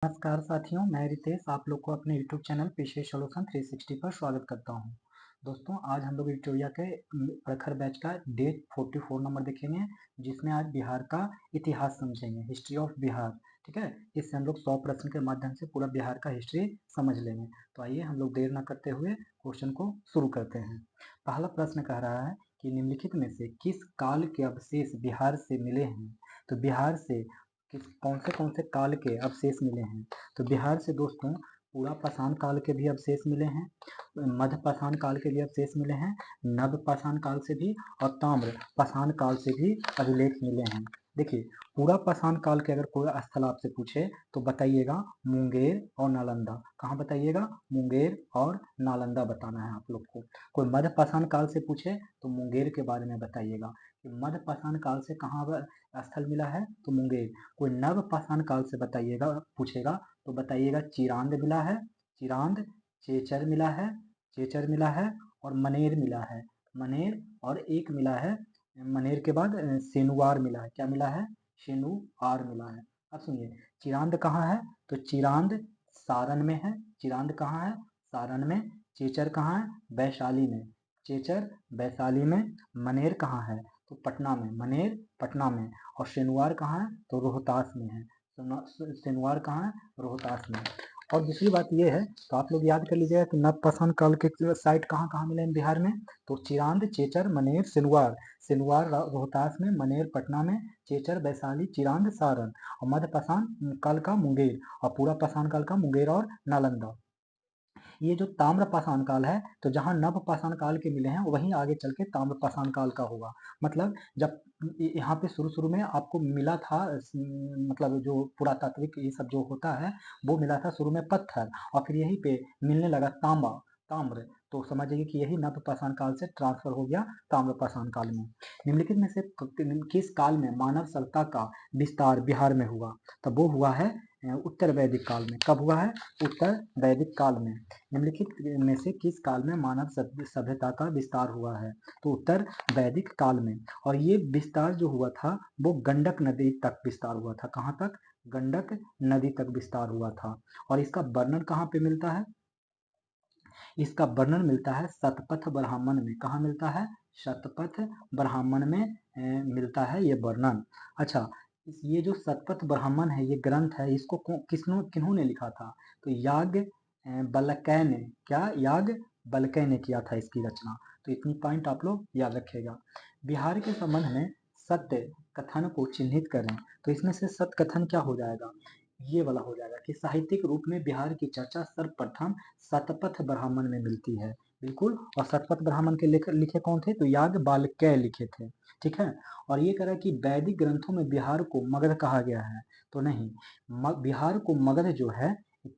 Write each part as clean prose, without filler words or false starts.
नमस्कार साथियों, मैं रितेश आप लोग को अपने YouTube चैनल पीसीएस सॉल्यूशन 360 पर स्वागत करता हूं। दोस्तों, आज हम लोग विक्टोरिया के प्रखर बैच का डे 44 नंबर देखेंगे, जिसमें आज बिहार का इतिहास समझेंगे, हिस्ट्री ऑफ बिहार। ठीक है, इससे हम लोग 100 प्रश्न के माध्यम से पूरा बिहार का हिस्ट्री समझ लेंगे। तो आइए हम लोग देर न करते हुए क्वेश्चन को शुरू करते हैं। पहला प्रश्न कह रहा है कि निम्नलिखित में से किस काल के अवशेष बिहार से मिले हैं। तो बिहार से कौन से काल के अवशेष मिले हैं। तो बिहार से दोस्तों पूरा पाषाण काल के भी अवशेष मिले हैं, मध्य पाषाण काल के भी अवशेष मिले हैं, नव पाषाण काल से भी और ताम्र पाषाण काल से भी अभिलेख मिले हैं। देखिए, पूरा पाषाण काल के अगर कोई स्थल आपसे पूछे तो बताइएगा मुंगेर और नालंदा। कहाँ बताइएगा? मुंगेर और नालंदा बताना है आप लोग को। कोई मध्य पाषाण काल से पूछे तो मुंगेर के बारे में बताइएगा कि मध्य पाषाण काल से कहाँ स्थल मिला है, तो मुंगेर। कोई नव पाषाण काल से बताइएगा पूछेगा तो बताइएगा चिरांद मिला है, चिरांद, चेचर मिला है, चेचर मिला है और मनेर मिला है, मनेर, और एक मिला है मनेर के बाद सेनुआर मिला है। क्या मिला है? सेनुआर मिला है। अब सुनिए, चिरांद कहाँ है? तो चिरांद सारण में है। चिरांद कहाँ है? सारण में। चेचर कहाँ है? वैशाली में। चेचर वैशाली में। मनेर कहाँ है? तो पटना में। मनेर पटना में। और सेनुआर कहाँ है? तो रोहतास में है। सेनुआर कहाँ है? रोहतास में। और दूसरी बात ये है, तो आप लोग याद कर लीजिएगा कि नवपाषाण काल के साइट कहाँ कहाँ मिले हैं बिहार में। तो चिरांद, चेचर, मनेर, सेनुआर। सेनुआर रोहतास में, मनेर पटना में, चेचर वैशाली, चिरांद सारण, और मध्य पाषाण काल का मुंगेर, और पूरा पाषाण काल का मुंगेर और नालंदा। ये जो ताम्र पाषाण काल है, तो जहाँ नव पाषाण काल के मिले हैं वहीं आगे चल के ताम्र पाषाण काल का होगा। मतलब जब यहाँ पे शुरू शुरू में आपको मिला था, मतलब जो पुरातात्विक ये सब जो होता है वो मिला था शुरू में पत्थर, और फिर यहीं पे मिलने लगा तांबा, ताम्र। तो समझिए कि यही नव पाषाण काल से ट्रांसफर हो गया ताम्र पाषाण काल में। निम्नलिखित में से किस काल में मानव सभ्यता का विस्तार बिहार में हुआ? तब वो हुआ है उत्तर वैदिक काल में। कब हुआ है? उत्तर वैदिक काल में। निम्नलिखित में से किस काल में मानव सभ्यता का विस्तार हुआ है? तो उत्तर वैदिक काल में। और ये विस्तार जो हुआ था वो गंडक नदी तक विस्तार हुआ था। कहाँ तक? गंडक नदी तक विस्तार हुआ था। और इसका वर्णन कहाँ पे मिलता है? इसका वर्णन मिलता है शतपथ ब्राह्मण में। कहाँ मिलता है? शतपथ ब्राह्मण में मिलता है ये वर्णन। अच्छा, ये जो शतपथ ब्राह्मण है, ये ग्रंथ है, इसको किन्होंने लिखा था? तो याग बलकै ने। क्या? याग बलकै ने किया था इसकी रचना। तो इतनी पॉइंट आप लोग याद रखिएगा। बिहार के संबंध में सत्य कथन को चिन्हित करें। तो इसमें से सत्य कथन क्या हो जाएगा? ये वाला हो जाएगा कि साहित्यिक रूप में बिहार की चर्चा सर्वप्रथम शतपथ ब्राह्मण में मिलती है। बिल्कुल। और शतपथ ब्राह्मण के लिखे कौन थे? तो याग बालकै लिखे थे। ठीक है। और ये कह रहा है कि वैदिक ग्रंथों में बिहार को मगध कहा गया है। तो नहीं, बिहार को मगध जो है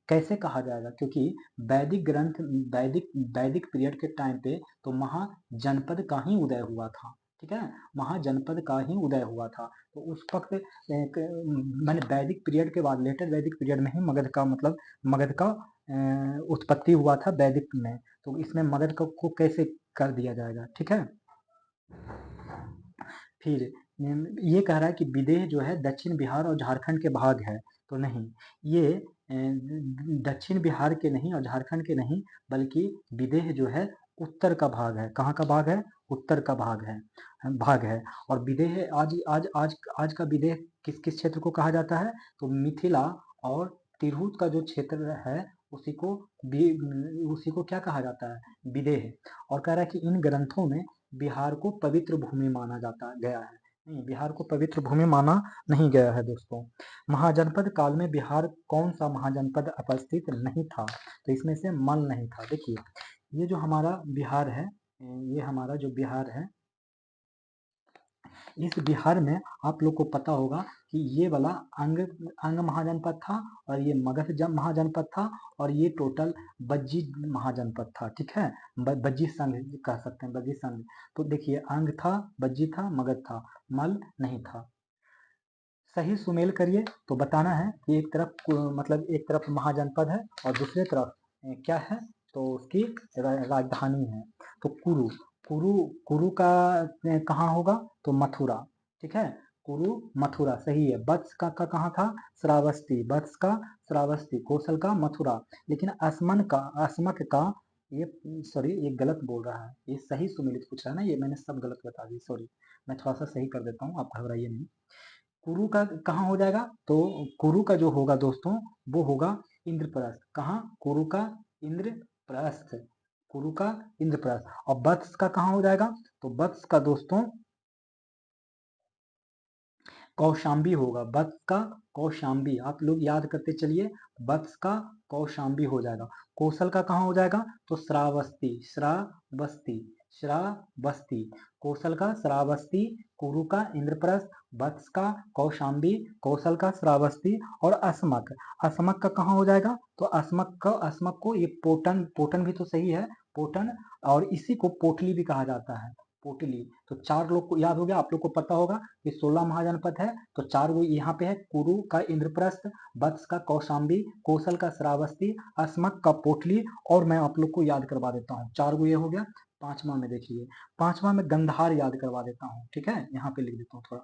कैसे कहा जाएगा? क्योंकि वैदिक ग्रंथ, वैदिक पीरियड के टाइम पे तो महाजनपद का ही उदय हुआ था। ठीक है, महाजनपद का ही उदय हुआ था। तो उस वक्त मैंने वैदिक पीरियड के बाद लेटर वैदिक पीरियड में ही मगध का मतलब मगध का उत्पत्ति हुआ था वैदिक में। तो इसमें मगध को कैसे कर दिया जाएगा? ठीक है। फिर ये कह रहा है कि विदेह जो है दक्षिण बिहार और झारखंड के भाग है। तो नहीं, ये दक्षिण बिहार के नहीं और झारखंड के नहीं, बल्कि विदेह जो है उत्तर का भाग है। कहाँ का भाग है? उत्तर का भाग है। और विदेह आज आज आज आज का विदेह किस किस क्षेत्र को कहा जाता है? तो मिथिला और तिरहुत का जो क्षेत्र है उसी को क्या कहा जाता है? विदेह। और कह रहा है कि इन ग्रंथों में बिहार को पवित्र भूमि माना जाता गया है। नहीं, बिहार को पवित्र भूमि माना नहीं गया है दोस्तों। महाजनपद काल में बिहार कौन सा महाजनपद उपस्थित नहीं था? तो इसमें से मल नहीं था। देखिए, ये जो हमारा बिहार है, ये हमारा जो बिहार है, इस बिहार में आप लोग को पता होगा कि ये वाला अंग अंग महाजनपद था, और ये मगध महाजनपद था, और ये टोटल बज्जी महाजनपद था। ठीक है, बज्जी संघ कह सकते हैं, बज्जी संघ। तो देखिए, अंग था, बज्जी था, मगध था, मल नहीं था। सही सुमेल करिए। तो बताना है कि एक तरफ मतलब एक तरफ महाजनपद है और दूसरे तरफ क्या है? तो उसकी राजधानी है। तो कुरु, कुरु का कहाँ होगा? तो मथुरा। ठीक है, कुरु मथुरा सही है। वत्स का कहाँ था? श्रावस्ती, वत्स का श्रावस्ती, कौशल का मथुरा। लेकिन अस्मक का ये सॉरी ये गलत बोल रहा है, ये सही सुमेलित पूछ रहा है ना, ये मैंने सब गलत बता दी, सॉरी। मैं थोड़ा सा सही कर देता हूँ, आप घबराइए नहीं। कुरु का कहाँ हो जाएगा? तो कुरु का जो होगा दोस्तों वो होगा इंद्रप्रस्थ। कहाँ? कुरु का इंद्रप्रस्थ, कुरु का इंद्रप्रस्थ। और वत्स का कहाँ हो जाएगा? तो वत्स का दोस्तों कौशाम्बी होगा, वत्स का कौशाम्बी। आप लोग याद करते चलिए, वत्स का कौशाम्बी हो जाएगा। कौशल का कहाँ हो जाएगा? तो श्रावस्ती, श्रावस्ती, श्रावस्ती। कौशल का श्रावस्ती, कुरु का इंद्रप्रस्थ, वत्स का कौशाम्बी, कौशल का श्रावस्ती। और अस्मक, अस्मक का कहाँ हो जाएगा? तो अस्मक को ये पोटन, पोटन भी तो सही है, पोटन। और इसी को पोटली भी कहा जाता है, पोटली। तो 4 लोग को याद हो गया, आप लोग को पता होगा ये 16 महाजनपद है। तो 4 वो यहाँ पे है, कुरु का इंद्रप्रस्थ, वत्स का कौशाम्बी, कौशल का श्रावस्ती, अस्मक का पोटली। और मैं आप लोग को याद करवा देता हूँ, 4 वो ये हो गया। 5वां में देखिए, 5वां में गंधार याद करवा देता हूँ, ठीक है, यहाँ पे लिख देता हूँ थोड़ा।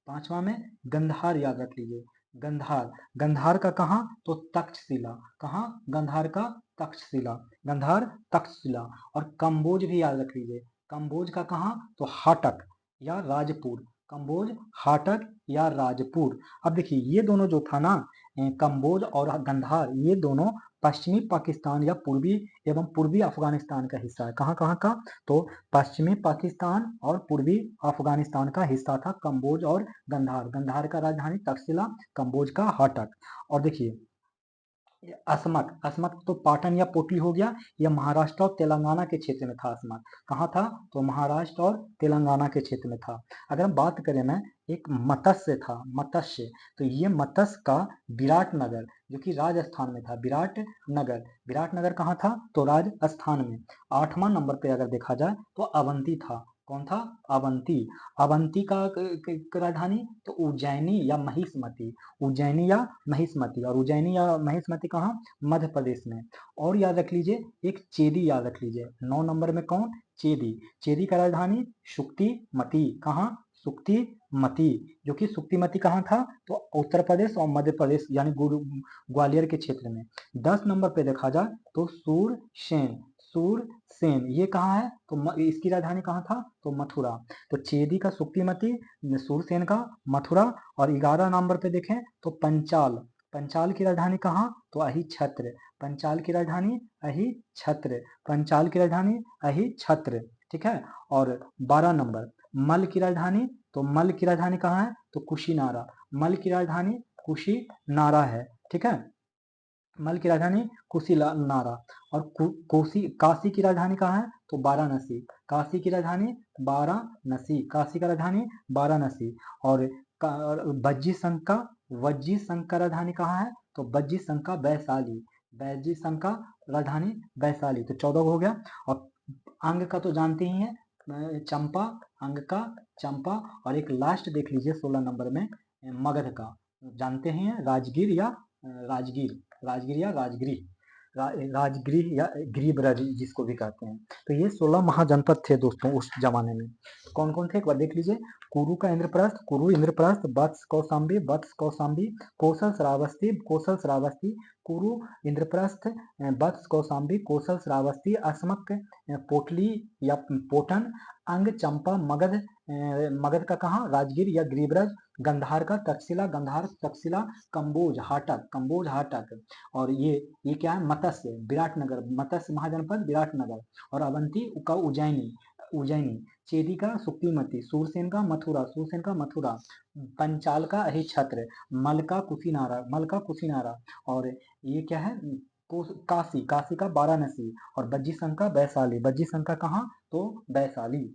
5वां में गंधार याद रख लीजिए, गंधार। गंधार का कहाँ? तो तक्षशिला। कहाँ? गंधार का तक्षशिला, गंधार तक्षशिला। और कंबोज भी याद रख लीजिए, कंबोज का कहाँ? तो हाटक या राजपुर, कंबोज, हाटक या राजपुर। अब देखिए ये दोनों जो था ना, कंबोज और गंधार, ये दोनों पश्चिमी पाकिस्तान या पूर्वी एवं पूर्वी अफगानिस्तान का हिस्सा है। कहाँ कहाँ का? तो पश्चिमी पाकिस्तान और पूर्वी अफगानिस्तान का हिस्सा था कंबोज और गंधार। गंधार का राजधानी तक्षशिला, कंबोज का हाटक। और देखिए अस्मक, अस्मक तो पाटन या पोटली हो गया, यह महाराष्ट्र और तेलंगाना के क्षेत्र में था। अस्मक कहाँ था? तो महाराष्ट्र और तेलंगाना के क्षेत्र में था। अगर हम बात करें ना, एक मत्स्य था, मत्स्य। तो ये मत्स्य का विराटनगर, जो कि राजस्थान में था, विराटनगर। विराटनगर कहाँ था? तो राजस्थान में। 8वां नंबर पे अगर देखा जाए तो अवंती था। कौन था? अवंती। अवंती का राजधानी तो उज्जैनी या महिष्मती, उज्जैनी या महिष्मती। और उज्जैनी या महिष्मती कहाँ? मध्य प्रदेश में। और याद रख लीजिए एक चेदी याद रख लीजिए, 9 नंबर में कौन? चेदी। चेदी का राजधानी सुक्तिमती। कहाँ? सुक्तिमती। जो कि सुक्तिमती कहाँ था? तो उत्तर प्रदेश और मध्य प्रदेश यानी ग्वालियर के क्षेत्र में। 10 नंबर पे देखा जाए तो सूरसेन, सूरसेन ये कहाँ है? तो इसकी राजधानी कहाँ था? तो मथुरा। तो चेदी का सुक्तिमती, सूरसेन का मथुरा। और 11 नंबर पे देखें तो पंचाल, पंचाल की राजधानी कहाँ? तो अहिछत्र, पंचाल की राजधानी अहिछत्र, पंचाल की राजधानी अहिछत्र, ठीक है। और 12 नंबर मल की राजधानी, तो मल की राजधानी कहाँ है? तो कुशीनारा, मल की राजधानी कुशीनारा है, ठीक है। मल की राजधानी कुशीनारा। और काशी की राजधानी कहाँ है? तो वाराणसी, काशी की राजधानी वाराणसी, काशी का राजधानी वाराणसी। और वज्जी संघ का, वज्जी संघ का राजधानी कहाँ है? तो वज्जी संघ का वैशाली, वज्जी संघ का राजधानी वैशाली। तो 14 हो गया। और अंग का तो जानते ही हैं, चंपा, अंग का चंपा। और एक लास्ट देख लीजिए 16 नंबर में मगध का, जानते हैं राजगीर या राजगीर, राजगीर या राजगिरी, राजगृह या गिरिब्रज जिसको भी कहते हैं। तो ये 16 महाजनपद थे दोस्तों उस जमाने में। कौन कौन थे एक बार देख लीजिए, कुरु का इंद्रप्रस्थ, कुरु इंद्रप्रस्थ, वत्स कौशाम्बी, वत्स कौशाम्बी, कौशल श्रावस्ती, कौशल श्रावस्ती, कुरु इंद्रप्रस्थ, वत्स कौशाम्बी, कौशल श्रावस्ती, अस्मक पोटली या पोटन, अंग चंपा, मगध, मगध का कहाँ? राजगीर या गिरिब्रज, गंधार का तक्षशिला, गंधार तक्षशिला, कंबोज हाटक, कंबोज हाटक। और ये क्या है? मत्स्य, विराटनगर, मत्स्य महाजनपद विराटनगर। और अवंती का उज्जैनी, उज्जैनी। चेदी का सुक्तिमती, सूरसेन का मथुरा, सूरसेन का मथुरा। पंचाल का अहिछत्र, मल का कुशीनारा, मल का कुशीनारा। और ये क्या है? काशी, काशी का वाराणसी। और बज्जी संघ का वैशाली, बज्जी संघ का कहाँ? तो वैशाली।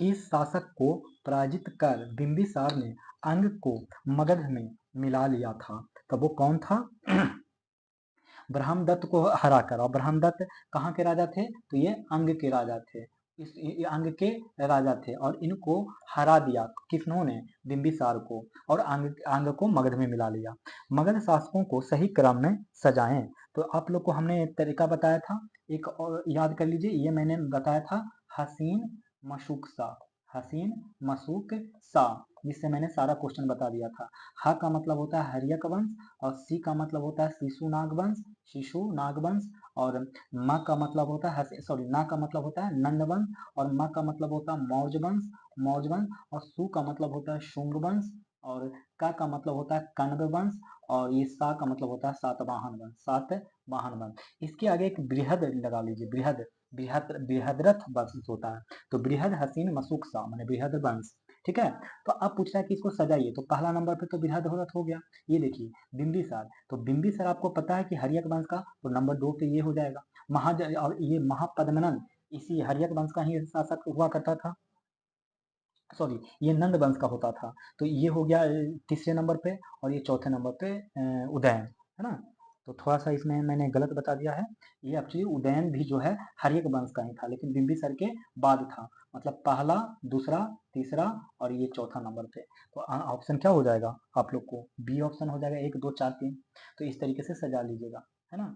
इस शासक को पराजित कर बिंबिसार ने अंग को मगध में मिला लिया था। तब वो कौन था? ब्रह्मदत्त को हराकर। और ब्रह्मदत्त कहाँ के राजा थे? तो ये अंग के राजा थे, ये अंग के राजा थे। और इनको हरा दिया किसने? बिंबिसार को। और अंग को मगध में मिला लिया। मगध शासकों को सही क्रम में सजाएं। तो आप लोग को हमने एक तरीका बताया था, एक और याद कर लीजिए, ये मैंने बताया था हसीन मशूकसा, हसीन, मशूक, सा, जिससे मैंने सारा क्वेश्चन बता दिया था। ह का मतलब होता है हर्यक वंश, और सी का मतलब होता है शिशु नागवंश, शिशु नागवंश, और म का मतलब होता है सॉरी ना का मतलब होता है नंद वंश, और म का मतलब होता है मौर्ज वंश, मौर्ज वंश, और सु का मतलब होता है शुंग वंश, और का मतलब होता है कण्व वंश, और ये सा का मतलब होता है सातवाहन वंश, सातवाहन वंश। इसके आगे एक बृहद लगा लीजिए, बृहद, बृहद्रथ वंश होता है। तो बृहद, हसीन, मशूक, सा माने बृहद वंश। ठीक है। तो अब पूछ रहा है कि इसको सजाइए, तो पहला नंबर पे तो बृहद्रथ हो गया। ये देखिए बिंबिसार, तो बिंबिसार आपको पता है कि हर्यक वंश का, तो नंबर 2 पे ये हो जाएगा। और ये महापद्मनंद इसी हर्यक वंश का ही शासक हुआ करता था, सॉरी ये नंद वंश का होता था। तो ये हो गया तीसरे नंबर पे, और ये चौथे नंबर पे उदयन, है ना। तो थोड़ा सा इसमें मैंने गलत बता दिया है। ये एक्चुअली उदयन भी जो है हर्यक वंश का ही था, लेकिन बिंबिसार के बाद था। मतलब पहला, दूसरा, तीसरा, और ये चौथा नंबर पे। तो ऑप्शन क्या हो जाएगा आप लोग को? बी ऑप्शन हो जाएगा, 1 2 4 3। तो इस तरीके से सजा लीजिएगा, है ना।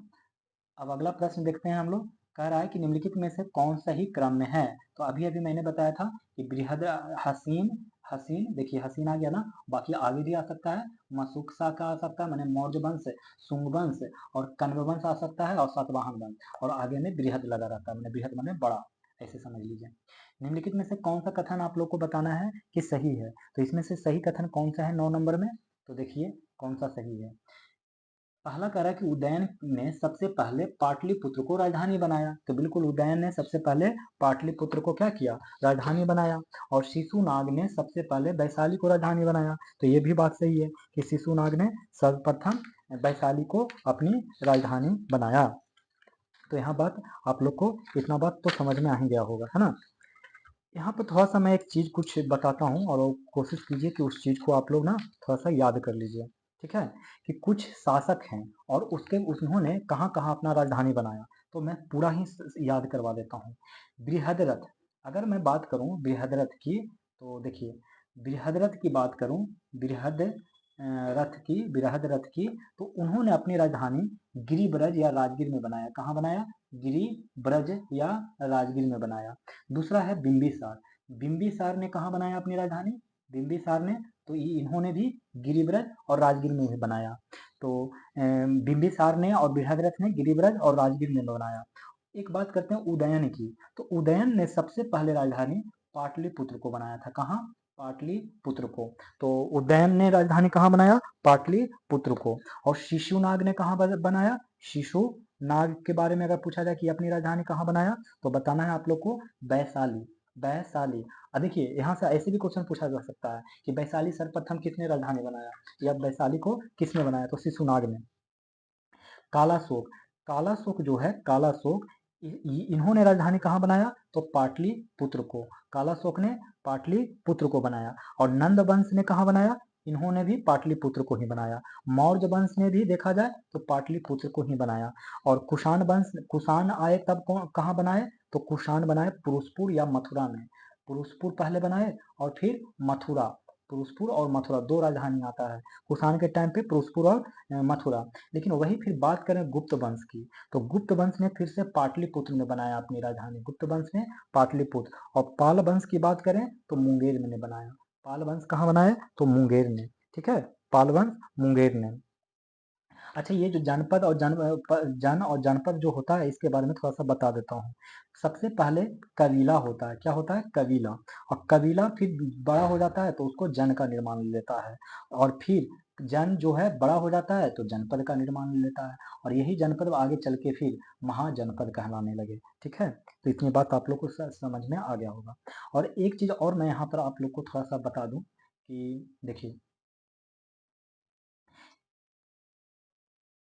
अब अगला प्रश्न देखते हैं हम लोग। कह रहा है कि निम्नलिखित में से कौन सही क्रम में है। तो अभी अभी मैंने बताया था कि बृहद, हसीन, हसीन देखिए हसीन आ गया ना, बाकी आगे भी आ सकता है, मशूकसा का आ सकता है मैंने मौर्य वंश, शुंग वंश, और कण्व वंश आ सकता है, और सातवाहन वंश, और आगे में बृहद लगा रहता है, मैंने बृहद मैंने बड़ा, ऐसे समझ लीजिए। निम्नलिखित में से कौन सा कथन आप लोग को बताना है कि सही है। तो इसमें से सही कथन कौन सा है 9 नंबर में? तो देखिए कौन सा सही है। पहला कह रहा है कि उदयन ने सबसे पहले पाटलिपुत्र को राजधानी बनाया। तो बिल्कुल उदयन ने सबसे पहले पाटलिपुत्र को क्या किया? राजधानी बनाया। और शिशुनाग ने सबसे पहले वैशाली को राजधानी बनाया। तो ये भी बात सही है कि शिशुनाग ने सर्वप्रथम वैशाली को अपनी राजधानी बनाया। तो यहाँ बात आप लोग को इतना बात तो समझ में आ ही गया होगा, है ना। यहाँ पर थोड़ा सा मैं एक चीज कुछ बताता हूँ, और कोशिश कीजिए कि उस चीज को आप लोग ना थोड़ा सा याद कर लीजिए। ठीक है। कि कुछ शासक हैं, और उन्होंने कहाँ कहाँ अपना राजधानी बनाया। तो मैं पूरा ही याद करवा देता हूँ। बृहद्रथ, अगर मैं बात करूँ बृहद्रथ की, तो देखिए बृहद्रथ की बात करूँ, बृहद्रथ की, तो उन्होंने अपनी राजधानी गिरिब्रज या राजगीर में बनाया। कहाँ बनाया? गिरिब्रज या राजगीर में बनाया। दूसरा है बिंबिसार, बिंबिसार ने कहाँ बनाया अपनी राजधानी? बिंबिसार ने, तो इन्होंने भी गिरिब्रज और राजगीर में भी बनाया। तो बिंबिसार ने और बृहद्रथ ने गिरिब्रज और राजगीर में बनाया। एक बात करते हैं उदयन की, तो उदयन ने सबसे पहले राजधानी पाटलिपुत्र को बनाया था। कहाँ? पाटलिपुत्र को। तो उदयन ने राजधानी कहाँ बनाया? पाटलिपुत्र को। और शिशुनाग ने कहाँ बनाया? शिशुनाग के बारे में अगर पूछा जाए कि अपनी राजधानी कहाँ बनाया, तो बताना है आप लोग को वैशाली, वैशाली। अब देखिए यहाँ से ऐसे भी क्वेश्चन पूछा जा सकता है कि वैशाली सर्वप्रथम किसने राजधानी बनाया, या वैशाली को किसने बनाया? तो शिशुनाग ने। कालाशोक, कालाशोक जो है, कालाशोक इन्होंने राजधानी कहाँ बनाया? तो पाटलिपुत्र को। कालाशोक ने पाटलिपुत्र को बनाया। और नंद वंश ने कहाँ बनाया? इन्होंने भी पाटलिपुत्र को ही बनाया। मौर्य वंश ने भी देखा जाए तो पाटलिपुत्र को ही बनाया। और कुषाण वंश, कुषाण आए तब कहाँ बनाए? तो कुषाण बनाए पुरुषपुर या मथुरा में। पुरुषपुर पहले बनाए, और फिर मथुरा, पुरुषपुर और मथुरा 2 राजधानी आता है कुषाण के टाइम पे, पुरुषपुर और मथुरा। लेकिन वही फिर बात करें गुप्त वंश की, तो गुप्त वंश ने फिर से पाटलिपुत्र में बनाया अपनी राजधानी। गुप्त वंश ने पाटलिपुत्र। और पाल वंश की बात करें तो मुंगेर में ने बनाया। पाल वंश कहाँ बनाया? तो मुंगेर ने। ठीक है, पाल वंश मुंगेर ने। अच्छा, ये जो जनपद और जन और जनपद जो होता है, इसके बारे में थोड़ा सा बता देता हूँ। सबसे पहले कबीला होता है। क्या होता है? कबीला। और कबीला फिर बड़ा हो जाता है तो उसको जन का निर्माण लेता है। और फिर जन जो है बड़ा हो जाता है तो जनपद का निर्माण लेता है। और यही जनपद आगे चल के फिर महाजनपद कहलाने लगे। ठीक है। तो इतनी बात आप लोग को समझ में आ गया होगा। और एक चीज और मैं यहाँ पर आप लोग को थोड़ा सा बता दूं कि देखिए,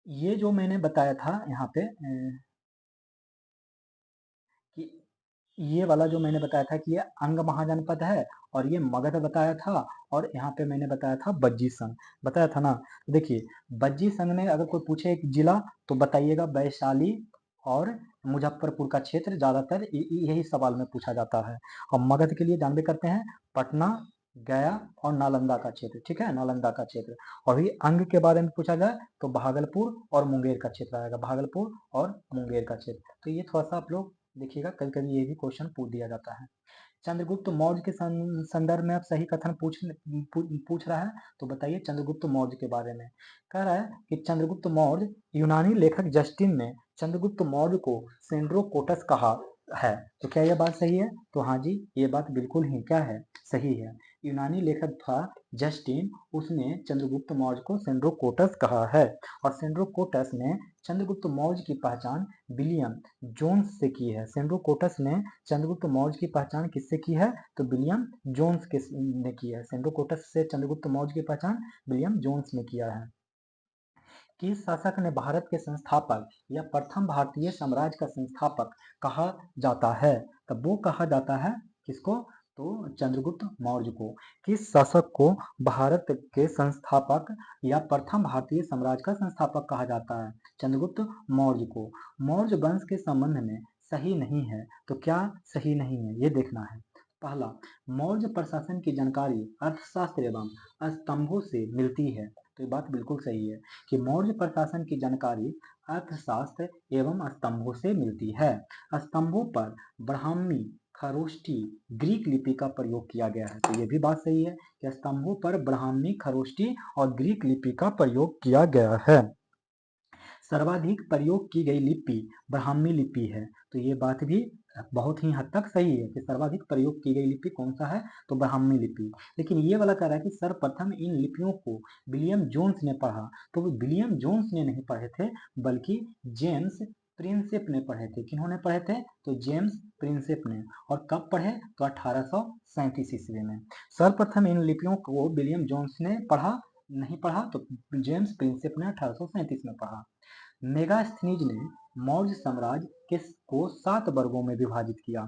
ये जो मैंने बताया था यहाँ पे कि ये वाला जो मैंने बताया था कि ये अंग महाजनपद है, और ये मगध बताया था, और यहाँ पे मैंने बताया था बज्जी संघ, बताया था ना। देखिए बज्जी संघ में अगर कोई पूछे एक जिला, तो बताइएगा वैशाली और मुजफ्फरपुर का क्षेत्र, ज्यादातर यही सवाल में पूछा जाता है। और मगध के लिए जानबे करते हैं पटना, गया और नालंदा का क्षेत्र। ठीक है, नालंदा का क्षेत्र। और वही अंग के बारे में पूछा जाए तो भागलपुर और मुंगेर का क्षेत्र आएगा, भागलपुर और मुंगेर का क्षेत्र। तो ये थोड़ा सा आप लोग देखिएगा, कभी कभी ये भी क्वेश्चन पूछ दिया जाता है। चंद्रगुप्त मौर्य के संदर्भ में अब सही कथन पूछ रहा है, तो बताइए चंद्रगुप्त मौर्य के बारे में। कह रहा है कि चंद्रगुप्त मौर्य, यूनानी लेखक जस्टिन ने चंद्रगुप्त मौर्य को सेंड्रोकोटस कहा है। तो क्या यह बात सही है? तो हाँ जी, ये बात बिल्कुल ही क्या है, सही है। यूनानी लेखक था जस्टिन, उसने चंद्रगुप्त मौर्य को सेंड्रोकोटस कहा है। और सेंड्रोकोटस ने चंद्रगुप्त मौर्य की पहचान विलियम जोन्स से की है। सेंड्रोकोटस ने चंद्रगुप्त मौर्य की पहचान किससे की है? तो विलियम जोन्स के ने की है। सेंड्रोकोटस से चंद्रगुप्त मौर्य की पहचान विलियम जोन्स ने किया है। किस शासक ने भारत के संस्थापक या प्रथम भारतीय साम्राज्य का संस्थापक कहा जाता है? तब वो कहा जाता है किसको? तो चंद्रगुप्त मौर्य को। किस शासक को भारत के संस्थापक या प्रथम भारतीय साम्राज्य का संस्थापक कहा जाता है? चंद्रगुप्त मौर्य को। मौर्य वंश के संबंध में सही नहीं है, तो क्या सही नहीं है ये देखना है। पहला, मौर्य प्रशासन की जानकारी अर्थशास्त्र एवं स्तंभों से मिलती है। तो ये बात बिल्कुल सही है कि मौर्य प्रशासन की जानकारी अर्थशास्त्र एवं स्तंभों से मिलती है। स्तंभों पर ब्राह्मी, खरोष्टी, ग्रीक लिपि का प्रयोग किया गया है। तो ये भी बात सही है कि स्तंभों पर ब्राह्मी, खरोष्टी और ग्रीक लिपि का प्रयोग किया गया है। सर्वाधिक प्रयोग की गई लिपि ब्राह्मी लिपि है। तो ये बात भी बहुत ही हद तक सही है कि सर्वाधिक प्रयोग की गई लिपि कौन सा है? तो ब्राह्मी लिपि। लेकिन ये वाला कह रहा है कि सर्वप्रथम इन लिपियों को विलियम जोन्स ने पढ़ा। तो वो विलियम जोन्स ने नहीं पढ़े थे, बल्कि जेम्स प्रिंसेप ने पढ़े थे। किन्होंने पढ़े थे? तो जेम्स प्रिंसेप ने। और कब पढ़े? तो 1837 ईस्वी में। सर्वप्रथम इन लिपियों को विलियम जोन्स ने पढ़ा नहीं पढ़ा, तो जेम्स प्रिंसेप ने 1837 में पढ़ा। मेगास्थनीज ने मौर्य साम्राज्य को 7 वर्गों में विभाजित किया।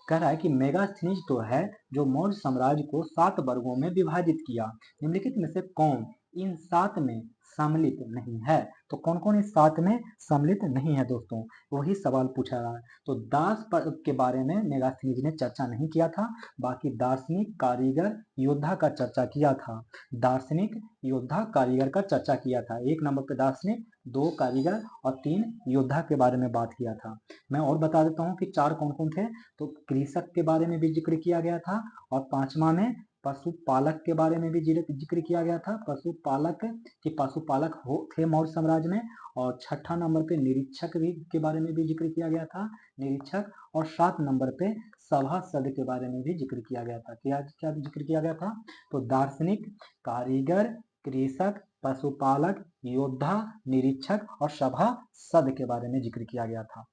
कह रहा है कि मेगास्थनीज तो है जो मौर्य साम्राज्य को 7 वर्गों में विभाजित किया। निम्नलिखित में से कौन इन 7 में सम्मिलित नहीं है? तो कौन कौन इस 7 में सम्मिलित नहीं है दोस्तों? वही सवाल पूछा रहा है। तो दास के बारे में मेगास्थनीज ने चर्चा नहीं किया था। बाकी दार्शनिक, कारीगर, योद्धा का चर्चा किया था। दार्शनिक, योद्धा, कारीगर का चर्चा किया था। 1 नंबर पे दार्शनिक, 2 कारीगर और 3 योद्धा के बारे में बात किया था। मैं और बता देता हूँ कि 4 कौन कौन थे। तो कृषक के बारे में भी जिक्र किया गया था। और 5वां में पशुपालक के बारे में भी जिक्र किया गया था। पशुपालक कि पशुपालक थे मौर्य साम्राज्य में। और 6ठा नंबर पे निरीक्षक भी के बारे में भी जिक्र किया गया था, निरीक्षक। और 7 नंबर पे सभासद के बारे में भी जिक्र किया गया था। क्या क्या जिक्र किया गया था? तो दार्शनिक, कारीगर, कृषक, पशुपालक, योद्धा, निरीक्षक और सभासद के बारे में जिक्र किया गया था।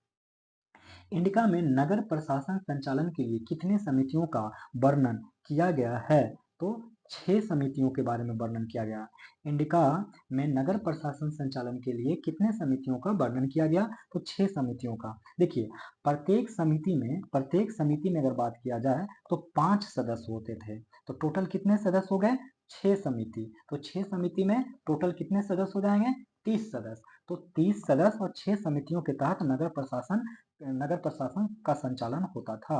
इंडिका में नगर प्रशासन संचालन के लिए कितने समितियों का वर्णन किया गया है? तो 6 समितियों के बारे में वर्णन किया गया। इंडिका में नगर प्रशासन संचालन के लिए कितने समितियों का वर्णन किया गया? तो 6 समितियों का। देखिए, प्रत्येक समिति में अगर बात किया जाए तो 5 सदस्य होते थे। तो टोटल कितने सदस्य हो गए? 6 समिति। तो 6 समिति में टोटल कितने सदस्य हो जाएंगे? 30 सदस्य। तो 30 सदस्य और 6 समितियों के तहत नगर प्रशासन का संचालन होता था।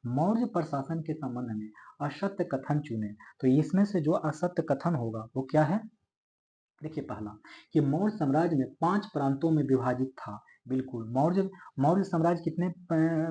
मौर्य प्रशासन के संबंध में असत्य कथन चुने। तो इसमें से जो असत्य कथन होगा वो क्या है? देखिए, पहला कि मौर्य साम्राज्य में 5 प्रांतों में विभाजित था। बिल्कुल, मौर्य साम्राज्य कितने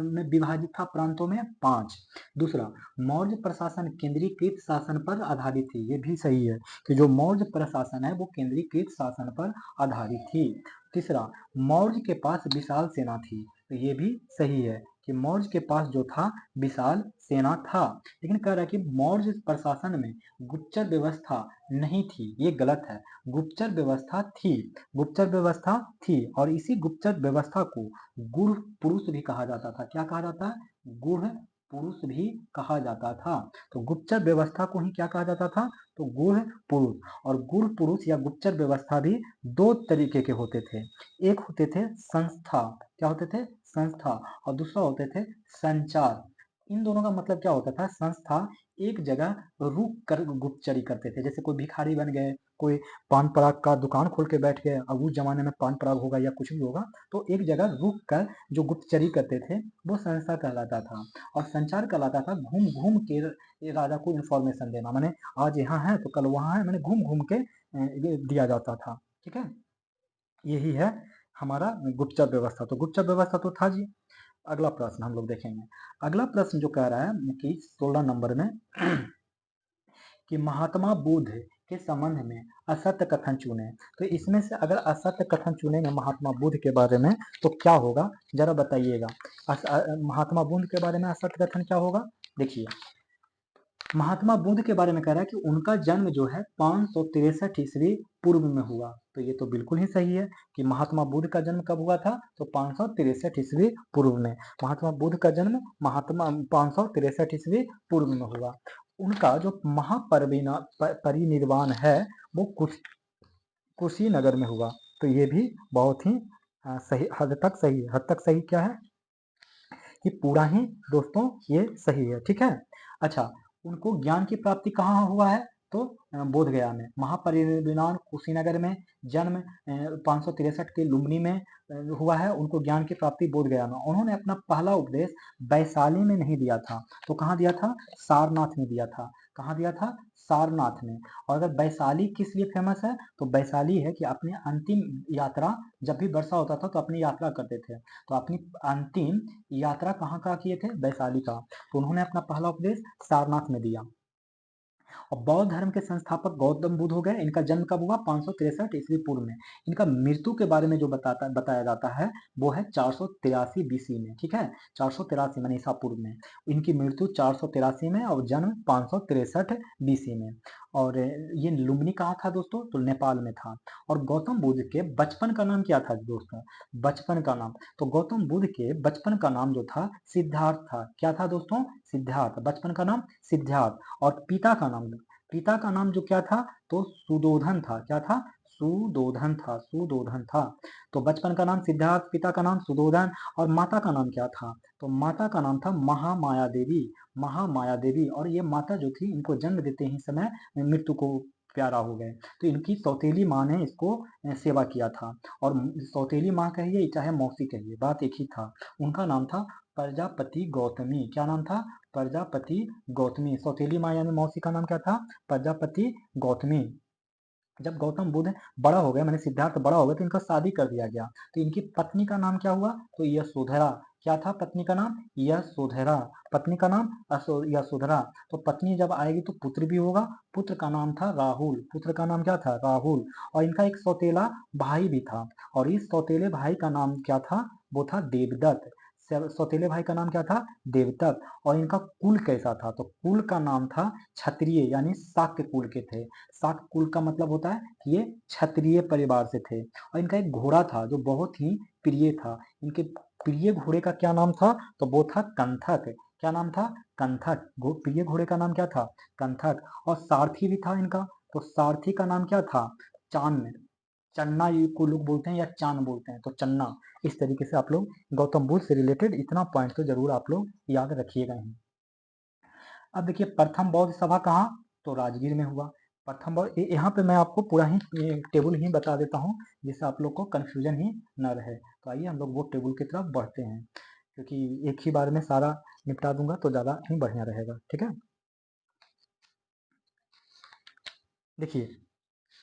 में विभाजित था? प्रांतों में 5। दूसरा, मौर्य प्रशासन केंद्रीकृत शासन पर आधारित थी। ये भी सही है कि जो मौर्य प्रशासन है वो केंद्रीकृत शासन पर आधारित थी। तीसरा, मौर्य के पास विशाल सेना थी। तो ये भी सही है कि मौर्य के पास जो था विशाल सेना था। लेकिन कह रहा है कि मौर्य प्रशासन में गुप्तचर व्यवस्था नहीं थी। ये गलत है। गुप्तचर व्यवस्था थी। गुप्तचर व्यवस्था थी और इसी गुप्तचर व्यवस्था को गूढ़ पुरुष भी कहा जाता था। क्या कहा जाता है? गूढ़ पुरुष भी कहा जाता था। तो गुप्तचर व्यवस्था को ही क्या कहा जाता था? तो गूढ़ पुरुष। और गूढ़ पुरुष या गुप्तचर व्यवस्था भी 2 तरीके के होते थे। एक होते थे संस्था। क्या होते थे? संस्था। और दूसरा होते थे संचार। इन दोनों का मतलब क्या होता था? संस्था एक जगह रुक कर गुप्तचरी करते थे। जैसे कोई भिखारी बन गए, कोई पान पराग का दुकान खोल के बैठ गए। अब उस जमाने में पान पराग होगा या कुछ भी होगा, तो एक जगह रुक कर जो गुप्तचरी करते थे वो संस्था कहलाता था। और संचार कहलाता था घूम घूम के राजा को इन्फॉर्मेशन देना। माने आज यहाँ है तो कल वहाँ है, मैंने घूम घूम के दिया जाता था। ठीक है, यही है हमारा गुप्तचर व्यवस्था। तो गुप्तचर व्यवस्था तो था जी। अगला प्रश्न हम लोग देखेंगे। अगला प्रश्न जो कह रहा है कि 16 नंबर में कि महात्मा बुद्ध के संबंध में असत्य कथन चुने। तो इसमें से अगर असत्य कथन चुनेंगे महात्मा बुद्ध के बारे में तो क्या होगा, जरा बताइएगा। महात्मा बुद्ध के बारे में असत्य कथन क्या होगा? देखिए, महात्मा बुद्ध के बारे में कह रहा है कि उनका जन्म जो है 563 ईस्वी पूर्व में हुआ। तो ये तो बिल्कुल ही सही है कि महात्मा बुद्ध का जन्म कब हुआ था? तो 563 ईस्वी पूर्व में। महात्मा बुद्ध का जन्म 563 ईस्वी पूर्व में हुआ। उनका जो परिनिर्वाण है वो कुशीनगर में हुआ। तो ये भी बहुत ही सही, हद तक सही है। हद तक सही क्या है कि पूरा ही दोस्तों ये सही है, ठीक है। अच्छा, उनको ज्ञान की प्राप्ति कहाँ हुआ है? तो बोध गया में। महापरिनिर्वाण कुशीनगर में, जन्म 563 के लुम्बिनी में हुआ है। उनको ज्ञान की प्राप्ति बोध गया में। उन्होंने अपना पहला उपदेश वैशाली में नहीं दिया था, तो कहाँ दिया था? सारनाथ में दिया था। कहाँ दिया था? सारनाथ में। और अगर वैशाली किस लिए फेमस है? तो वैशाली है कि अपनी अंतिम यात्रा, जब भी वर्षा होता था तो अपनी यात्रा करते थे, तो अपनी अंतिम यात्रा कहाँ का किए थे? वैशाली का। तो उन्होंने अपना पहला उपदेश सारनाथ में दिया। और बौद्ध धर्म के संस्थापक गौतम बुद्ध हो गए। इनका जन्म कब हुआ? 563 ईस्वी पूर्व में। इनका मृत्यु के बारे में जो बताया जाता है वो है 483 बीसी में, ठीक है। 483 माने ईसा पूर्व में। इनकी मृत्यु 483 में और जन्म 563 बीसी में। और ये लुम्बिनी कहाँ था दोस्तों? तो नेपाल में था। और गौतम बुद्ध के बचपन का नाम क्या था दोस्तों? बचपन का नाम, तो गौतम बुद्ध के बचपन का नाम जो था सिद्धार्थ था। क्या था दोस्तों? सिद्धार्थ। बचपन का नाम सिद्धार्थ। और पिता का नाम जो क्या था? तो सुदोधन था। क्या था? सुदोधन था। सुदोधन था। तो बचपन का नाम सिद्धार्थ, पिता का नाम सुदोधन। और माता का नाम क्या था? तो माता का नाम था महामाया देवी। महामाया देवी। और ये माता जो थी, इनको जन्म देते ही समय मृत्यु को प्यारा हो गए। तो इनकी सौतेली माँ ने इसको सेवा किया था। और सौतेली माँ कहिए चाहे मौसी कहिए, बात एक ही था। उनका नाम था प्रजापति गौतमी। क्या नाम था? प्रजापति गौतमी। सौतेली माँ यानी मौसी का नाम क्या था? प्रजापति गौतमी। जब गौतम बुद्ध बड़ा हो गया, मैंने सिद्धार्थ बड़ा हो गया, तो इनका शादी कर दिया गया। तो इनकी पत्नी का नाम क्या हुआ? तो यशोधरा। क्या था पत्नी का नाम? यशोधरा। पत्नी का नाम यशोधरा। तो पत्नी जब आएगी तो पुत्र भी होगा। पुत्र का नाम था राहुल। पुत्र का नाम क्या था? राहुल। और इनका एक सौतेला भाई भी था। और इस सौतेले भाई का नाम क्या था? वो था देवदत्त। सौतेले भाई का नाम क्या था? देवदत्त। और इनका कुल कैसा था? तो कुल का नाम था क्षत्रिय, यानी शाक्य कुल के थे। शाक्त कुल का मतलब होता है कि ये क्षत्रिय परिवार से थे। और इनका एक घोड़ा था जो बहुत ही प्रिय था। इनके प्रिय घोड़े का क्या नाम था? तो वो था कंथक। क्या नाम था? कंथक। प्रिय घोड़े का नाम क्या था? कंथक। और सारथी भी था इनका। तो सारथी का नाम क्या था? चान। चन्ना को लोग बोलते हैं या चान बोलते हैं, तो चन्ना। इस तरीके से आप लोग गौतम बुद्ध से रिलेटेड इतना पॉइंट तो जरूर आप लोग याद रखिएगा ही। अब देखिए, प्रथम बौद्ध सभा कहाँ? तो राजगीर में हुआ। प्रथम बौद्ध, यहाँ पे मैं आपको पूरा ही टेबल ही बता देता हूँ जिससे आप लोग को कंफ्यूजन ही न रहे। तो आइए हम लोग वो टेबल की तरफ बढ़ते हैं, क्योंकि एक ही बार में सारा निपटा दूंगा तो ज़्यादा ही बढ़िया रहेगा, ठीक है। देखिए,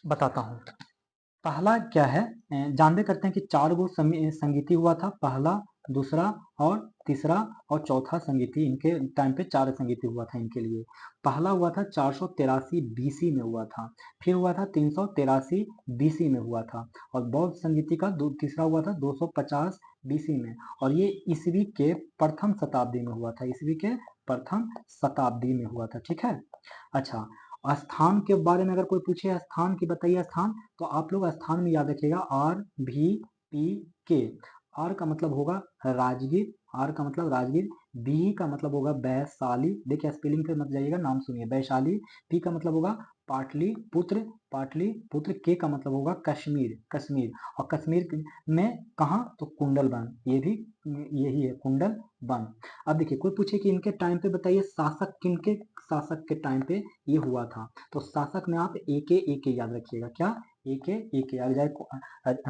बताता हूँ। पहला क्या है, जानते करते हैं कि 4 गो संगीति हुआ था। पहला, दूसरा और तीसरा और चौथा संगीति, इनके टाइम पे 4 संगीति हुआ था इनके लिए। पहला हुआ था 483 बीसी में हुआ था। फिर हुआ था 383 बीसी में हुआ था। और बौद्ध संगीति का तीसरा हुआ था 250 बीसी में। और ये ईसवी के प्रथम शताब्दी में हुआ था। ईसवी के प्रथम शताब्दी में हुआ था, ठीक है। अच्छा, स्थान के बारे में अगर कोई पूछे, स्थान की बताइए स्थान, तो आप लोग स्थान में याद रखिएगा RVPK। आर का मतलब होगा राजगीर। आर का मतलब राजगीर। बी का मतलब होगा वैशाली। देखिए स्पेलिंग पे मत जाइएगा, नाम सुनिए, वैशाली। पी का मतलब होगा पाटलिपुत्र। पाटलिपुत्र। के का मतलब होगा कश्मीर। कश्मीर। और कश्मीर में कहाँ? तो कुंडल वन। ये भी यही है, कुंडल वन। अब देखिए, कोई पूछे कि इनके टाइम पे बताइए शासक किनके शासक के टाइम पे ये हुआ था, तो शासक में आप एके याद रखिएगा। क्या? एके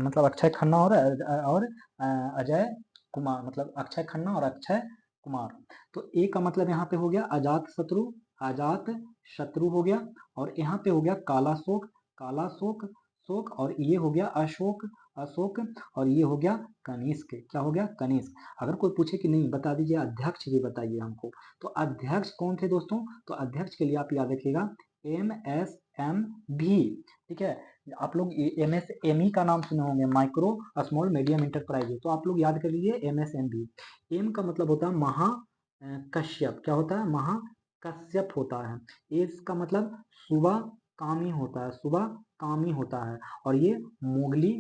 मतलब अक्षय खन्ना और अजय कुमार, मतलब अक्षय खन्ना और अक्षय कुमार। तो ए का मतलब यहाँ पे हो गया अजात शत्रु। अजात शत्रु हो गया। और यहाँ पे हो गया काला शोक। काला शोक। शोक। और ये हो गया अशोक। अशोक, और ये हो गया कनिष्क। क्या हो गया? कनिष्क। अगर कोई पूछे कि नहीं बता दीजिए अध्यक्ष भी बताइए हमको, तो अध्यक्ष कौन थे दोस्तों? तो अध्यक्ष के लिए आप याद रखिएगा MSMV। ठीक है, आप लोग MSME का नाम सुने होंगे, माइक्रो स्मॉल मीडियम इंटरप्राइजेज, तो आप लोग याद कर लीजिए MSMV। एम का मतलब होता है महा कश्यप। क्या होता है? महा कश्यप होता है। एस का मतलब सुबह कामी होता है, सुबह कामी होता है। और ये मोगली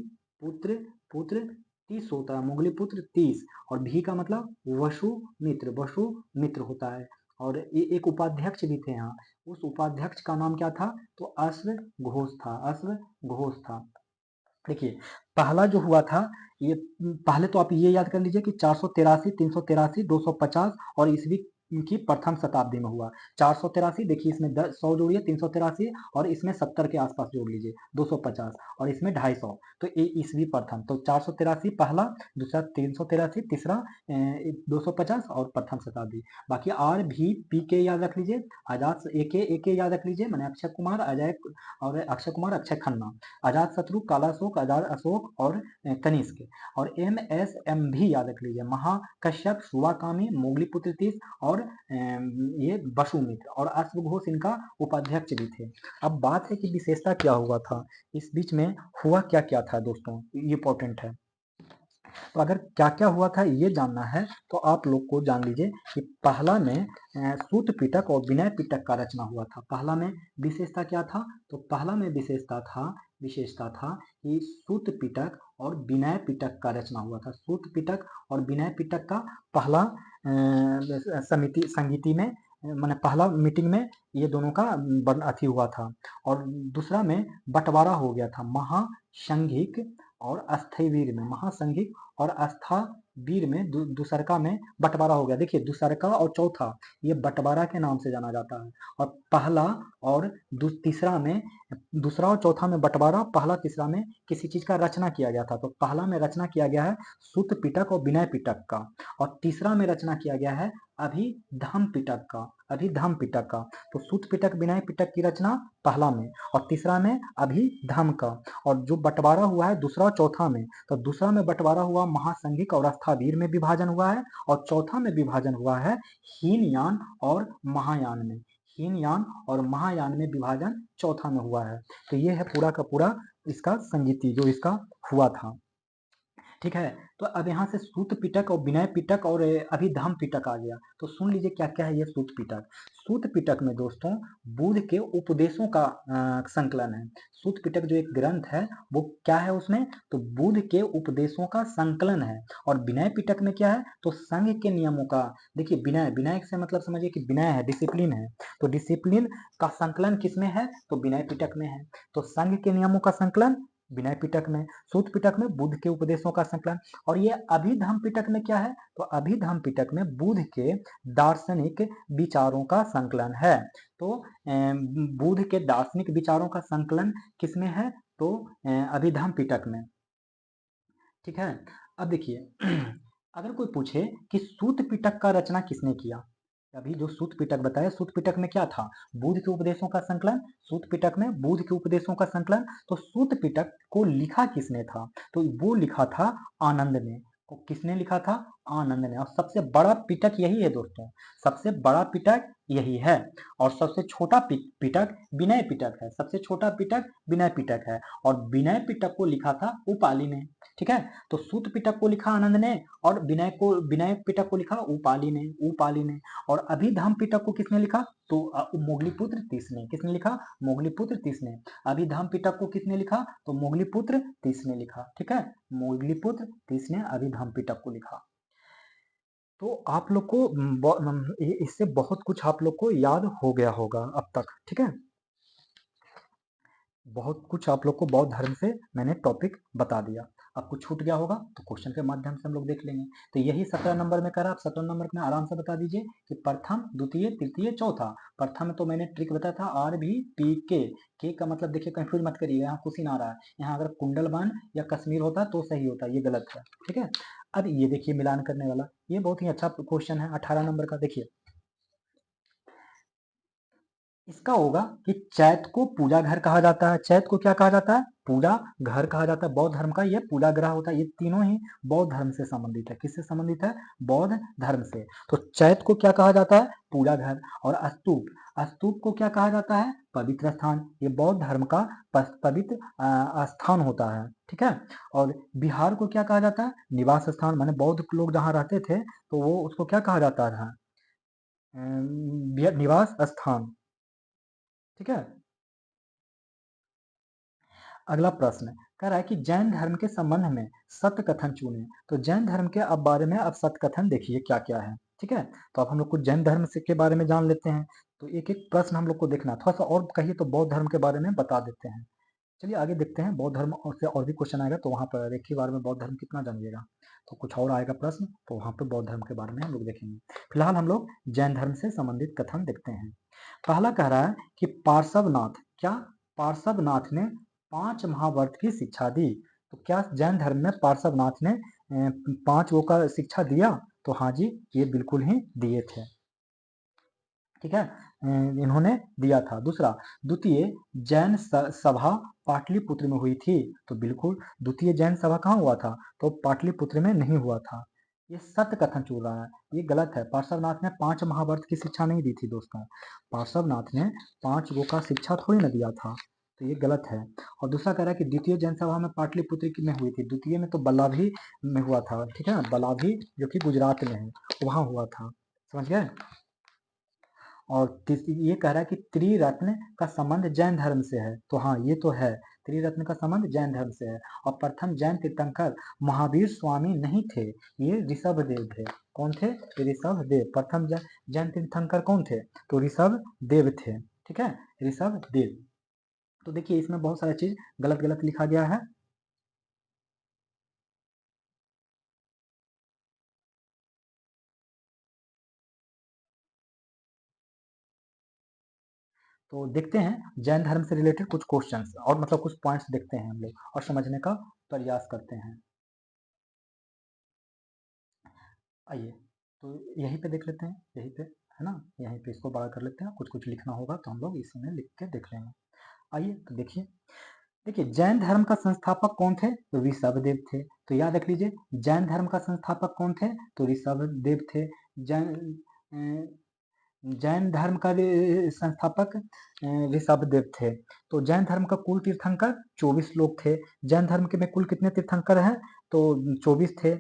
पुत्र पुत्र तीस होता है, मोगली पुत्र तीस। और भी का मतलब वसु मित्र, वसु मित्र होता है। और ये एक उपाध्यक्ष भी थे यहाँ, उस उपाध्यक्ष का नाम क्या था? तो अश्व घोष था, अश्व घोष था। देखिए पहला जो हुआ था, ये पहले तो आप ये याद कर लीजिए कि 483, 383, 250 और ईसवी की प्रथम शताब्दी में हुआ। 483, देखिए इसमें 100 जोड़िए, 383 और इसमें 70 के आसपास जोड़ लीजिए, 250 और इसमें 250, तो ये ईसवी प्रथम। तो 483 पहला, दूसरा 383, तीसरा 250 और प्रथम शताब्दी। बाकी आर भी पी के याद रख लीजिए, आजाद ए के याद रख लीजिए, मैंने अक्षय कुमार, अजय और अक्षय कुमार, अक्षय खन्ना। अजात शत्रु, काला अशोक, आजाद अशोक और कनिष्क। और MSM भी याद रख लीजिए, महाकश्यप, शुभाकामी, मोगलीपुत्र तीस और ये वसुमित्र और अश्वघोष इनका उपाध्यक्ष भी थे। अब बात है कि विशेषता क्या हुआ था इस बीच में, हुआ क्या क्या था दोस्तों, ये इंपॉर्टेंट है। तो अगर क्या क्या हुआ था ये जानना है तो आप लोग को जान लीजिए कि पहला में सूत पिटक और विनय पिटक का रचना हुआ था। पहला में विशेषता क्या था? तो पहला में विशेषता था कि सूत पिटक और विनय पिटक का रचना हुआ था। सूत पिटक और विनय पिटक का पहला समिति संगीति में, मैंने पहला मीटिंग में ये दोनों का अथी हुआ था। और दूसरा में बंटवारा हो गया था, महासंघिक और अस्थैवीर में, महासंघिक और अस्थावीर में दूसरका में बंटवारा हो गया। देखिए दूसरका और चौथा ये बंटवारा के नाम से जाना जाता है। और पहला और तीसरा में, दूसरा और चौथा में बंटवारा, पहला तीसरा में किसी चीज का रचना किया गया था। तो पहला में रचना किया गया है सूत पिटक और विनय पिटक का, और तीसरा में रचना किया गया है अभिधम पिटक का, अभिधम पिटक का। तो सूत पिटक विनय पिटक की रचना पहला में, और तीसरा में अभिधम का। और जो बंटवारा हुआ है दूसरा और चौथा में, तो दूसरा में बंटवारा हुआ महासंघिक और अस्थावीर में विभाजन हुआ है, और चौथा में विभाजन हुआ है हीनयान और महायान में, हीनयान और महायान में विभाजन चौथा में हुआ है। तो ये है पूरा का पूरा इसका संगीति जो इसका हुआ था। ठीक है, तो अब यहाँ से सूत पिटक और विनय पिटक और अभिधम पिटक आ गया। तो सुन लीजिए क्या क्या है ये सूत पिटक। सूत पिटक में दोस्तों बुद्ध के उपदेशों का संकलन है। सूत पिटक जो एक ग्रंथ है वो क्या है उसमें, तो बुद्ध के उपदेशों का संकलन है। और विनय पिटक में क्या है, तो संघ के नियमों का, देखिए विनय, विनय से मतलब समझिए कि विनय है, डिसिप्लिन है। तो डिसिप्लिन का संकलन किसमें है, तो विनय पिटक में है। तो संघ के नियमों का संकलन विनय पिटक में, सूत पिटक में बुद्ध के उपदेशों का संकलन। और ये अभिधम पिटक में क्या है, तो अभिधम पिटक में बुद्ध के दार्शनिक विचारों का संकलन है। तो बुद्ध के दार्शनिक विचारों का संकलन किसमें है, तो अभिधम पिटक में। ठीक है, अब देखिए अगर कोई पूछे कि सूत पिटक का रचना किसने किया, अभी जो सूत पिटक बताया, सूत पिटक में क्या था, बुद्ध के उपदेशों का संकलन। सूत पिटक में बुद्ध के उपदेशों का संकलन। तो सूत पिटक को लिखा किसने था, तो वो लिखा था आनंद ने। को किसने लिखा था, आनंद ने। और सबसे बड़ा पिटक यही है दोस्तों, सबसे बड़ा पिटक यही है। और सबसे छोटा पिटक विनय पिटक है, सबसे छोटा पिटक विनय पिटक है। और विनय पिटक को लिखा था उपाली ने। ठीक है, तो सूत पिटक को लिखा आनंद ने, और विनय पिटक को लिखा उपाली ने। और अभिधम पिटक को किसने लिखा, तो मोगलीपुत्र तीस ने। किसने लिखा, मोगलीपुत्र तीस ने। अभिधम पिटक को किसने लिखा, तो मोगलीपुत्र तीस ने लिखा। ठीक है, मोगलीपुत्र तीस ने अभिधम पिटक को लिखा। तो आप लोग को इससे बहुत कुछ आप लोग को याद हो गया होगा अब तक। ठीक है, बहुत कुछ आप लोग को बौद्ध धर्म से मैंने टॉपिक बता दिया। आपको छूट गया होगा तो क्वेश्चन के माध्यम से हम लोग देख लेंगे। तो यही 17 नंबर में करा, आप 17 नंबर में आराम से बता दीजिए कि प्रथम, द्वितीय, तृतीय, चौथा। प्रथम में तो मैंने ट्रिक बताया था RVPK का मतलब देखिए कंफ्यूज मत करिए, यहाँ कुशीनरा है, यहाँ अगर कुंडलबान या कश्मीर होता तो सही होता, ये गलत है। ठीक है, अब ये देखिए मिलान करने वाला, ये बहुत ही अच्छा क्वेश्चन है 18 नंबर का। देखिए इसका होगा कि चैत को पूजा घर कहा जाता है। चैत को क्या कहा जाता है? पूजा घर कहा जाता है। बौद्ध धर्म का ये पूजा ग्रह होता है। ये तीनों ही बौद्ध धर्म से संबंधित है। किससे संबंधित है? बौद्ध धर्म से। तो चैत को क्या कहा जाता है? पूजा घर। और स्तूप, स्तूप को क्या कहा जाता है? पवित्र स्थान। ये बौद्ध धर्म का पवित्र स्थान होता है। ठीक है। और बिहार को क्या कहा जाता है? निवास स्थान। माने बौद्ध लोग जहाँ रहते थे तो वो उसको क्या कहा जाता था? निवास स्थान। ठीक है। अगला प्रश्न कह रहा है कि जैन धर्म के संबंध में सत्य कथन चुने। तो जैन धर्म के अब बारे में अब सत्य कथन देखिए क्या क्या है। ठीक है। तो अब हम लोग कुछ जैन धर्म से के बारे में जान लेते हैं। तो एक एक प्रश्न हम लोग को देखना, थोड़ा सा और कहिए तो बौद्ध धर्म के बारे में बता देते हैं। चलिए आगे देखते हैं। बौद्ध धर्म से और भी क्वेश्चन आएगा तो वहां पर एक ही बार में बौद्ध धर्म कितना जानिएगा। तो कुछ और आएगा प्रश्न तो वहां पर बौद्ध धर्म के बारे में हम लोग देखेंगे। फिलहाल हम लोग जैन धर्म से संबंधित कथन देखते हैं। पहला कह रहा है कि पार्श्वनाथ, क्या पार्श्वनाथ ने 5 महावर्त की शिक्षा दी। तो क्या जैन धर्म में पार्श्वनाथ ने 5 वो का शिक्षा दिया? तो हाँ जी, ये बिल्कुल ही दिए थे। ठीक है। इन्होंने दिया था। दूसरा, द्वितीय जैन सभा पाटलिपुत्र में हुई थी। तो बिल्कुल द्वितीय जैन सभा कहाँ हुआ था? तो पाटलिपुत्र में नहीं हुआ था। ये सत्य कथन चल रहा है, ये गलत है। पार्श्वनाथ ने 5 महावर्त की शिक्षा नहीं दी थी दोस्तों। पार्श्वनाथ ने 5 गो का शिक्षा थोड़ी ना दिया था। तो ये गलत है। और दूसरा कह रहा है कि द्वितीय जैन सभा में पाटलिपुत्र में हुई थी। द्वितीय में तो बल्लाभी में हुआ था। ठीक है ना, बल्लाभी जो कि गुजरात में है, वहां हुआ था। समझ गए। और ये कह रहा है कि त्रिरत्न का संबंध जैन धर्म से है। तो हाँ, ये तो है, त्रिरत्न का संबंध जैन धर्म से है। और प्रथम जैन तीर्थंकर महावीर स्वामी नहीं थे, ये ऋषभ देव थे। कौन थे? ऋषभ देव। प्रथम जैन तीर्थंकर कौन थे? तो ऋषभ देव थे। ठीक है, ऋषभ देव। तो देखिए इसमें बहुत सारा चीज गलत गलत लिखा गया है। तो देखते हैं जैन धर्म से रिलेटेड कुछ क्वेश्चंस और मतलब कुछ पॉइंट्स देखते हैं हम लोग और समझने का प्रयास करते हैं। आइए, तो यहीं पे देख लेते हैं, यहीं पे है ना, यहीं पे इसको बड़ा कर लेते हैं। कुछ कुछ लिखना होगा तो हम लोग इसमें लिख के देख लेंगे। आइए तो देखिए, देखिए जैन धर्म का संस्थापक कौन थे? तो ऋषभ देव थे। तो याद रख लीजिए, जैन धर्म का संस्थापक कौन थे? तो ऋषभ देव थे। जैन जैन धर्म का संस्थापक ऋषभ देव थे। तो जैन धर्म का कुल तीर्थंकर 24 लोग थे। जैन धर्म के में कुल कितने तीर्थंकर हैं? तो 24 थे।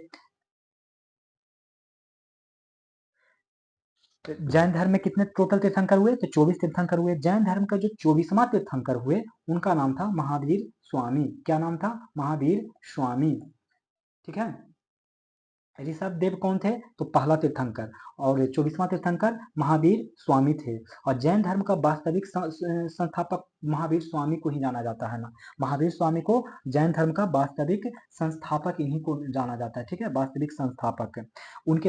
जैन धर्म में कितने टोटल तीर्थंकर हुए? तो 24 तीर्थंकर हुए। जैन धर्म का जो 24वां तीर्थंकर हुए उनका नाम था महावीर स्वामी। क्या नाम था? महावीर स्वामी। ठीक है। ऋषभ देव कौन थे? तो पहला तीर्थंकर। और 24वां तीर्थंकर महावीर स्वामी थे। और जैन धर्म का वास्तविक संस्थापक महावीर स्वामी को ही जाना जाता है ना। महावीर स्वामी को जैन धर्म का वास्तविक संस्थापक इन्हीं को जाना जाता है। ठीक है, वास्तविक संस्थापक। उनके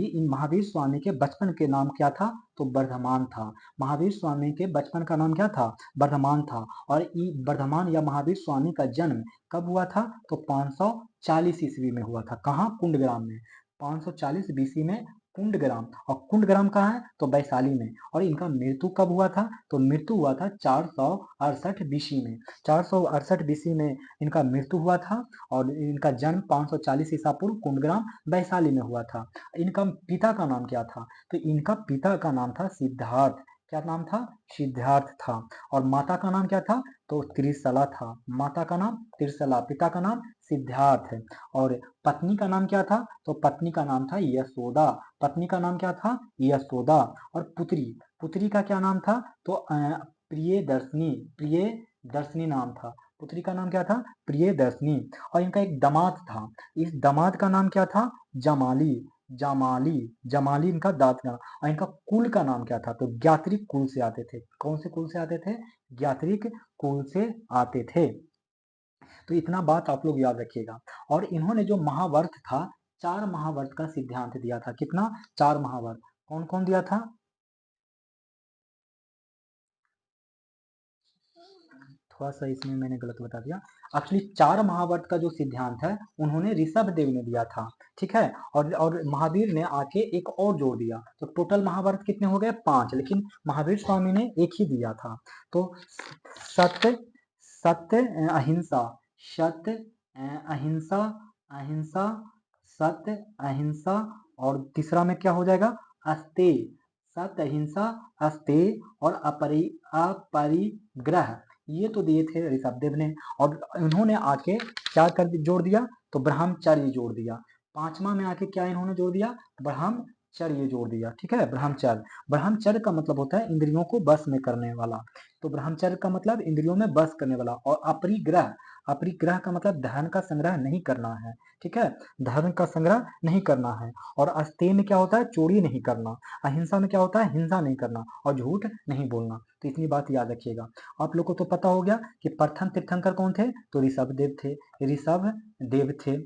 इन महावीर स्वामी के बचपन के नाम क्या था? तो वर्धमान था। महावीर स्वामी के बचपन का नाम क्या था? वर्धमान था। और वर्धमान या महावीर स्वामी का जन्म कब हुआ था? तो 540 ईस्वी में हुआ था। कहाँ? कुंडग्राम में। 540 बीसी में कुंडग्राम। और कुंडग्राम कहाँ है? तो वैशाली में। और इनका मृत्यु कब हुआ था? तो मृत्यु हुआ था 468 बीसी में। 468 बीसी में इनका मृत्यु हुआ था। और इनका जन्म 540 ईसा पूर्व कुंडग्राम वैशाली में हुआ था। इनका पिता का नाम क्या था? तो इनका पिता का नाम था सिद्धार्थ। क्या नाम था? सिद्धार्थ था। और माता का नाम क्या था? तो त्रिशला था। माता का नाम त्रिशला, पिता का नाम सिद्धार्थ है। और पत्नी का नाम क्या था? तो पत्नी का नाम था यशोदा। पत्नी का नाम क्या था? यशोदा। और पुत्री, पुत्री का क्या नाम था? तो प्रियदर्शनी। प्रियदर्शनी नाम था। पुत्री का नाम क्या था? प्रियदर्शनी। और इनका एक दामाद था। इस दामाद का नाम क्या था? जमाली। जमाली, जमाली इनका दाद का। और इनका कुल का नाम क्या था? तो ज्ञात्रिक कुल से आते थे। कौन से कुल से आते थे? ज्ञात्रिक कुल से आते थे। तो इतना बात आप लोग याद रखिएगा। और इन्होंने जो महावर्त था, 4 महावर्त का सिद्धांत दिया था। कितना? 4 महावर्त। कौन कौन दिया था? थोड़ा सा इसमें मैंने गलत बता दिया। एक्चुअली 4 महावर्त का जो सिद्धांत है उन्होंने ऋषभ देव ने दिया था, ठीक है। और महावीर ने आके एक और जोड़ दिया, तो टोटल महावर्त कितने हो गए 5, लेकिन महावीर स्वामी ने एक ही दिया था। तो सत्य सत्य अहिंसा, सत्य अहिंसा, अहिंसा सत्य अहिंसा, और तीसरा में क्या हो जाएगा अस्तेय, सत्य अहिंसा अस्तेय और अपरिग्रह, ये तो दिए थे ऋषभ देव ने। और इन्होंने आके क्या जोड़ दिया, तो ब्रह्मचर्य जोड़ दिया। 5वां में आके क्या इन्होंने जोड़ दिया, ब्रह्मचर्य जोड़ दिया, ठीक है। ब्रह्मचर्य, ब्रह्मचर्य का मतलब होता है इंद्रियों को बस में करने वाला, तो ब्रह्मचर्य का मतलब इंद्रियों में बस करने वाला। और अपरिग्रह, अपरिग्रह का मतलब धन का संग्रह नहीं करना है, ठीक है, धन का संग्रह नहीं करना है। और अस्तेय में क्या होता है, चोरी नहीं करना। अहिंसा में क्या होता है, हिंसा नहीं करना और झूठ नहीं बोलना। तो इतनी बात याद रखिएगा। आप लोग को तो पता हो गया कि प्रथम तीर्थंकर कौन थे, तो ऋषभ देव थे, ऋषभ देव थे,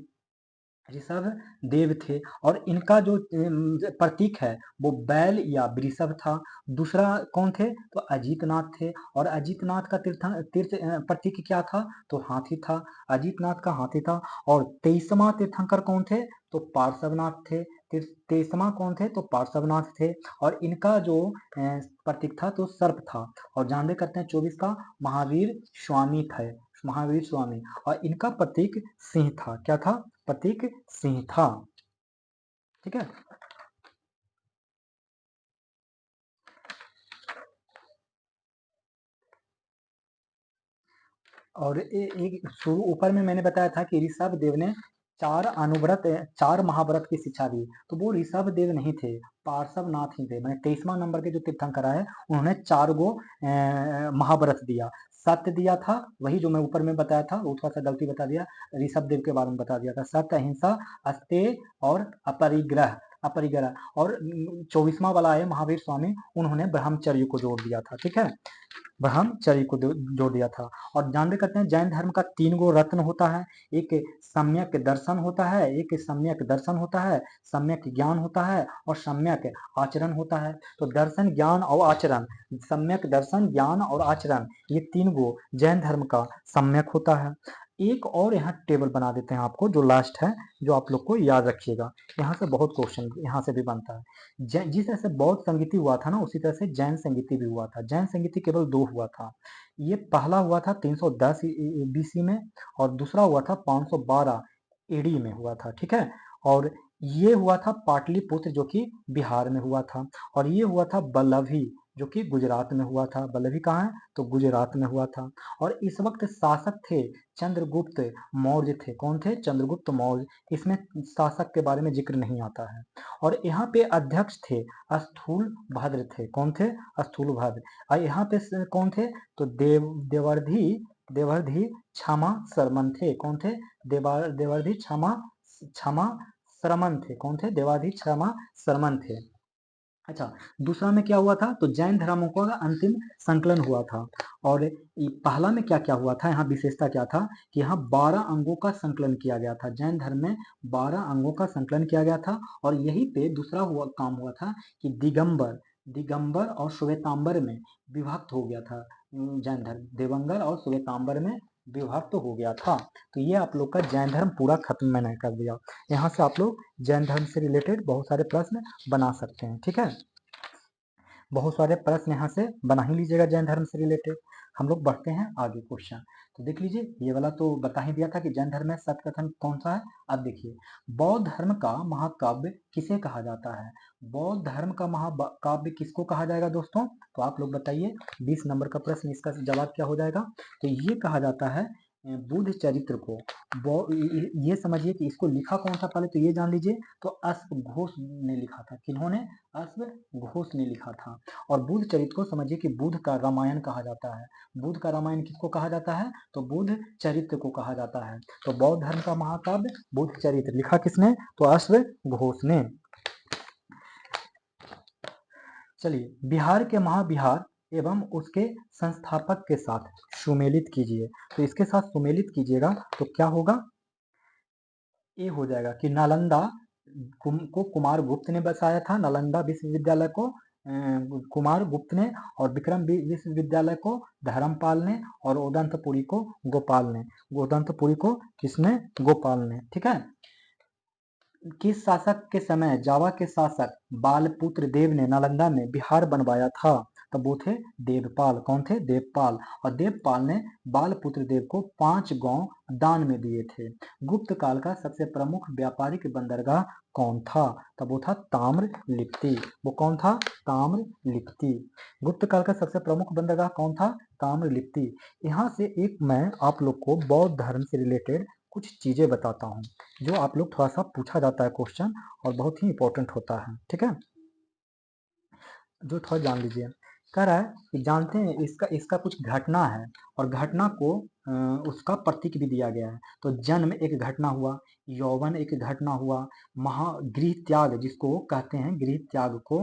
ऋषभ देव थे। और इनका जो प्रतीक है वो बैल या वृषभ था। दूसरा कौन थे, तो अजीतनाथ थे, और अजीतनाथ का तीर्थ प्रतीक क्या था, तो हाथी था, अजीतनाथ का हाथी था। और 23वां तीर्थंकर कौन थे, तो पार्श्वनाथ थे। 23वां कौन थे, तो पार्श्वनाथ थे। और इनका जो प्रतीक था तो सर्प था। और जानते करते हैं 24 का महावीर स्वामी थे, महावीर स्वामी। और इनका प्रतीक सिंह था, क्या था, प्रतीक सिंह था, ठीक है। और एक शुरू ऊपर में मैंने बताया था कि ऋषभ देव ने 4 महाव्रत की शिक्षा दी, तो वो ऋषभ देव नहीं थे, पार्श्वनाथ ही थे। मैंने 23वां नंबर के जो तीर्थंकर आए उन्होंने 4 गो महाव्रत दिया। सत्य दिया था, वही जो मैं ऊपर में बताया था, वो थोड़ा सा गलती बता दिया, ऋषभ देव के बारे में बता दिया था। सत्य अहिंसा अस्तेय और अपरिग्रह, अपरिग्रह। और 24वां वाला है महावीर स्वामी, उन्होंने ब्रह्मचर्य को जोड़ दिया था, ठीक है, ब्रह्मचर्य को जोड़ दिया था। और जानते करते हैं जैन धर्म का 3 गो रत्न होता है, एक सम्यक दर्शन होता है, एक सम्यक दर्शन होता है, सम्यक ज्ञान होता है, और सम्यक आचरण होता है। तो दर्शन, ज्ञान और आचरण, सम्यक दर्शन, ज्ञान और आचरण, ये 3 गो जैन धर्म का सम्यक होता है। एक और यहाँ टेबल बना देते हैं आपको, जो लास्ट है, जो आप लोग को याद रखिएगा, यहाँ से बहुत क्वेश्चन यहाँ से भी बनता है। जिस तरह से बौद्ध संगीति हुआ था ना, उसी तरह से जैन संगीति भी हुआ था। जैन संगीति केवल 2 हुआ था, ये पहला हुआ था 310 बीसी में, और दूसरा हुआ था 512 एडी में हुआ था, ठीक है। और ये हुआ था पाटलिपुत्र, जो कि बिहार में हुआ था। और ये हुआ था बल्लभी, जो कि गुजरात में हुआ था। बल्लभी कहाँ है, तो गुजरात में हुआ था। और इस वक्त शासक थे चंद्रगुप्त मौर्य थे। कौन थे, चंद्रगुप्त मौर्य। इसमें शासक के बारे में जिक्र नहीं आता है। और यहाँ पे अध्यक्ष थे स्थूल भद्र थे। कौन थे, स्थूल भद्र। और यहाँ पे कौन थे, तो देवर्धि देवर्धि क्षमा शर्मन थे। कौन थे, देवर्धि क्षमा क्षमा शर्मन थे। कौन थे, देवाधि क्षमा शर्मन थे। अच्छा, दूसरा में क्या हुआ था, तो जैन धर्मों का अंतिम संकलन हुआ था। और पहला में क्या क्या हुआ था, यहाँ विशेषता क्या था, कि यहाँ 12 अंगों का संकलन किया गया था। जैन धर्म में 12 अंगों का संकलन किया गया था। और यहीं पे दूसरा काम हुआ था कि दिगंबर दिगंबर और श्वेतांबर में विभक्त हो गया था। जैन धर्म दिगंबर और श्वेतांबर में विभक्त हो गया था। तो ये आप लोग का जैन धर्म पूरा खत्म मैंने कर दिया। यहाँ से आप लोग जैन धर्म से रिलेटेड बहुत सारे प्रश्न बना सकते हैं, ठीक है। बहुत सारे प्रश्न यहाँ से बना ही लीजिएगा जैन धर्म से रिलेटेड। हम लोग बढ़ते हैं आगे क्वेश्चन। तो देख लीजिए, ये वाला तो बता ही दिया था कि जैन धर्म में सत्य कथन कौन सा है। अब देखिए, बौद्ध धर्म का महाकाव्य किसे कहा जाता है। बौद्ध धर्म का महाकाव्य किसको कहा जाएगा दोस्तों, तो आप लोग बताइए। 20 नंबर का प्रश्न, इसका जवाब क्या हो जाएगा, तो ये कहा जाता है बुद्ध चरित्र को। ये समझिए कि इसको लिखा कौन सा, पहले तो ये जान लीजिए। तो अश्व घोष ने लिखा था। किन्होंने, अश्व घोष ने लिखा था। और बुद्ध चरित्र को समझिए कि बुद्ध का रामायण कहा जाता है। बुद्ध का रामायण किसको कहा जाता है, तो बुद्ध चरित्र को कहा जाता है। तो बौद्ध धर्म का महाकाव्य बुद्ध चरित्र लिखा किसने, तो अश्व घोष ने। चलिए, बिहार के महाविहार एवं उसके संस्थापक के साथ सुमेलित कीजिए। तो इसके साथ सुमेलित कीजिएगा तो क्या होगा, ये हो जाएगा कि नालंदा को कुमार गुप्त ने बसाया था, नालंदा विश्वविद्यालय को कुमार गुप्त ने, और विक्रम विश्वविद्यालय को धर्मपाल ने, और उदंतपुरी को गोपाल ने। उदंतपुरी को किसने? गोपाल ने। ठीक है। किस शासक के समय जावा के शासक बालपुत्र देव ने नालंदा में बिहार बनवाया था? तब वो थे देवपाल। कौन थे? देवपाल। और देवपाल ने बालपुत्र देव को 5 गांव दान में दिए थे। गुप्त काल का सबसे प्रमुख व्यापारिक बंदरगाह कौन था? तब वो था ताम्रलिप्ति। वो कौन था? ताम्रलिप्ति। गुप्त काल का सबसे प्रमुख बंदरगाह कौन था? ताम्रलिप्ति। यहाँ से एक मैं आप लोग को बौद्ध धर्म से रिलेटेड कुछ चीजें बताता हूँ, जो आप लोग थोड़ा सा पूछा जाता है क्वेश्चन, और बहुत ही इंपॉर्टेंट होता है। ठीक है, जो थोड़ा जान लीजिए। कह रहा है कि जानते हैं इसका कुछ घटना है, और घटना को उसका प्रतीक भी दिया गया है। तो जन्म एक घटना हुआ, यौवन एक घटना हुआ, महागृह त्याग जिसको कहते हैं, गृह त्याग को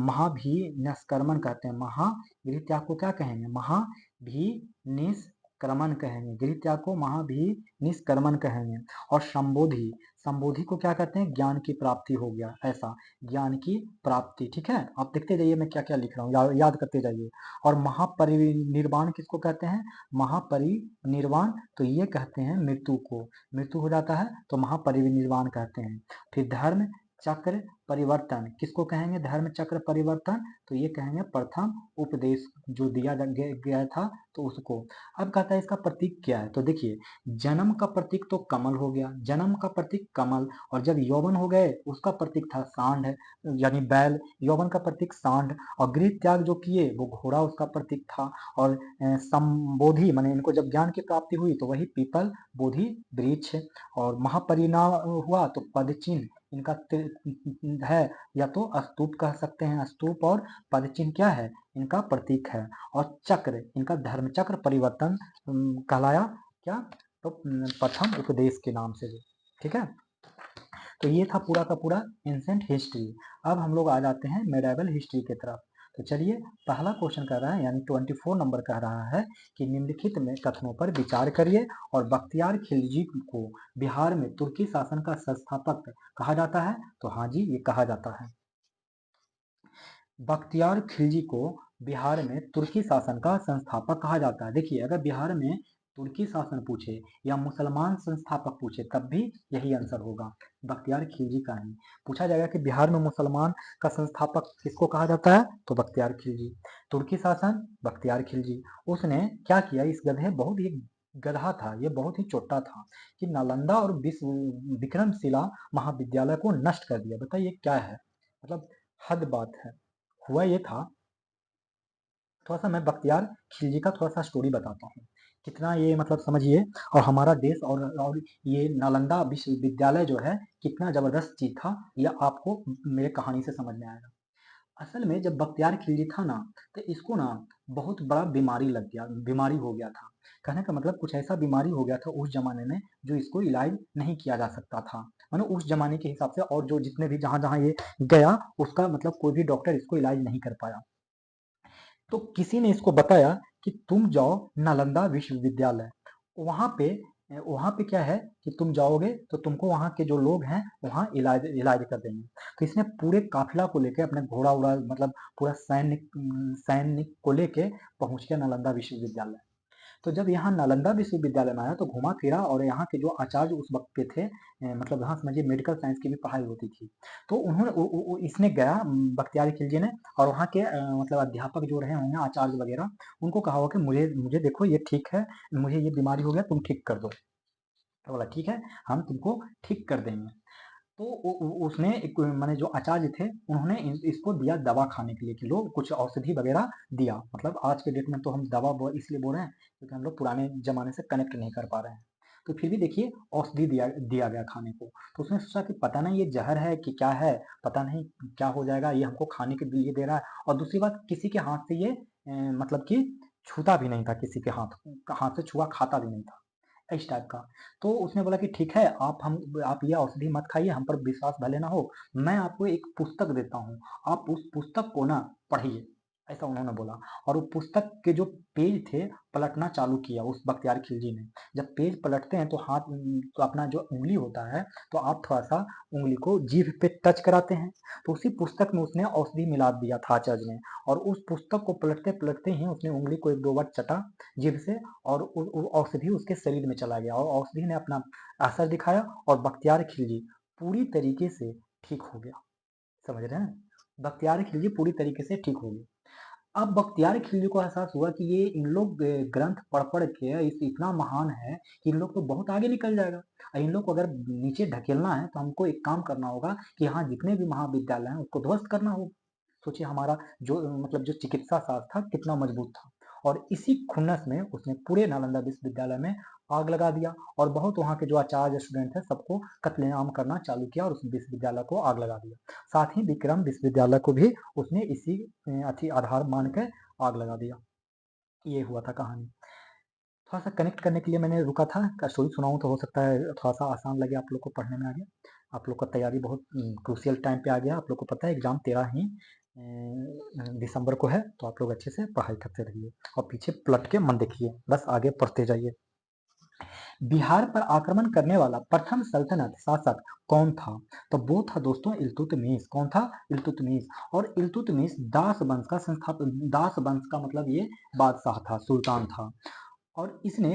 महाभिनिष्क्रमण कहते हैं। महागृह त्याग को क्या कहेंगे? महाभिनिष्क्रमण कहेंगे। गृह त्याग को महाभिनिष्क्रमण कहेंगे। और संबोधि, संबोधि को क्या कहते हैं? ज्ञान की प्राप्ति हो गया, ऐसा ज्ञान की प्राप्ति। ठीक है, आप देखते जाइए मैं क्या क्या लिख रहा हूँ, याद करते जाइए। और महापरिनिर्वाण किसको कहते हैं? महापरिनिर्वाण तो ये कहते हैं मृत्यु को, मृत्यु हो जाता है तो महापरिनिर्वाण कहते हैं। फिर धर्म चक्र परिवर्तन किसको कहेंगे? धर्म चक्र परिवर्तन तो ये कहेंगे प्रथम उपदेश जो दिया गया था, तो उसको। अब कहता है इसका प्रतीक क्या है? तो देखिए, जन्म का प्रतीक तो कमल हो गया, जन्म का प्रतीक कमल। और जब यौवन हो गए उसका प्रतीक था सांड, यानी बैल। यौवन का प्रतीक सांड। और गृह त्याग जो किए वो घोड़ा उसका प्रतीक था। और संबोधि माने इनको जब ज्ञान की प्राप्ति हुई तो वही पीपल बोधि वृक्ष। और महापरिणाम हुआ तो पद चिन्ह इनका है, या तो स्तूप कह सकते हैं, स्तूप। और पद चिन्ह क्या है? इनका प्रतीक है। और चक्र इनका धर्म चक्र परिवर्तन कहलाया क्या? तो प्रथम उपदेश के नाम से। ठीक है, तो ये था पूरा का पूरा एंसेंट हिस्ट्री। अब हम लोग आ जाते हैं मेडाइवल हिस्ट्री की तरफ। तो चलिए, पहला क्वेश्चन कर रहा है, यानी 24 नंबर कह रहा है कि निम्नलिखित में कथनों पर विचार करिए। और बख्तियार खिलजी को बिहार में तुर्की शासन का संस्थापक कहा जाता है? तो हाँ जी, ये कहा जाता है। बख्तियार खिलजी को बिहार में तुर्की शासन का संस्थापक कहा जाता है। देखिए, अगर बिहार में तुर्की शासन पूछे या मुसलमान संस्थापक पूछे तब भी यही आंसर होगा, बख्तियार खिलजी का ही पूछा जाएगा कि बिहार में मुसलमान का संस्थापक किसको कहा जाता है? तो बख्तियार खिलजी। तुर्की शासन, बख्तियार खिलजी। उसने क्या किया? इस गधे बहुत ही गधा था, ये बहुत ही छोटा था, कि नालंदा और विक्रमशिला महाविद्यालय को नष्ट कर दिया। बताइए क्या है, मतलब हद बात है। हुआ ये था, थोड़ा सा मैं बख्तियार खिलजी का थोड़ा सा स्टोरी बताता हूँ, कितना ये मतलब समझिए। और हमारा देश और ये नालंदा विश्वविद्यालय जो है कितना जबरदस्त चीज था, ये आपको मेरे कहानी से समझ में आएगा। असल में जब बख्तियार खिलजी था ना, तो इसको ना बहुत बड़ा बीमारी लग गया, बीमारी हो गया था। कहने का मतलब कुछ ऐसा बीमारी हो गया था उस जमाने में जो इसको इलाज नहीं किया जा सकता था। मानो उस जमाने के हिसाब से, और जो जितने भी जहां जहां ये गया उसका मतलब कोई भी डॉक्टर इसको इलाज नहीं कर पाया। तो किसी ने इसको बताया कि तुम जाओ नालंदा विश्वविद्यालय, वहां पे वहां पे क्या है कि तुम जाओगे तो तुमको वहां के जो लोग हैं वहां इलाज इलाज कर देंगे। तो इसने पूरे काफिला को लेके, अपने घोड़ा उड़ा मतलब पूरा सैनिक को लेके पहुंच गया नालंदा विश्वविद्यालय। तो जब यहाँ नालंदा विश्वविद्यालय में आया तो घुमा फिरा, और यहाँ के जो आचार्य उस वक्त के थे, मतलब यहाँ समझिए मेडिकल साइंस की भी पढ़ाई होती थी। तो उन्होंने इसने गया, बख्तियार खिलजी ने, और वहाँ के मतलब अध्यापक जो रहे होंगे, आचार्य वगैरह, उनको कहा हो कि मुझे मुझे देखो ये ठीक है, मुझे ये बीमारी हो गया, तुम ठीक कर दो। तो बोला ठीक है, हम तुमको ठीक कर देंगे। तो उसने एक माने जो आचार्य थे उन्होंने इसको दिया दवा खाने के लिए, कि लोग कुछ औषधि वगैरह दिया। मतलब आज के डेट में तो हम दवा इसलिए बोल रहे हैं क्योंकि हम लोग पुराने जमाने से कनेक्ट नहीं कर पा रहे हैं। तो फिर भी देखिए, औषधि दिया गया खाने को। तो उसने सोचा कि पता नहीं ये जहर है कि क्या है, पता नहीं क्या हो जाएगा, ये हमको खाने के लिए दे रहा है। और दूसरी बात, किसी के हाथ से ये मतलब कि छूता भी नहीं था, किसी के हाथ से छुआ खाता भी नहीं था, इस टाइप का। तो उसने बोला कि ठीक है, आप ये औषधि मत खाइए, हम पर विश्वास भले ना हो, मैं आपको एक पुस्तक देता हूँ, आप उस पुस्तक को ना पढ़िए, ऐसा उन्होंने बोला। और वो पुस्तक के जो पेज थे पलटना चालू किया उस बख्तियार खिलजी ने। जब पेज पलटते हैं तो हाथ तो अपना जो उंगली होता है तो आप थोड़ा सा उंगली को जीभ पे टच कराते हैं। तो उसी पुस्तक में उसने औषधि मिला दिया था आचार्य ने, और उस पुस्तक को पलटते पलटते ही उसने उंगली को एक दो बार चटा जीभ से, और औषधि उसके शरीर में चला गया, और औषधि ने अपना असर दिखाया और बख्तियार खिलजी पूरी तरीके से ठीक हो गया। समझ रहे हैं, बख्तियार खिलजी पूरी तरीके से ठीक हो गए। अब बख्तियार खिलजी को एहसास हुआ कि ये इन लोग ग्रंथ पढ़ पढ़ के इतना महान है कि इन लोग तो बहुत आगे निकल जाएगा, और इन लोग को अगर नीचे ढकेलना है तो हमको एक काम करना होगा कि यहाँ जितने भी महाविद्यालय हैं उसको ध्वस्त करना होगा। सोचिए हमारा जो मतलब जो चिकित्सा शास्त्र था कितना मजबूत था, और इसी खुन्नस में उसने पूरे नालंदा विश्वविद्यालय में आग लगा दिया, और बहुत वहाँ के जो आचार्य स्टूडेंट थे सबको कत्लेआम करना चालू किया और उस विश्वविद्यालय को आग लगा दिया। साथ ही विक्रम विश्वविद्यालय को भी उसने इसी अच्छी आधार मान के आग लगा दिया। ये हुआ था कहानी। थोड़ा सा कनेक्ट करने के लिए मैंने रुका था, स्टोरी सुनाऊं तो हो सकता है थोड़ा सा आसान लगे आप लोग को पढ़ने में आगे। आप लोग का तैयारी बहुत क्रूशियल टाइम पे आ गया, आप लोग को पता है एग्जाम 13 ही दिसंबर को है, तो आप लोग अच्छे से पढ़ाई करते रहिए और पीछे पलट के मन देखिए, बस आगे पढ़ते जाइए। बिहार पर आक्रमण करने वाला प्रथम सल्तनत शासक कौन था? तो वो था दोस्तों इल्तुतमिश। कौन था? इल्तुतमिश। और इल्तुतमिश दास वंश का संस्थापक, दास वंश का मतलब ये बादशाह था, सुल्तान था। और इसने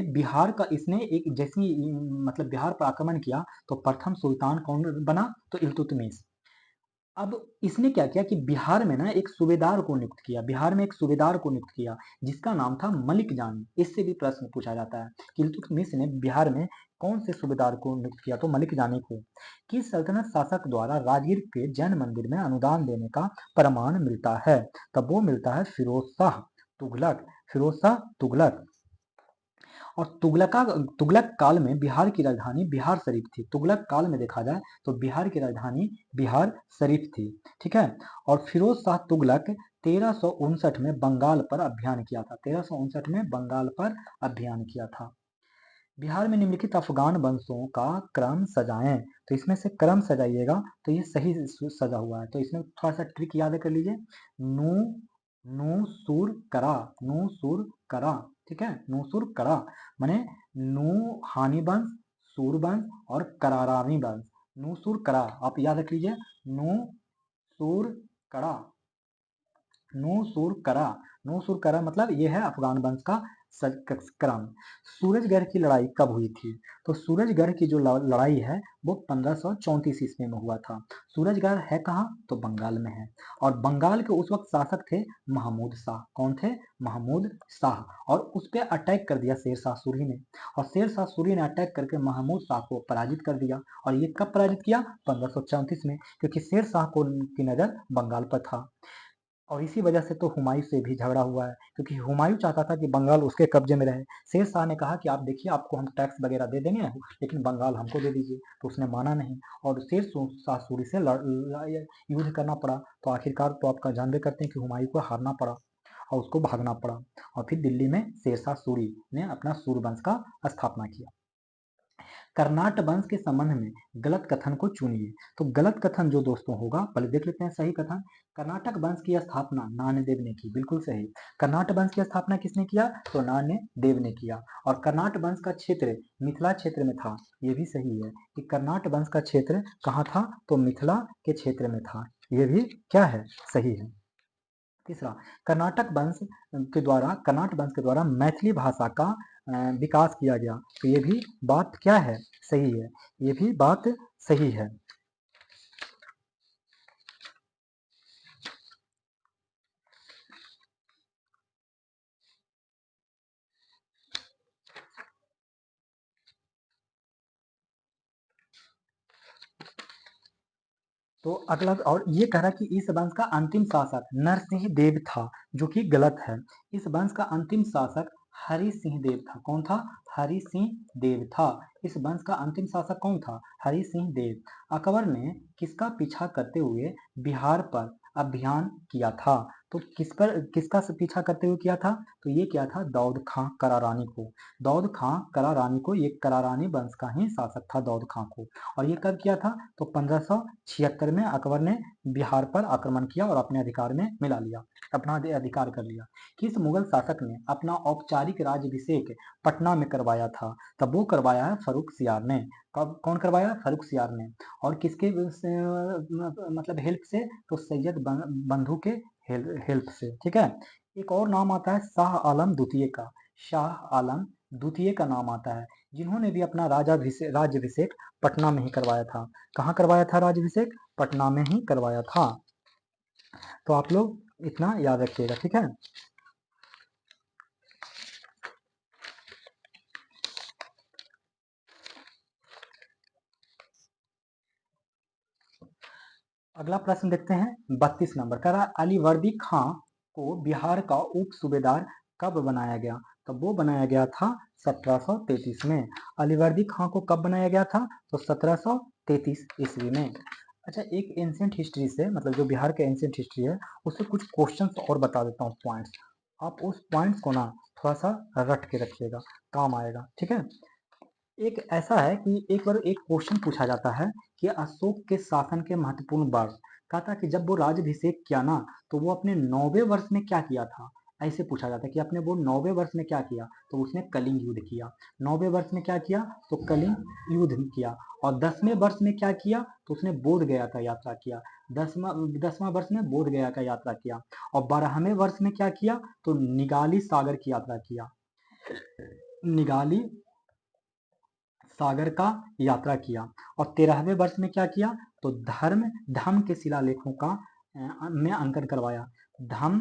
एक जैसी मतलब बिहार पर आक्रमण किया तो प्रथम सुल्तान कौन बना? तो इल्तुतमिश। अब इसने क्या किया कि बिहार में ना एक सूबेदार को नियुक्त किया, बिहार में एक सूबेदार को नियुक्त किया जिसका नाम था मलिक जानी। इससे भी प्रश्न पूछा जाता है कि इल्तुतमिश ने बिहार में कौन से सूबेदार को नियुक्त किया? तो मलिक जानी को। किस सल्तनत शासक द्वारा राजगीर के जैन मंदिर में अनुदान देने का प्रमाण मिलता है? तब वो मिलता है फिरोज शाह तुगलक। फिरोज शाह तुगलक। और तुगलक काल में बिहार की राजधानी बिहार शरीफ थी। तुगलक काल में देखा जाए तो बिहार की राजधानी बिहार शरीफ थी। ठीक है। और फिरोज शाह तुगलक 1359 में बंगाल पर अभियान किया था। 1359 में बंगाल पर अभियान किया था। बिहार में निम्नलिखित अफगान वंशों का क्रम सजाएं। तो इसमें से क्रम सजाइएगा तो ये सही सजा हुआ है। तो इसमें थोड़ा सा ट्रिक याद कर लीजिए। नू नू सुर करा, नू सुर करा। ठीक है, नू सुर करा माने नू हानि वंश, सूर वंश और करारानी वंश। नू सुर करा आप याद रख लीजिए। नू सुर करा, नू सुर करा। नू सुर करा मतलब ये है अफगान वंश का क्रम। सूरजगढ़ की लड़ाई कब हुई थी? तो सूरजगढ़ की जो लड़ाई है वो 1534 ईस्वी में हुआ था। सूरजगढ़ है कहाँ? तो बंगाल में है। और बंगाल के उस वक्त शासक थे महमूद शाह। कौन थे? महमूद शाह। और उस पर अटैक कर दिया शेर शाह सूरी ने, और शेर शाह सूरी ने अटैक करके महमूद शाह को पराजित कर दिया। और ये कब पराजित किया? 1534 में, क्योंकि शेर शाह को की नजर बंगाल पर था। और इसी वजह से तो हुमायूं से भी झगड़ा हुआ है, क्योंकि हुमायूं चाहता था कि बंगाल उसके कब्जे में रहे। शेर शाह ने कहा कि आप देखिए आपको हम टैक्स वगैरह दे देंगे लेकिन बंगाल हमको दे दीजिए, तो उसने माना नहीं और शेर शाह सूरी से युद्ध करना पड़ा। तो आखिरकार तो आपका जानबे करते हैं कि हुमायूं को हारना पड़ा और उसको भागना पड़ा, और फिर दिल्ली में शेर शाह सूरी ने अपना सूरवंश का स्थापना किया। कर्नाट वंश के संबंध में गलत कथन को चुनिए। तो गलत कथन जो दोस्तों होगा पहले देख लेते हैं सही कथन। कर्नाटक वंश की स्थापना नान्यदेव ने की, बिल्कुल सही। कर्नाट वंश की स्थापना किसने किया? तो नान्यदेव ने किया। और कर्नाट वंश का क्षेत्र मिथिला क्षेत्र में था, ये भी सही है कि कर्नाट वंश का क्षेत्र कहाँ था? तो मिथिला के क्षेत्र में था, ये भी क्या है? सही है। तीसरा, कर्नाट वंश के द्वारा मैथिली भाषा का विकास किया गया, तो ये भी बात क्या है? सही है, ये भी बात सही है। तो अगला और ये कह रहा है कि इस वंश का अंतिम शासक नरसिंह देव था, जो कि गलत है। इस वंश का अंतिम शासक हरि सिंह देव था। कौन था? हरि सिंह देव था। इस वंश का अंतिम शासक कौन था? हरि सिंह देव। अकबर ने किसका पीछा करते हुए बिहार पर अभियान किया था? तो किसका पीछा करते हुए किया था? तो ये किया था दाऊद खां करारानी को। दाऊद खां करारानी को, ये करारानी वंश का ही शासक था दाऊद खां को। और ये कब किया था? तो 1576 में अकबर ने बिहार पर आक्रमण किया और अपने अधिकार में मिला लिया, अपना अधिकार कर लिया। किस मुगल शासक ने अपना औपचारिक राज्याभिषेक पटना में करवाया था? तब वो करवाया है फर्रुख सियार ने। कब, कौन करवाया? फर्रुख सियार ने। और किसके मतलब हेल्प से? तो सैयद बंधु के हेल्प से। ठीक है। एक और नाम आता है शाह आलम द्वितीय का। शाह आलम द्वितीय का नाम आता है, जिन्होंने भी अपना राज्याभिषेक पटना में ही करवाया था। कहाँ करवाया था राज्याभिषेक? पटना में ही करवाया था। तो आप लोग इतना याद रखिएगा। ठीक है। अगला प्रश्न देखते हैं 32 नंबर का। अलीवर्दी खां को बिहार का उप सूबेदार कब बनाया गया? तो वो बनाया गया था 1733 में। अलीवर्दी खां को कब बनाया गया था? तो 1733 ईस्वी में। अच्छा, एक एंशिएंट हिस्ट्री से, मतलब जो बिहार के एंशिएंट हिस्ट्री है, उससे कुछ क्वेश्चंस और बता देता हूँ, पॉइंट्स। आप उस पॉइंट्स को ना थोड़ा सा रट के रखिएगा, काम आएगा। ठीक है। एक ऐसा है कि एक बार एक क्वेश्चन पूछा जाता है कि अशोक के शासन के महत्वपूर्ण वर्ष। कहा था कि जब वो राज्याभिषेक किया ना, तो वो अपने 9वें वर्ष में क्या किया था? ऐसे पूछा जाता है कि अपने वो 9वें वर्ष में क्या किया? तो उसने कलिंग युद्ध किया। 9वें वर्ष में क्या किया? तो कलिंग युद्ध किया। और 10वें वर्ष में क्या किया? तो उसने बोध गया का यात्रा किया। 10वां वर्ष में बोध गया का यात्रा किया। और 12वें वर्ष में क्या किया? तो निगाली सागर की यात्रा किया। निगाली सागर का यात्रा किया। और 13वें वर्ष में क्या किया? तो धर्म के शिलालेखों का में अंकन करवाया। धर्म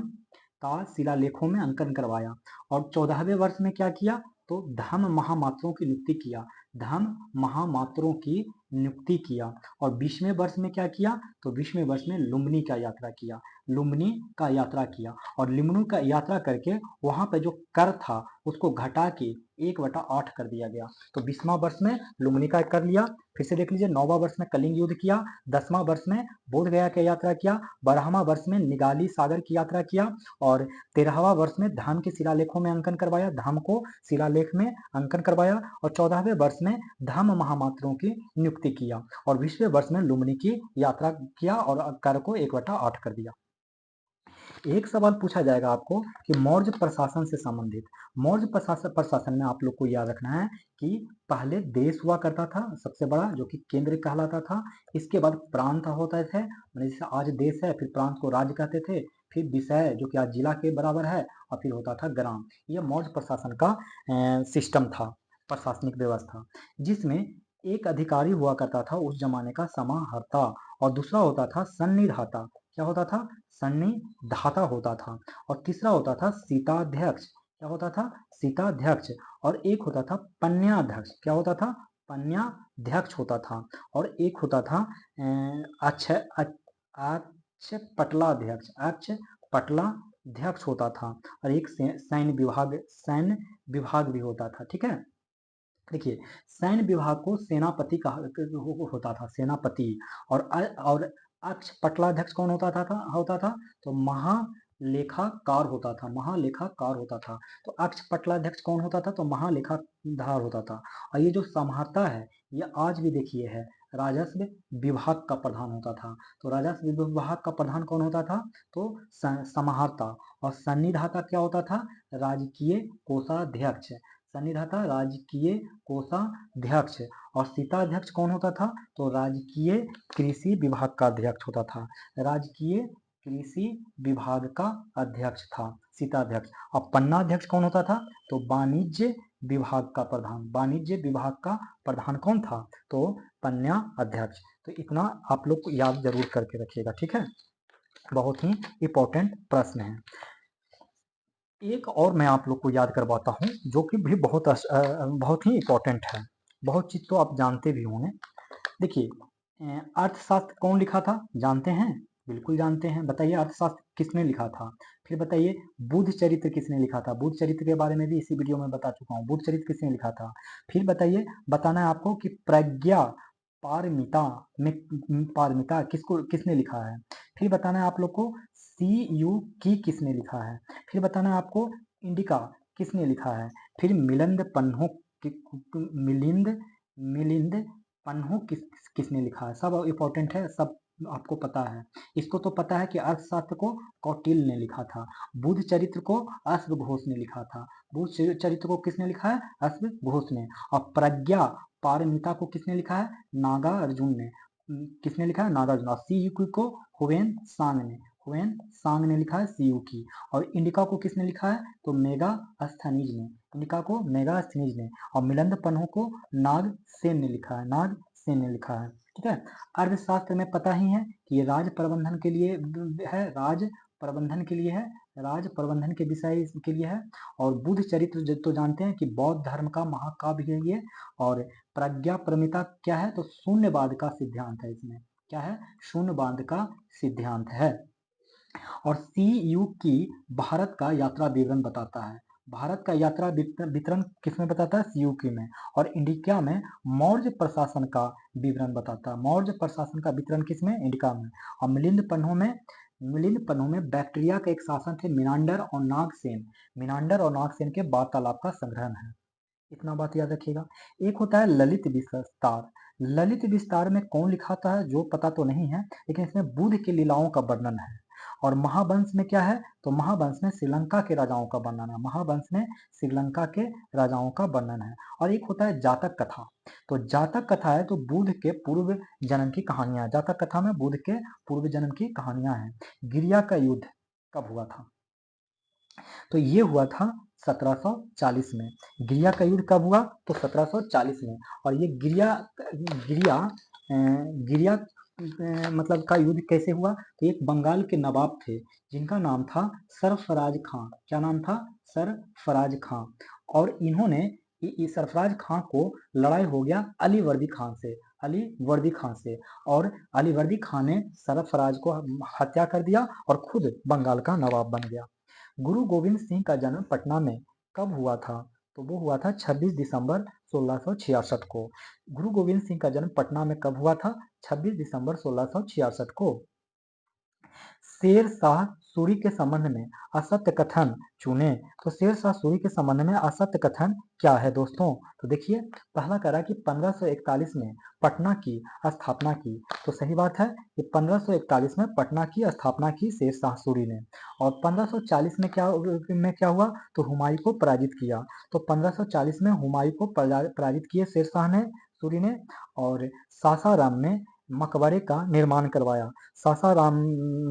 का शिलालेखों में अंकन करवाया। और 14वें वर्ष में क्या किया? तो धर्म महामात्रों की नियुक्ति किया। धर्म महामात्रों की नियुक्ति किया। और 20वें वर्ष में क्या किया? तो 20वें वर्ष में लुम्बिनी का यात्रा किया। लुम्बिनी का यात्रा किया। और लुम्बिनी का यात्रा करके वहां पे जो कर था उसको घटा के 1/8 कर दिया गया। तो 20वां वर्ष में लुम्बिनी का कर लिया। फिर से देख लीजिए, 9वां वर्ष में कलिंग युद्ध किया। 10वां वर्ष में बोध गया की यात्रा किया। 12वां वर्ष में निगाली सागर की यात्रा किया। और 13वां वर्ष में धर्म के शिलालेखों में अंकन करवाया। धर्म को शिलालेख में अंकन करवाया। और 14वें वर्ष में धर्म महामात्रों की नियुक्ति किया। और 20वें वर्ष में लुम्बिनी की यात्रा किया और कर को 1/8 कर दिया। एक सवाल पूछा जाएगा आपको कि मौर्य प्रशासन से संबंधित। मौर्य प्रशासन में आप लोग को याद रखना है कि पहले देश हुआ करता था सबसे बड़ा, जो कि केंद्र कहलाता था। इसके बाद प्रांत होता थे, जैसे आज देश है, फिर प्रांत को राज्य कहते थे। फिर विषय, जो कि आज जिला के बराबर है। और फिर होता था ग्राम। यह मौर्य प्रशासन का सिस्टम था, प्रशासनिक व्यवस्था, जिसमें एक अधिकारी हुआ करता था उस जमाने का समाहर्ता। और दूसरा होता था सन्निधाता। क्या होता था? सन्निधाता होता था। और तीसरा होता था सीताध्यक्ष। क्या होता था? सीताध्यक्ष। और एक होता था पन्याध्यक्ष। क्या होता था? पन्याध्यक्ष होता था। और एक होता था अक्ष पटलाध्यक्ष। अक्ष पटलाध्यक्ष होता था। और एक सैन्य विभाग भी होता था। ठीक है। देखिए, सैन्य विभाग को सेनापति कहा होता था, सेनापति। और अक्ष पटलाध्यक्ष कौन होता था? तो महालेखाकार होता था। महालेखाकार होता था। तो अक्ष पटलाध्यक्ष कौन होता था? तो महालेखाधार होता था। और ये जो समाहर्ता है, ये आज भी देखिए है, राजस्व विभाग का प्रधान होता था। तो राजस्व विभाग का प्रधान कौन होता था? तो समाहर्ता। और सन्निधाता क्या होता था? राजकीय कोषाध्यक्ष। सन्निधाता राजकीय कोषाध्यक्ष। और सीताध्यक्ष कौन होता था? तो राजकीय कृषि विभाग का अध्यक्ष होता था। राजकीय कृषि विभाग का अध्यक्ष था सीताध्यक्ष। और पन्नाध्यक्ष कौन होता था? तो वाणिज्य विभाग का प्रधान। वाणिज्य विभाग का प्रधान कौन था? तो पन्ना अध्यक्ष। तो इतना आप लोग याद जरूर करके रखिएगा। ठीक है। बहुत ही इंपॉर्टेंट प्रश्न है। एक और मैं आप लोग को याद करवाता हूँ, जो कि भी बहुत ही इंपॉर्टेंट है। बहुत चीज तो आप जानते भी होंगे। देखिए, अर्थशास्त्र कौन लिखा था? जानते हैं? बिल्कुल जानते हैं, बताइए अर्थशास्त्र किसने लिखा था। फिर बताइए बुद्ध चरित्र किसने लिखा था। बुद्ध चरित्र के बारे में भी इसी वीडियो में बता चुका हूँ, बुद्ध चरित्र किसने लिखा था। फिर बताइए, बताना है आपको कि प्रज्ञा पारमिता में पारमिता किसने लिखा है। फिर बताना है आप लोग को सी यू की किसने लिखा है। फिर बताना है आपको इंडिका किसने लिखा है। फिर मिलिंद मिलिंद पन्हो किसने लिखा है। सब इंपॉर्टेंट है, सब आपको पता है। इसको तो पता है कि अर्थशास्त्र को कौटिल्य ने लिखा था। बुद्ध चरित्र को अश्वघोष ने लिखा था। बुद्ध चरित्र को किसने लिखा है, अश्वघोष ने। और प्रज्ञा पारमिता को किसने लिखा है, नागार्जुन ने। किसने लिखा है, नागार्जुन। और सी यू को हुवेन सांग ने, हुवेन सांग ने लिखा है सी यू की। और इंडिका को किसने लिखा है, तो मेगा अस्थनीज ने, इंडिका को मेगा अस्थनीज ने। और मिलिंद पन्हो को नाग सेन ने लिखा है, नाग सेन ने लिखा है। ठीक है। अर्थशास्त्र में पता ही है कि ये राज प्रबंधन के लिए है, राज प्रबंधन के लिए है, राज प्रबंधन के विषय के लिए है। और बुद्ध चरित्र तो जानते हैं कि बौद्ध धर्म का महाकाव्य है ये। और प्रज्ञा परमिता क्या है, तो शून्यवाद का सिद्धांत है इसमें। क्या है, शून्यवाद का सिद्धांत है। और सी यू की भारत का यात्रा विवरण बताता है। भारत का यात्रा वितरण किसमें बताता है, सीयूकी में। और इंडिका में मौर्य प्रशासन का विवरण बताता है। मौर्य प्रशासन का वितरण किसमें, इंडिका में। और मिलिंद पन्हों में बैक्टीरिया का एक शासन थे, मिनांडर और नागसेन। मिनांडर और नागसेन के वार्तालाप का संग्रहण है। इतना बात याद रखिएगा। एक होता है ललित विस्तार। ललित विस्तार में कौन लिखाता है जो पता तो नहीं है, लेकिन इसमें बुद्ध की लीलाओं का वर्णन है। और महावंश में क्या है, तो महावंश में श्रीलंका के राजाओं का वर्णन है। महावंश में श्रीलंका के राजाओं का वर्णन है। और एक होता है जातक कथा। तो जातक कथा है तो बुद्ध के पूर्व जन्म की कहानियां। जातक कथा में बुद्ध के पूर्व जन्म की कहानियां हैं। गिरिया का युद्ध कब हुआ था, तो ये हुआ था 1740 में। गिरिया का युद्ध कब हुआ, तो 1740 में। और ये गिरिया गिरिया गिरिया मतलब का युद्ध कैसे हुआ, तो एक बंगाल के नवाब थे जिनका नाम था सरफराज खां। क्या नाम था, सरफराज खां। और इन्होंने सरफराज खां को लड़ाई हो गया अलीवर्दी खां से, अलीवर्दी खां से। और अलीवर्दी खां ने सरफराज को हत्या कर दिया और खुद बंगाल का नवाब बन गया। गुरु गोविंद सिंह का जन्म पटना में कब हुआ था, तो वो हुआ था 26 दिसंबर 1666 को। गुरु गोविंद सिंह का जन्म पटना में कब हुआ था, 26 दिसंबर 1666 को। शेर शाह सूरी के संबंध में असत्य कथन चुने। तो शेर शाह सूरी के संबंध में असत्य कथन क्या है दोस्तों, तो देखिए पहला कह रहा है कि 1541 में पटना की स्थापना की। तो सही बात है कि 1541 में पटना की स्थापना की शेर शाह सूरी ने। और 1540 में क्या हुआ, तो हुमायूं को पराजित किया। तो 1540 में हुमायूं को पराजित किए शेर शाह ने, सूरी ने। और सासाराम में मकबरे का निर्माण करवाया। सासाराम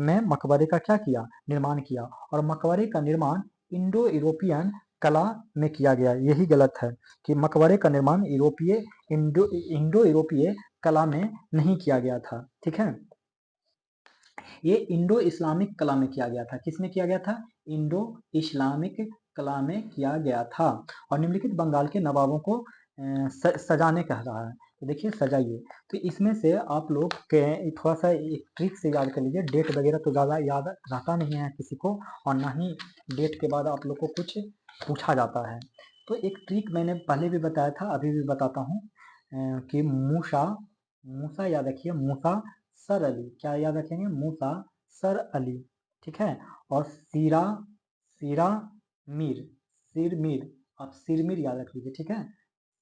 में मकबरे का क्या किया, निर्माण किया। और मकबरे का निर्माण इंडो यूरोपियन कला में किया गया। यही गलत है कि मकबरे का निर्माण इंडो यूरोपीय कला में नहीं किया गया था। ठीक है, ये इंडो इस्लामिक कला में किया गया था। किसमें किया गया था, इंडो इस्लामिक कला में किया गया था। और निम्नलिखित बंगाल के नवाबों को सजाने कह रहा है। तो देखिए सजाइए। तो इसमें से आप लोग थोड़ा सा एक ट्रिक से याद कर लीजिए। डेट वगैरह तो ज़्यादा याद रहता नहीं है किसी को, और ना ही डेट के बाद आप लोग को कुछ पूछा जाता है। तो एक ट्रिक मैंने पहले भी बताया था, अभी भी बताता हूँ कि मूसा मूसा याद रखिए, मूसा सर अली। क्या याद रखेंगे, मूसा सर अली। ठीक है। और सीरा सीरा मीर, सिर मीर, आप सिरमीर याद रख लीजिए। ठीक है,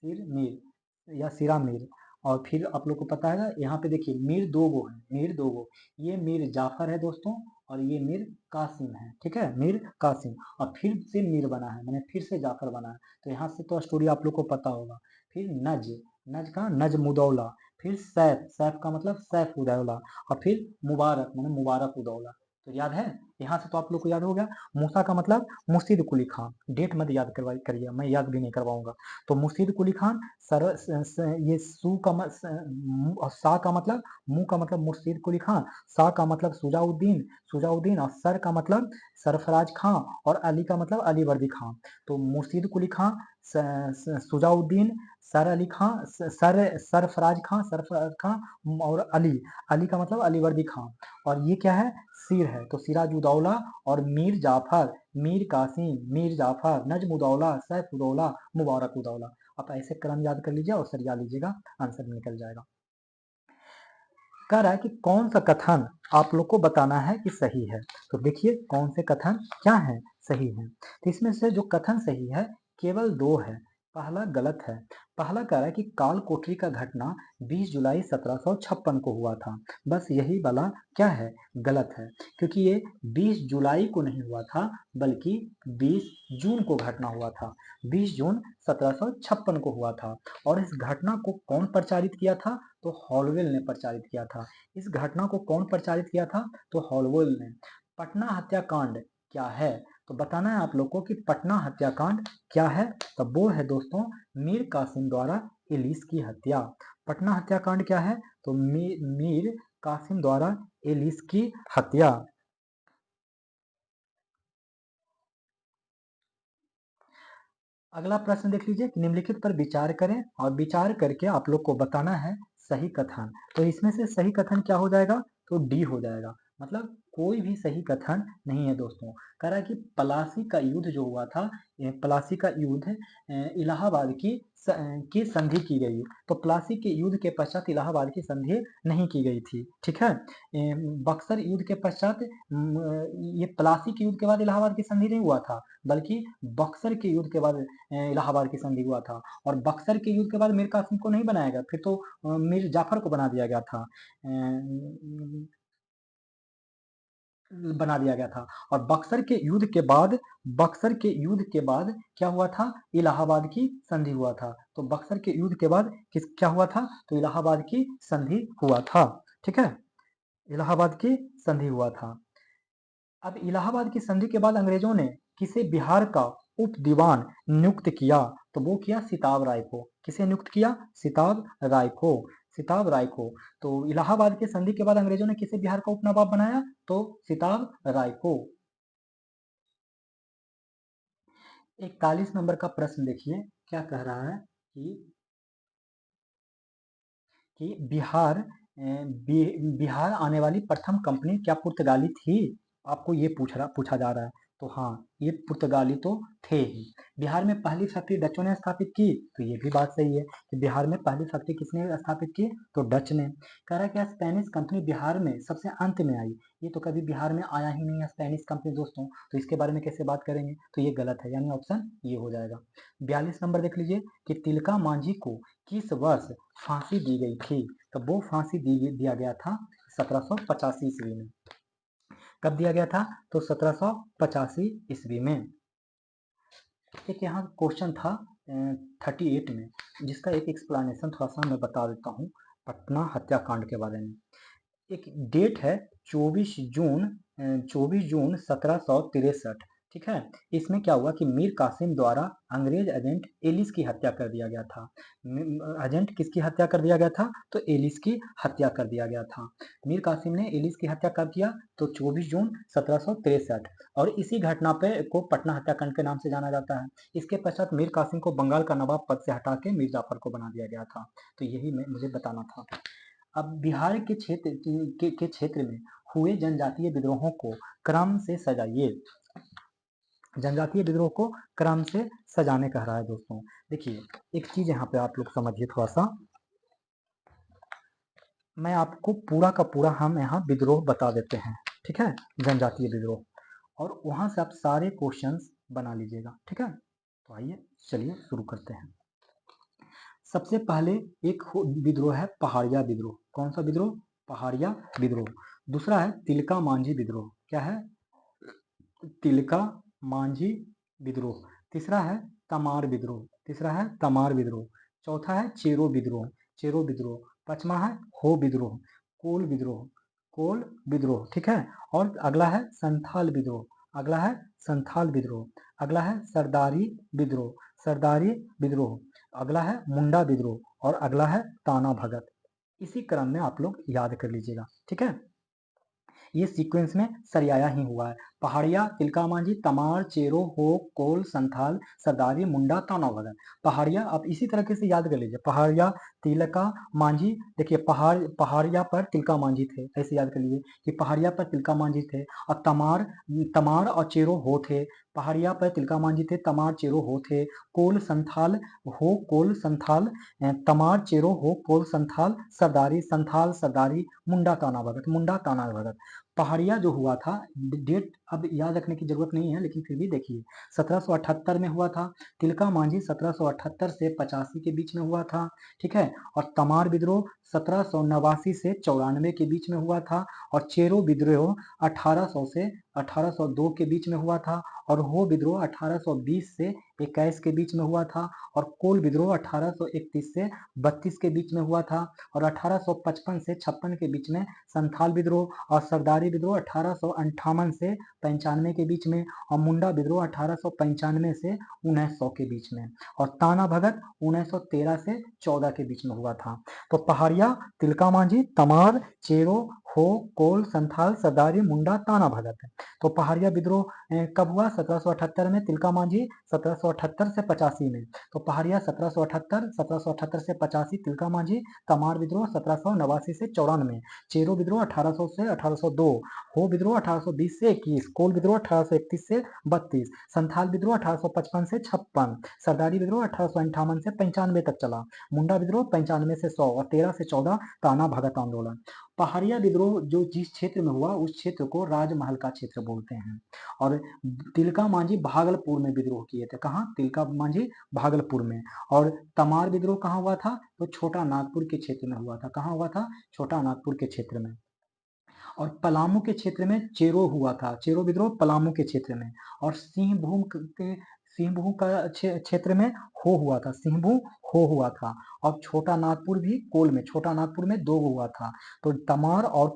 सिर मीर या सिरा मीर। और फिर आप लोग को पता है यहाँ पे देखिए मीर दो गो है, मीर दो गो। ये मीर जाफर है दोस्तों, और ये मीर कासिम है। ठीक है, मीर कासिम। और फिर से मीर बना है, मैंने फिर से जाफर बना है। तो यहाँ से तो स्टोरी आप लोग को पता होगा। फिर नज, नज का नजमुदौला। फिर सैफ, सैफ का मतलब सैफ उदौला। और फिर मुबारक मैंने मुबारक उदौला। तो याद है, यहाँ से तो आप लोग को याद हो गया। मूसा का मतलब मुर्शीद कुली खान। डेट मत याद करवाई करिए, मैं याद भी नहीं करवाऊंगा। तो मुर्शीद कुली खान ये सू का और सा का मतलब, मुंह का मतलब मुर्शीद कुली खान, सा का मतलब सुजाउद्दीन, सुजाउद्दीन। और सर का मतलब सरफराज खां, और अली का मतलब अली वर्दी खां। तो मुर्शीद कुली खां, सुजाउद्दीन, सर अली खां, सरफराज खां, और अली, अली का मतलब अली वर्दी खां। और ये क्या है, सिर है, तो सिराजुद्दौला और मीर जाफर, मीर कासिम, मीर जाफर, नजमुद्दौला, सैफुद्दौला, मुबारकुद्दौला। आप ऐसे क्रम याद कर लीजिए और सरिया लीजिएगा, आंसर निकल जाएगा। कह रहा है कि कौन सा कथन आप लोग को बताना है कि सही है। तो देखिए कौन से कथन क्या है, सही है। तो इसमें से जो कथन सही है केवल दो है, पहला गलत है। पहला कह रहा है कि काल कोठरी का घटना 20 जुलाई 1756 को हुआ था, बस यही वाला क्या है, गलत है, क्योंकि ये 20 जुलाई को नहीं हुआ था बल्कि 20 जून को घटना हुआ था, 20 जून 1756 को हुआ था। और इस घटना को कौन प्रचारित किया था, तो हॉलवेल ने प्रचारित किया था। इस घटना को कौन प्रचारित किया था, तो हॉलवेल ने। पटना हत्याकांड क्या है, तो बताना है आप लोग को कि पटना हत्याकांड क्या है। तो वो है दोस्तों मीर कासिम द्वारा एलिस की हत्या। पटना हत्याकांड क्या है, तो मीर कासिम द्वारा एलिस की हत्या। अगला प्रश्न देख लीजिए कि निम्नलिखित पर विचार करें और विचार करके आप लोग को बताना है सही कथन। तो इसमें से सही कथन क्या हो जाएगा, तो डी हो जाएगा, मतलब कोई भी सही कथन नहीं है दोस्तों। कह रहा है कि प्लासी का युद्ध जो हुआ था, प्लासी का युद्ध इलाहाबाद की संधि की गई, तो प्लासी के युद्ध के पश्चात इलाहाबाद की संधि नहीं की गई थी, ठीक है। बक्सर युद्ध के पश्चात ये प्लासी के युद्ध के बाद इलाहाबाद की संधि नहीं हुआ था, बल्कि बक्सर के युद्ध के बाद इलाहाबाद की संधि हुआ था। और बक्सर के युद्ध के बाद मीर कासिम को नहीं बनाया गया, फिर तो मीर जाफर को बना दिया गया था, बना दिया गया था। और बक्सर के युद्ध के बाद क्या हुआ था, इलाहाबाद की संधि हुआ था। तो बक्सर के युद्ध के बाद क्या हुआ था, तो इलाहाबाद की संधि हुआ था, ठीक है, इलाहाबाद की संधि हुआ था। अब इलाहाबाद की संधि के बाद अंग्रेजों ने किसे बिहार का उप दीवान नियुक्त किया, तो वो किया सिताब राय को। किसे नियुक्त किया, सिताब राय को, सिताब राय को। तो इलाहाबाद की संधि के बाद अंग्रेजों ने किसे बिहार का उप नवाब बनाया, तो सिताब राय को। 41 नंबर का प्रश्न देखिए क्या कह रहा है कि बिहार आने वाली प्रथम कंपनी क्या पुर्तगाली थी, आपको ये पूछा जा रहा है। तो हाँ, ये पुर्तगाली तो थे ही। बिहार में पहली फैक्ट्री डचों ने स्थापित की, तो ये भी बात सही है कि बिहार में पहली फैक्ट्री किसने स्थापित की, तो डच ने। कह रहा है कि स्पेनिश कंपनी बिहार में सबसे अंत में आई, ये तो कभी बिहार में आया ही नहीं है स्पेनिश कंपनी दोस्तों, तो इसके बारे में कैसे बात करेंगे, तो ये गलत है, यानी ऑप्शन ये हो जाएगा। 42 नंबर देख लीजिए कि तिलका मांझी को किस वर्ष फांसी दी गई थी, तो वो फांसी दिया गया था 1785 ईस्वी में। कब दिया गया था, तो 1785 ईस्वी में। एक यहाँ क्वेश्चन था 38 में, जिसका एक एक्सप्लेनेशन थोड़ा सा मैं बता देता हूँ पटना हत्याकांड के बारे में। एक डेट है 24 जून 1763, ठीक है। इसमें क्या हुआ कि मीर कासिम द्वारा अंग्रेज एजेंट एलिस की हत्या कर दिया गया था। एजेंट किसकी हत्या कर दिया गया था, तो एलिस की हत्या कर दिया गया था। मीर कासिम ने एलिस की हत्या कब किया, तो 24 जून 1763। और इसी घटना पे को पटना हत्याकांड के नाम से जाना जाता है। इसके पश्चात मीर कासिम को बंगाल का नवाब पद से हटा के मीर जाफर को बना दिया गया था। तो यही मुझे बताना था। अब बिहार के क्षेत्र में हुए जनजातीय विद्रोहों को क्रम से सजाइए। जनजातीय विद्रोह को क्रम से सजाने कह रहा है दोस्तों। देखिए एक चीज यहाँ पे आप लोग समझिए थोड़ा सा, मैं आपको पूरा का पूरा हम यहाँ विद्रोह बता देते हैं, ठीक है, जनजातीय विद्रोह, और वहां से आप सारे क्वेश्चंस बना लीजिएगा, ठीक है। तो आइए चलिए शुरू करते हैं। सबसे पहले एक विद्रोह है पहाड़िया विद्रोह। कौन सा विद्रोह, पहाड़िया विद्रोह। दूसरा है तिलका मांझी विद्रोह। क्या है, तिलका मांझी विद्रोह। तीसरा है तमार विद्रोह। तीसरा है तमार विद्रोह। चौथा है चेरो विद्रोह, चेरो विद्रोह। पांचवा है हो विद्रोह, कोल विद्रोह, कोल विद्रोह, ठीक है। और अगला है संथाल विद्रोह, अगला है संथाल विद्रोह। अगला है सरदारी विद्रोह, सरदारी विद्रोह। अगला है मुंडा विद्रोह और अगला है ताना भगत। इसी क्रम में आप लोग याद कर लीजिएगा, ठीक है। ये सीक्वेंस में सरियाया ही हुआ है। पहाड़िया, तिलका मांझी, तमार, चेरो, हो, कोल, संथाल, सरदारी, मुंडा, ताना भगत। पहाड़िया आप इसी तरीके से याद कर लीजिए, पहाड़िया, तिलका मांझी। देखिए पहाड़िया पर तिलका मांझी थे, ऐसे याद कर लीजिए कि पहाड़िया पर तिलका मांझी थे। और तमार तमार और चेरो हो थे। पहाड़िया पर तिलका मांझी थे, तमार चेरो हो थे। कोल संथाल हो, कोल संथाल, तमार चेरो हो, कोल संथाल, सरदारी संथाल सरदारी, मुंडा ताना भगत, मुंडा ताना भगत। पहाड़िया जो हुआ था, डेट अब याद रखने की जरूरत नहीं है, लेकिन फिर भी देखिए 1778 में हुआ था। तिलका मांझी 1778 से 85 के बीच में हुआ था, ठीक है। और तमार विद्रोह 1789 से 94 के बीच में हुआ था। और चेरो विद्रोह 1800 से 1802 के बीच में हुआ था। और हो विद्रोह 1820 से 21 के बीच में हुआ था। और कोल विद्रोह 1831 से 32 के बीच में हुआ था। और 1855 से 56 के बीच में संथाल विद्रोह। और सरदारी विद्रोह 1858 से 95 के बीच में। और मुंडा विद्रोह 1895 से 1900 के बीच में। और ताना भगत 1913 से 14 के बीच में हुआ था। तो पहाड़िया, तिलका मांझी, तमार, चेरो, हो, कोल, संथाल, सरदारी, मुंडा, ताना भगत। तो पहाड़िया विद्रोह कब हुआ? 1778 में। तिलका मांझी 1778 से 85 में। तो पहाड़िया 1778 से 85, तिलका मांझी। तमार विद्रोह 1789 से 94, चेरो विद्रोह 1800 से 1802, हो विद्रोह 1820 से 21, कोल विद्रोह 1831 से 32, संथाल विद्रोह 1855 से 56, सरदारी विद्रोह 1858 से 95 तक चला, मुंडा विद्रोह 95 से 100 और 13 से 14 ताना भगत आंदोलन। पहाड़िया विद्रोह जो जिस क्षेत्र में हुआ उस क्षेत्र को राजमहल का क्षेत्र बोलते हैं। और तिलका मांझी भागलपुर में विद्रोह किए थे। कहाँ? तिलका मांझी भागलपुर में। और तमार विद्रोह कहाँ हुआ था? तो छोटा नागपुर के क्षेत्र में हुआ था। कहाँ हुआ था? छोटा नागपुर के क्षेत्र में। और पलामू के क्षेत्र में चेरो हुआ था, चेरो विद्रोह पलामू के क्षेत्र में। और सिंहभूम का क्षेत्र में हो हुआ था, सिंहभूम हो हुआ था। और छोटा नागपुर भी कोल में, छोटा नागपुर में दो हुआ था। तो तमार और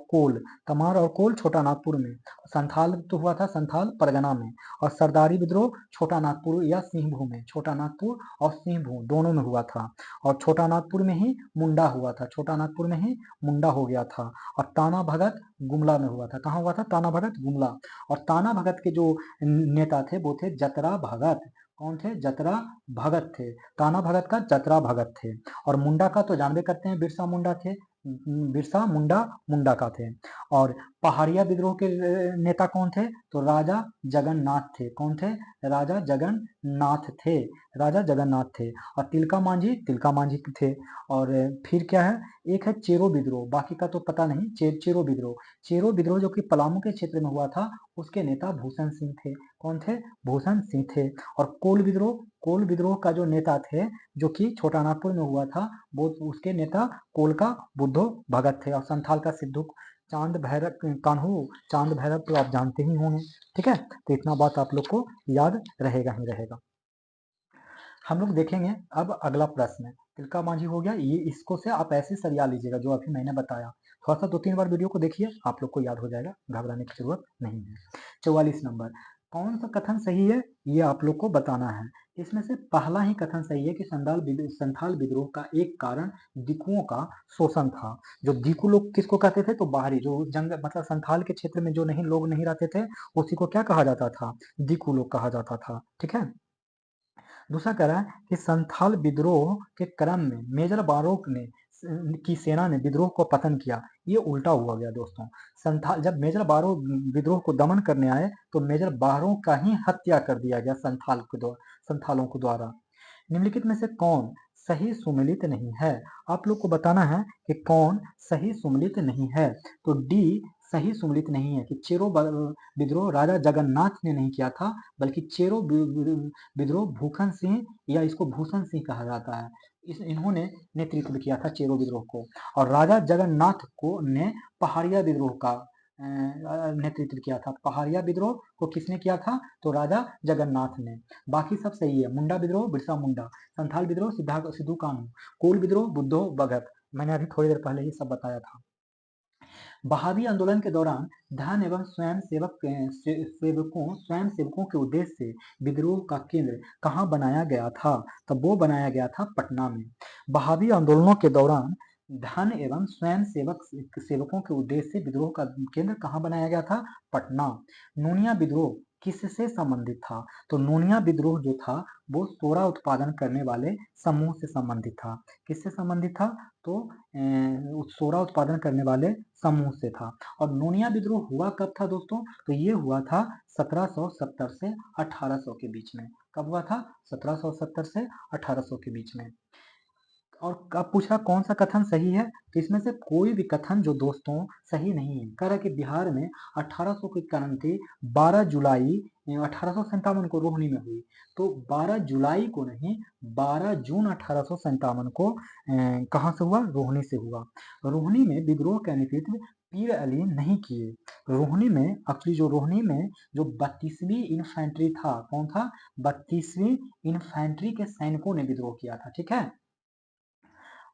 कोल छोटा नागपुर में। संथाल तो हुआ था संथाल परगना में। और सरदारी विद्रोह छोटा नागपुर या सिंहभूम में, छोटा नागपुर और सिंहभूम दोनों में हुआ था। और छोटा नागपुर में ही मुंडा हुआ था, छोटा नागपुर में ही मुंडा हो गया था। और ताना भगत गुमला में हुआ था। कहाँ हुआ था? ताना भगत गुमला। और ताना भगत के जो नेता थे वो थे जतरा भगत। कौन थे? जतरा भगत थे। ताना भगत का जतरा भगत थे। और मुंडा का तो जानबे करते हैं, बिरसा मुंडा थे। बिरसा मुंडा मुंडा का थे। और पहाड़िया विद्रोह के नेता कौन थे? तो राजा जगन्नाथ थे। कौन थे? राजा जगन्नाथ थे, राजा जगन्नाथ थे। और तिलका मांझी थे। और फिर क्या है? एक है चेरो विद्रोह, बाकी का तो पता नहीं। चेरो विद्रोह, चेरो विद्रोह जो कि पलामू के क्षेत्र में हुआ था, उसके नेता भूषण सिंह थे। कौन थे? भूषण सिंह थे। और कोल विद्रोह का जो नेता थे, जो कि छोटा नागपुर में हुआ था, वो उसके नेता कोल का बुद्धो भगत थे। और संथाल का सिद्धू चांद भैरव कान्हू चांद भैरव तो आप जानते ही होंगे, ठीक है। तो इतना बात आप लोग को याद रहेगा ही रहेगा। हम लोग देखेंगे अब अगला प्रश्न। तिलका मांझी हो गया, ये इसको से आप ऐसे सरिया लीजिएगा जो अभी मैंने बताया। थोड़ा सा 2-3 बार वीडियो को देखिए, आप लोग को याद हो जाएगा, घबराने की जरूरत नहीं है। 44 नंबर, कौन सा कथन सही है ये आप लोग को बताना है। इसमें से पहला ही कथन सही है कि संथाल विद्रोह का एक कारण दिकुओं का शोषण था। जो दिकु लोग किसको कहते थे? तो बाहरी जो जंग मतलब संथाल के क्षेत्र में जो नहीं लोग नहीं रहते थे, उसी को क्या कहा जाता था? दिकु लोग कहा जाता था, ठीक है। दूसरा कह रहा है कि संथाल विद्रोह के क्रम में मेजर बारोक ने की सेना ने विद्रोह को पतन किया। ये उल्टा हुआ गया दोस्तों। संथाल जब मेजर बारो विद्रोह को दमन करने आए तो मेजर बारो का ही हत्या कर दिया गया संथालों को द्वारा। निम्नलिखित में से कौन सही सुमेलित नहीं है? आप लोग को बताना है कि कौन सही सुमेलित नहीं है। तो डी सही सुमेलित नहीं है कि चेरो विद्रोह राजा जगन्नाथ ने नहीं किया था, बल्कि चेरो विद्रोह भूखन सिंह या इसको भूषण सिंह कहा जाता है, इन्होंने नेतृत्व किया था चेरो विद्रोह को। और राजा जगन्नाथ को ने पहाड़िया विद्रोह का नेतृत्व किया था। पहाड़िया विद्रोह को किसने किया था? तो राजा जगन्नाथ ने। बाकी सब सही है। मुंडा विद्रोह बिरसा मुंडा, संथाल विद्रोह सिद्धू कान्हू, कोल विद्रोह बुद्धो भगत, मैंने अभी थोड़ी देर पहले ही सब बताया था। बहावी आंदोलन के दौरान धन एवं स्वयं सेवकों के उद्देश्य से विद्रोह का केंद्र कहाँ बनाया गया था? तब वो बनाया गया था पटना में। बहावी आंदोलनों के दौरान धन एवं स्वयं सेवकों के उद्देश्य से विद्रोह का केंद्र कहाँ बनाया गया था? पटना। नूनिया विद्रोह किससे संबंधित था? तो नूनिया विद्रोह जो था वो सोरा उत्पादन करने वाले समूह से संबंधित था। किससे संबंधित था? तो सोरा उत्पादन करने वाले समूह से था। और नूनिया विद्रोह हुआ कब था दोस्तों? तो ये हुआ था 1770 से 1800 के बीच में। कब हुआ था? 1770 से 1800 के बीच में। और अब पूछ रहा कौन सा कथन सही है? तो इसमें से कोई भी कथन जो दोस्तों सही नहीं है। कह रहा कि बिहार में 1800 की क्रांति 12 जुलाई 1857 को रोहिणी में हुई। तो 12 जुलाई को नहीं, 12 जून 1857 को कहाँ से हुआ? रोहिणी से हुआ। रोहिणी में विद्रोह का नेतृत्व पीर अली नहीं किए। रोहिणी में एक्चुअली जो रोहिणी में जो 32वीं इन्फेंट्री था, कौन था? 32वीं इन्फेंट्री के सैनिकों ने विद्रोह किया था। ठीक है।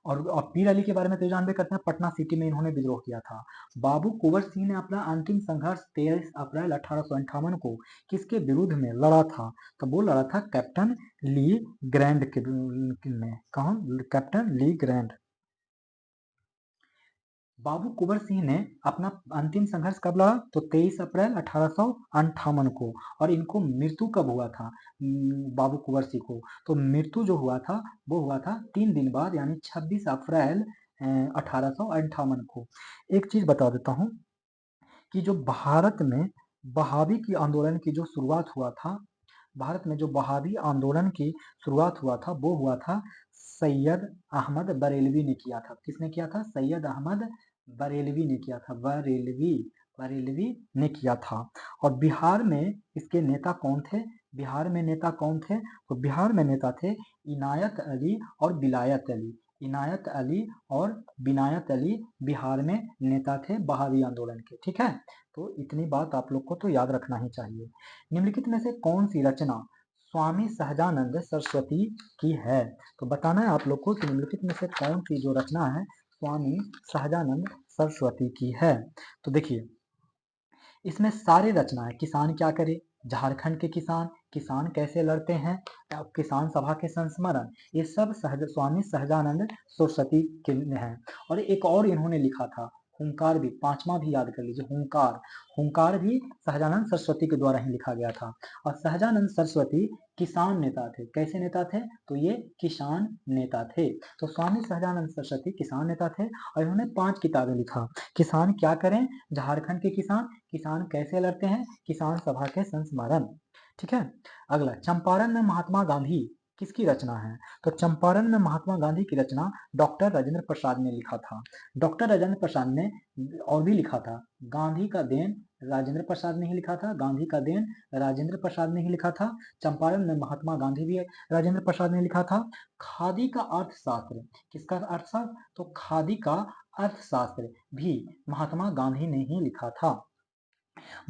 और पीर अली के बारे में तो जानते करते हैं, पटना सिटी में इन्होंने विद्रोह किया था। बाबू कुंवर सिंह ने अपना अंतिम संघर्ष 23 अप्रैल 1858 को किसके विरुद्ध में लड़ा था? तो वो लड़ा था कैप्टन ली ग्रैंड के में। कौन? Captain Le Grand. Babu Kunwar Singh ने अपना अंतिम संघर्ष कब लड़ा? तो 23 अप्रैल 1858 को। और इनको मृत्यु कब हुआ था बाबू कुंवर सिंह को? तो मृत्यु जो हुआ था वो हुआ था 3 दिन बाद, यानी 26 अप्रैल 1858 को। एक चीज बता देता हूँ कि जो भारत में बहावी की आंदोलन की जो शुरुआत हुआ था, भारत में जो बहावी आंदोलन की शुरुआत हुआ था वो हुआ था सैयद अहमद बरेलवी ने किया था। किसने किया था? सैयद अहमद बरेलवी ने किया था। बरेलवी बरेलवी ने किया था। और बिहार में इसके नेता कौन थे? बिहार में नेता कौन थे? तो बिहार में नेता थे इनायत अली और विलायत अली। इनायत अली और विनायत अली बिहार में नेता थे बहावी आंदोलन के। ठीक है। तो इतनी बात आप लोग को तो याद रखना ही चाहिए। निम्नलिखित में से कौन सी रचना स्वामी सहजानंद सरस्वती की है? तो बताना है आप लोग को कि निम्नलिखित में से कौन सी जो रचना है स्वामी सहजानंद सरस्वती की है। तो देखिए इसमें सारे रचना है। किसान क्या करे, झारखंड के किसान, किसान कैसे लड़ते हैं, किसान सभा के संस्मरण, ये सब स्वामी सहजानंद सरस्वती के हैं। और एक और इन्होंने लिखा था हुंकार भी, पांचवा भी याद कर लीजिए, हुंकार। हुंकार भी सहजानंद सरस्वती के द्वारा ही लिखा गया था। और सहजानंद सरस्वती किसान नेता थे। कैसे नेता थे? तो ये किसान नेता थे। तो स्वामी सहजानंद सरस्वती किसान नेता थे और इन्होंने 5 किताबें लिखा। किसान क्या करें, झारखंड के किसान, किसान कैसे लड़ते हैं, किसान सभा के संस्मरण। ठीक है। अगला, चंपारण में महात्मा गांधी किसकी रचना है? तो चंपारण में महात्मा गांधी की रचना डॉक्टर राजेंद्र प्रसाद ने लिखा था। डॉक्टर राजेंद्र प्रसाद ने और भी लिखा था। गांधी का देन राजेंद्र प्रसाद ने ही लिखा था। गांधी का देन राजेंद्र प्रसाद ने ही लिखा था। चंपारण में महात्मा गांधी भी राजेंद्र प्रसाद ने लिखा था। खादी का अर्थशास्त्र, किसका अर्थशास्त्र? तो खादी का अर्थशास्त्र भी महात्मा गांधी ने ही लिखा था।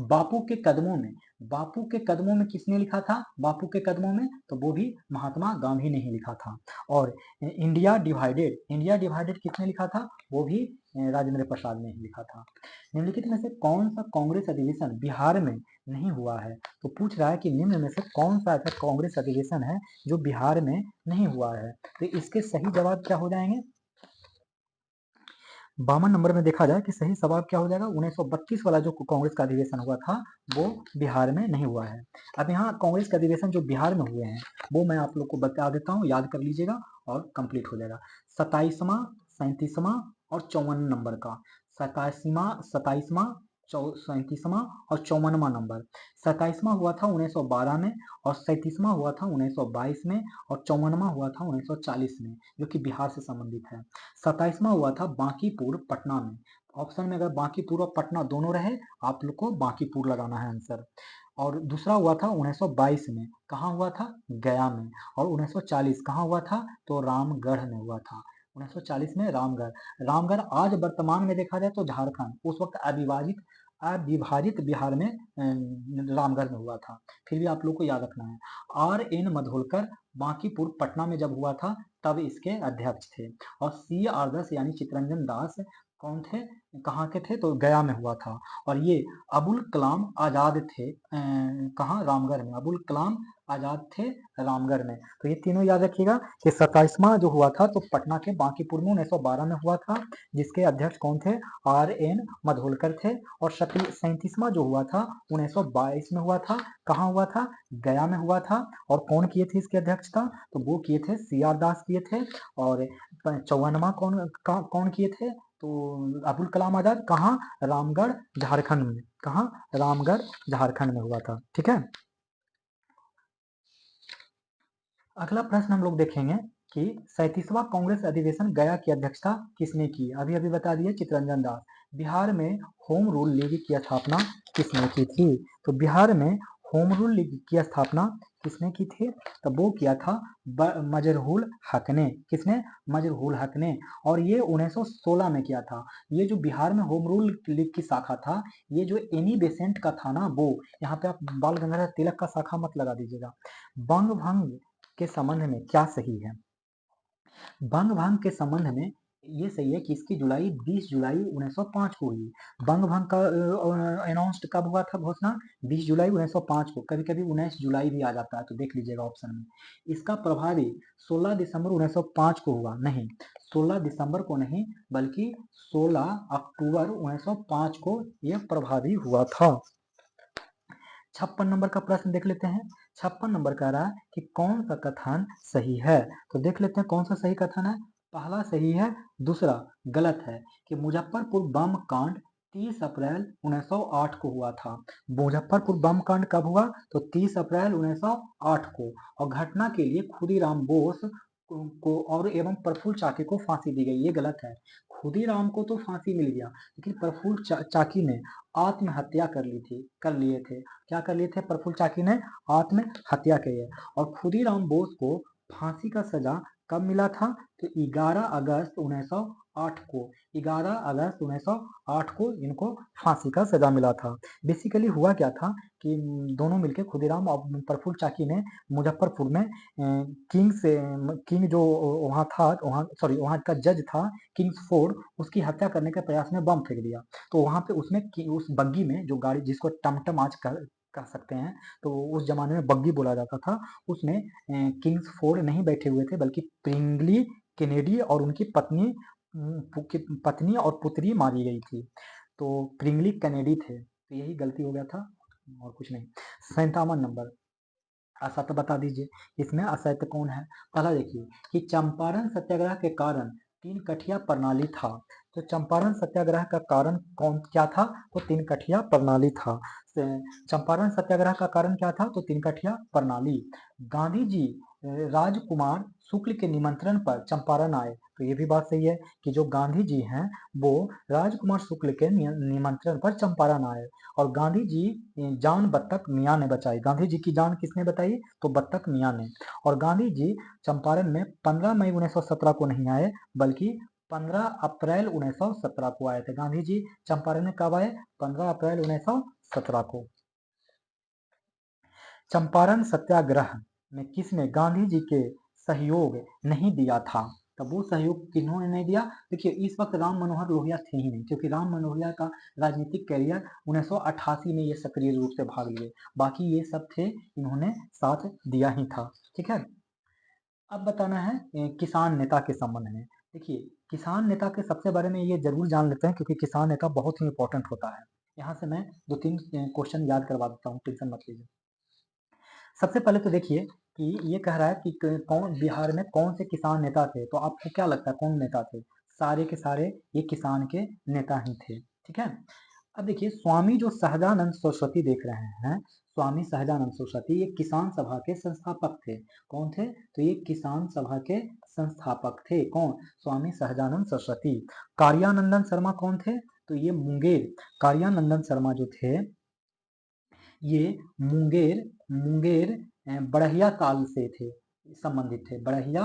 बापू के कदमों में, बापू के कदमों में किसने लिखा था? बापू के कदमों में, तो वो भी महात्मा गांधी ने ही लिखा था। और इंडिया डिवाइडेड, इंडिया डिवाइडेड किसने लिखा था? वो भी राजेंद्र प्रसाद ने ही लिखा था। निम्नलिखित में से कौन सा कांग्रेस अधिवेशन बिहार में नहीं हुआ है? तो पूछ रहा है कि निम्न में से कौन सा ऐसा कांग्रेस अधिवेशन है जो बिहार में नहीं हुआ है? तो इसके सही जवाब क्या हो जाएंगे? 52 नंबर में देखा जाए कि सही जवाब क्या हो जाएगा? 1932 वाला जो कांग्रेस का अधिवेशन हुआ था वो बिहार में नहीं हुआ है। अब यहाँ कांग्रेस के अधिवेशन जो बिहार में हुए हैं वो मैं आप लोग को बता देता हूँ, याद कर लीजिएगा और कंप्लीट हो जाएगा। 27वां, 37वां और 54 नंबर का। 27वां 37वां और 54वां नंबर। 27वां हुआ था 1912 में, और 37वां हुआ था 1922 में, और 54वां हुआ था 1940 में, जो कि बिहार से संबंधित है। 27वां हुआ था बांकीपुर पटना में। ऑप्शन में अगर बांकीपुर और पटना दोनों रहे, आप लोग को बांकीपुर लगाना है आंसर। और दूसरा हुआ था 1922 में, कहाँ हुआ था? गया में। और 1940 कहाँ हुआ था? तो रामगढ़ में हुआ था। 1940 में रामगढ़। रामगढ़ आज वर्तमान में देखा जाए तो झारखंड, उस वक्त अविभाजित अविभाजित बिहार में रामगढ़ में हुआ था। फिर भी आप लोग को याद रखना है। R.N. मधोलकर बांकीपुर पटना में जब हुआ था तब इसके अध्यक्ष थे। और C.R. दास यानी चितरंजन दास कौन थे, कहाँ के थे, तो गया में हुआ था। और ये अबुल कलाम आजाद थे कहाँ, रामगढ़ में। अबुल कलाम आजाद थे रामगढ़ में। तो ये तीनों याद रखिएगा कि 27वां जो हुआ था तो पटना के बांकीपुर में 1912 में हुआ था, जिसके अध्यक्ष कौन थे, RN मधोलकर थे। और 37वां जो हुआ था 1922 में हुआ था, कहाँ हुआ था, गया में हुआ था। और कौन किए थे इसके अध्यक्षता, तो वो किए थे CR दास किए थे। और 54वां कौन किए थे, तो अबुल कलाम आजाद, कहाँ, रामगढ़ झारखंड में, कहाँ, रामगढ़ झारखंड में हुआ था। ठीक है, अगला प्रश्न हम लोग देखेंगे कि 37वां कांग्रेस अधिवेशन गया की अध्यक्षता किसने की, अभी अभी बता दिए, चित्तरंजन दास। बिहार में होम रूल लीग की स्थापना किसने की थी, तो बिहार में होम रूल लीग की स्थापना किसने की थी, तो वो किया था मजरूल हक ने। किसने, मजरूल हक ने। और ये 1916 में किया था। ये जो बिहार में होम रूल लीग की शाखा था, ये जो एनी बेसेंट का था ना, वो, यहाँ पे आप बाल गंगाधर तिलक का शाखा मत लगा दीजिएगा। बंग भंग के संबंध में क्या सही है, बंग भंग के संबंध में ये सही है कि इसकी जुलाई 20 जुलाई 1905 को हुई। बंग भंग का अनाउंस्ड कब हुआ था घोषणा, 20 जुलाई 1905 को। कभी कभी 19 जुलाई भी आ जाता है, तो देख लीजिएगा ऑप्शन में। इसका प्रभावी 16 दिसंबर 1905 को हुआ, नहीं 16 दिसंबर को नहीं, बल्कि 16 अक्टूबर 1905 को यह प्रभावी हुआ था। 56 नंबर का प्रश्न देख लेते हैं। 56 नंबर कह रहा है कि कौन सा कथन सही है, तो देख लेते हैं कौन सा सही कथन है। पहला सही है, दूसरा गलत है, कि मुजफ्फरपुर बम कांड 30 अप्रैल 1908 को हुआ था। मुजफ्फरपुर बम कांड कब हुआ, तो 30 अप्रैल 1908 को। और घटना के लिए खुदीराम बोस को और एवं प्रफुल्ल चाकी को फांसी दी गई, ये गलत है। खुदीराम को तो फांसी मिल गया, लेकिन प्रफुल्ल चाकी ने आत्महत्या कर लिए थे। क्या कर लिए थे, प्रफुल्ल चाकी ने आत्महत्या की है। और खुदीराम बोस को फांसी का सजा कब मिला था, तो 11 अगस्त 1908 को। 11 अगस्त 1908 को इनको फांसी का सजा मिला था। बेसिकली हुआ क्या था कि दोनों मिलकर, खुदीराम और प्रफुल्ल चाकी ने मुजफ्फरपुर में किंग जो वहाँ था, वहाँ सॉरी वहाँ का जज था किंग्स फोर्ड, उसकी हत्या करने के प्रयास में बम फेंक दिया। तो वहाँ पे उसमें उस बग्गी में, जो गाड़ी जिसको टमटम आज कह सकते हैं, तो उस जमाने में बग्गी बोला जाता था, उसमें किंग्स फोर्ड नहीं बैठे हुए थे, बल्कि प्रिंगली केनेडी और उनकी पत्नी और पुत्री मारी गई थी। तो प्रिंगली केनेडी थे, तो यही गलती हो गया था और कुछ नहीं। 57 नंबर, असत्य बता दीजिए, इसमें असत्य कौन है। पहला देखिए कि चंपारण सत्याग्रह के कारण तीन कठिया प्रणाली था। तो चंपारण सत्याग्रह का कारण कौन क्या था, तो तीन कठिया प्रणाली था। चंपारण सत्याग्रह का कारण क्या था, तो तीन कठिया प्रणाली। गांधी जी राजकुमार शुक्ल के निमंत्रण पर चंपारण आए, तो ये भी बात सही है कि जो गांधी जी हैं वो राजकुमार शुक्ल के निमंत्रण पर चंपारण आए। और गांधी जी जान बत्तख मियाँ ने बचाई, गांधी जी की जान किसने बताई, तो बत्तख मियाँ ने। और गांधी जी चंपारण में 15 मई 1917 को नहीं आए, बल्कि 15 अप्रैल 1917 को आए थे। गांधी जी चंपारण में कब आए, 15 अप्रैल 1917 को। चंपारण सत्याग्रह में किसने गांधी जी के सहयोग नहीं दिया था, तब वो सहयोग किन्होंने नहीं दिया। देखिए इस वक्त राम मनोहर लोहिया थे ही नहीं, क्योंकि राम मनोहर लोहिया का राजनीतिक कैरियर 1988 में ये सक्रिय रूप से भाग लिए, बाकी ये सब थे, इन्होंने साथ दिया ही था। ठीक है, अब बताना है किसान नेता के संबंध में। देखिए किसान नेता के सबसे बारे में ये जरूर जान लेते हैं, क्योंकि किसान नेता बहुत ही इंपॉर्टेंट होता है। यहाँ से मैं 2-3 क्वेश्चन याद करवा देता हूँ, टेंशन मत लीजिए। सबसे पहले तो देखिए कि ये कह रहा है कि कौन बिहार में कौन से किसान नेता थे, तो आपको क्या लगता है कौन नेता थे, सारे के सारे ये किसान के नेता ही थे। ठीक है, अब देखिए स्वामी जो सहजानंद सरस्वती देख रहे हैं, स्वामी सहजानंद सरस्वती ये किसान सभा के संस्थापक थे। कौन थे, तो ये किसान सभा के संस्थापक थे, कौन, स्वामी सहजानंद सरस्वती। कार्यानंदन शर्मा कौन थे, तो ये मुंगेर, कार्यानंदन शर्मा जो थे ये मुंगेर मुंगेर बड़हिया ताल से थे, संबंधित थे, बड़हिया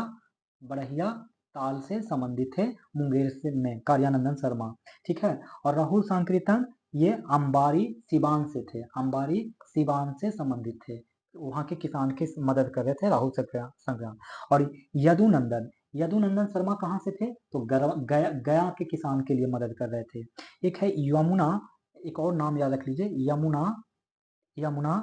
बड़हिया ताल से संबंधित थे, मुंगेर से में कार्यानंदन शर्मा। ठीक है, और राहुल सांकृतन ये अंबारी सिवान से थे, अंबारी सिवान से संबंधित थे, वहां के किसान की मदद कर रहे थे राहुल संग्राम। और यदुनंदन यदुनंदन शर्मा कहाँ से थे? तो गया के किसान के लिए मदद कर रहे थे। एक है यमुना, एक और नाम याद रख लीजिए, यमुना, यमुना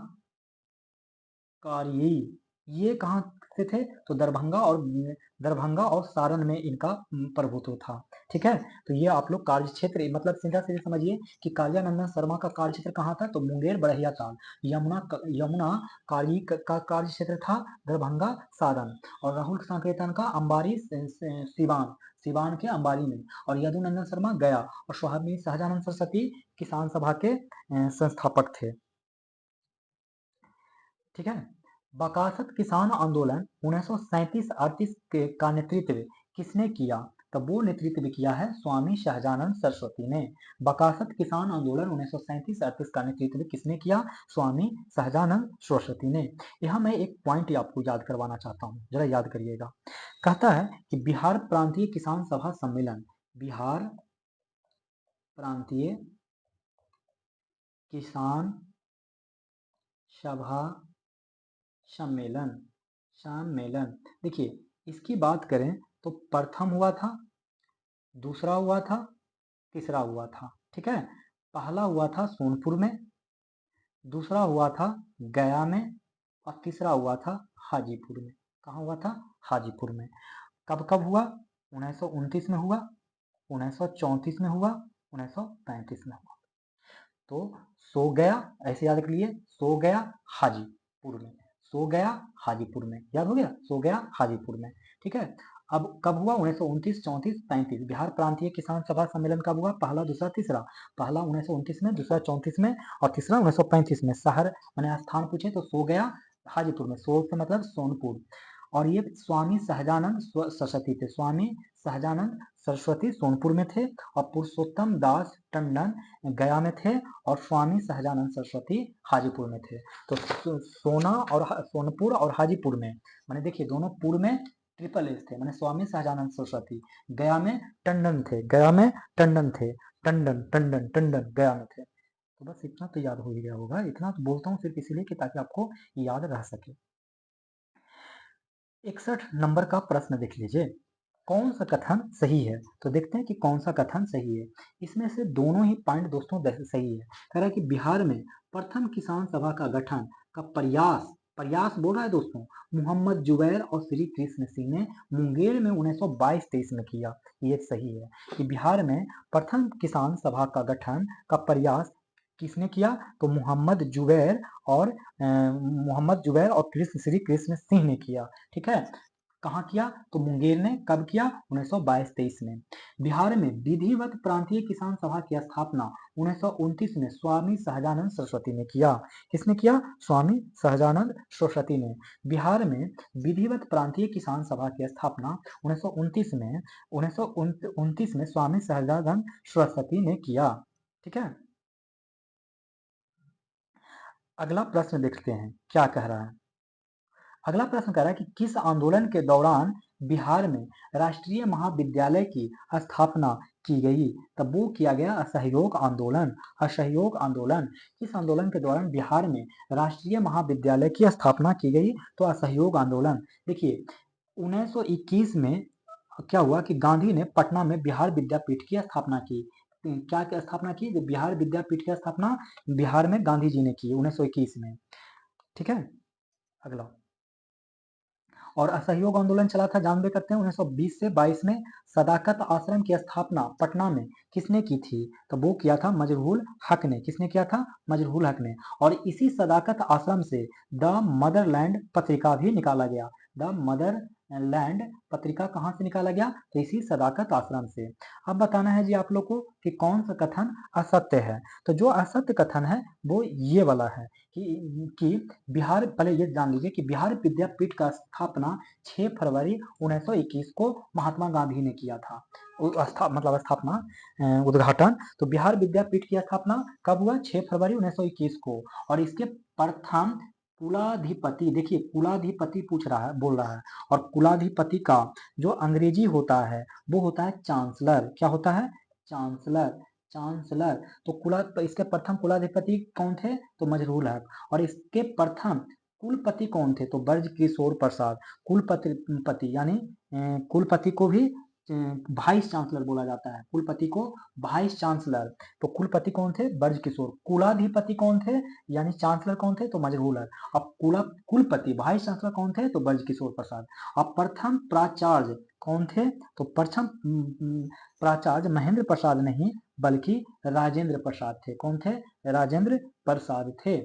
कार्यी, ये कहाँ से थे? तो दरभंगा और सारण में इनका प्रभुत्व था। ठीक है, तो ये आप लोग कार्य क्षेत्र मतलब सीधा सीधे समझिए कि कालियानंदन शर्मा का कार्य क्षेत्र कहाँ था? तो मुंगेर, बड़हिया ताल। यमुना कार्यी का कार्य क्षेत्र था दरभंगा, सारण। और राहुल सांकेतन का अंबारी, सिवान, सिवान के अंबारी में। और यदुनंदन शर्मा गया। और स्वामी सहजानंद सरस्वती किसान सभा के संस्थापक थे। ठीक है, बकासत किसान आंदोलन 1937-38 का नेतृत्व किसने किया? तो वो नेतृत्व किया है स्वामी सहजानंद सरस्वती ने। बकासत किसान आंदोलन 1937-38 का नेतृत्व किसने किया? स्वामी सहजानंद सरस्वती ने। यह मैं एक पॉइंट आपको याद करवाना चाहता हूँ, जरा याद करिएगा। कहता है कि बिहार प्रांतीय किसान सभा सम्मेलन, बिहार प्रांतीय किसान सभा सम्मेलन, सम्मेलन, देखिए इसकी बात करें तो प्रथम हुआ था, दूसरा हुआ था, तीसरा हुआ था। ठीक है, पहला हुआ था सोनपुर में, दूसरा हुआ था गया में, और तीसरा हुआ था हाजीपुर में। कहाँ हुआ था? हाजीपुर में। कब कब हुआ? 1929 में हुआ, 1934 में हुआ, 1935 में हुआ। तो सो गया, ऐसे याद रख लिए, सो गया हाजीपुर में, सो गया हाजीपुर में, याद हो गया, सो गया हाजीपुर में। ठीक है, अब कब हुआ? 1929, 34, 35। बिहार प्रांतीय किसान सभा सम्मेलन कब हुआ? पहला, दूसरा, तीसरा। पहला 1929 में, दूसरा 34 में, और तीसरा 1935 में। शहर मैंने स्थान पूछे तो सो गया हाजीपुर में, सो से मतलब सोनपुर। और ये स्वामी सहजानंद सरस्वती थे, स्वामी सहजानंद सरस्वती सोनपुर में थे, और पुरुषोत्तम दास टंडन गया में थे, और स्वामी सहजानंद सरस्वती हाजीपुर में थे। तो सोनपुर और हाजीपुर में, मैंने देखिए दोनों पुर में ट्रिपल एस थे, मैंने स्वामी सहजानंद सरस्वती। गया में टंडन थे, गया में टंडन थे, टंडन टंडन टंडन गया में थे। तो बस इतना तो याद हो ही गया होगा, इतना तो बोलता हूँ सिर्फ इसीलिए कि ताकि आपको याद रह सके। 61 नंबर का प्रश्न देख लीजिए, कौन सा कथन सही है? तो देखते हैं कि कौन सा कथन सही है। इसमें से दोनों ही पॉइंट दोस्तों सही है। कह रहा है कि बिहार में प्रथम किसान सभा का गठन का प्रयास, प्रयास बोल रहा है दोस्तों, मोहम्मद जुबैर और श्री कृष्ण सिंह ने मुंगेर में 1922-23 में किया। ये सही है कि बिहार में प्रथम किसान सभा का गठन का प्रयास किसने किया? तो मोहम्मद जुबैर और श्री कृष्ण सिंह ने किया। ठीक है, कहाँ किया? तो मुंगेर ने। कब किया? 1922-23 में। बिहार में विधिवत प्रांतीय किसान सभा की स्थापना 1929 में स्वामी सहजानंद सरस्वती ने किया। किसने किया? स्वामी सहजानंद सरस्वती ने। बिहार में विधिवत प्रांतीय किसान सभा की स्थापना 1929 में स्वामी सहजानंद सरस्वती ने किया। ठीक है, अगला प्रश्न देखते हैं क्या कह रहा है। अगला प्रश्न कह रहा है कि किस आंदोलन के दौरान बिहार में राष्ट्रीय महाविद्यालय की स्थापना की गई? तब वो किया गया असहयोग आंदोलन। असहयोग आंदोलन, किस आंदोलन के दौरान बिहार में राष्ट्रीय महाविद्यालय की स्थापना की गई? तो असहयोग आंदोलन। देखिए 1921 में क्या हुआ कि गांधी ने पटना में बिहार विद्यापीठ की स्थापना की। क्या स्थापना की? बिहार विद्यापीठ की स्थापना बिहार में गांधी जी ने की 1921 में। ठीक है, अगला, और असहयोग आंदोलन चला था, जानबे करते हैं 1920 से 22 में। सदाकत आश्रम की स्थापना पटना में किसने की थी? तो वो किया था मजरूल हक ने। किसने किया था? मजरूल हक ने। और इसी सदाकत आश्रम से द मदरलैंड पत्रिका भी निकाला गया। द मदरलैंड पत्रिका कहाँ से निकाला गया? तो इसी सदाकत आश्रम से। अब बताना है जी आप लोग को कि कौन सा कथन असत्य है। तो जो असत्य कथन है वो ये वाला है कि बिहार, पहले ये जान लीजिए कि बिहार विद्यापीठ का स्थापना 6 फरवरी 1921 को महात्मा गांधी ने किया था। मतलब स्थापना, उद्घाटन। तो बिहार विद्यापीठ की स्थापना कब हुआ? 6 फरवरी 1921 को। और इसके प्रथम कुलाधिपति, देखिए कुलाधिपति पूछ रहा है, बोल रहा है, और कुलाधिपति का जो अंग्रेजी होता है वो होता है चांसलर। क्या होता है? Chancellor, chancellor. तो इसके प्रथम कुलाधिपति कौन थे? तो मजरूल हक। और इसके प्रथम कुलपति कौन थे? तो ब्रज किशोर प्रसाद। कुलपति पति यानी कुलपति को भी वाइस चांसलर बोला जाता है, कुलपति को वाइस चांसलर। तो कुलपति कौन थे? ब्रज किशोर। कुलाधिपति कौन थे? यानी चांसलर कौन थे? तो मजरूलर। अब कुलपति वाइस चांसलर कौन थे? तो ब्रज किशोर प्रसाद। अब प्रथम प्राचार्य कौन थे? तो प्रथम प्राचार्य महेंद्र प्रसाद नहीं बल्कि राजेंद्र प्रसाद थे। कौन थे? राजेंद्र प्रसाद थे।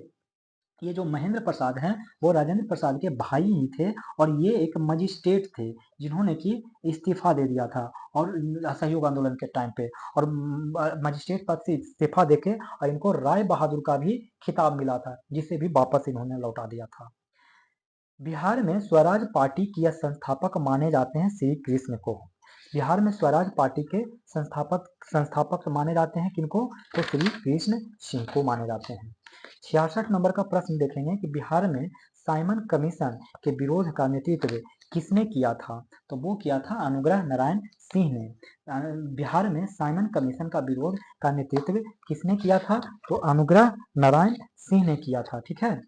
ये जो महेंद्र प्रसाद हैं वो राजेंद्र प्रसाद के भाई ही थे और ये एक मजिस्ट्रेट थे जिन्होंने कि इस्तीफा दे दिया था और असहयोग आंदोलन के टाइम पे, और मजिस्ट्रेट पद से इस्तीफा देके और इनको राय बहादुर का भी खिताब मिला था जिसे भी वापस इन्होंने लौटा दिया था। बिहार में स्वराज पार्टी के संस्थापक माने जाते हैं श्री कृष्ण को। बिहार में स्वराज पार्टी के संस्थापक माने जाते हैं किनको? तो श्री कृष्ण सिंह को माने जाते हैं। 66 नंबर का प्रश्न देखेंगे कि बिहार में साइमन कमीशन के विरोध का नेतृत्व किसने किया था? तो वो किया था अनुग्रह नारायण सिंह ने। बिहार में साइमन कमीशन का विरोध का नेतृत्व किसने किया था? तो अनुग्रह नारायण सिंह ने किया था। ठीक है,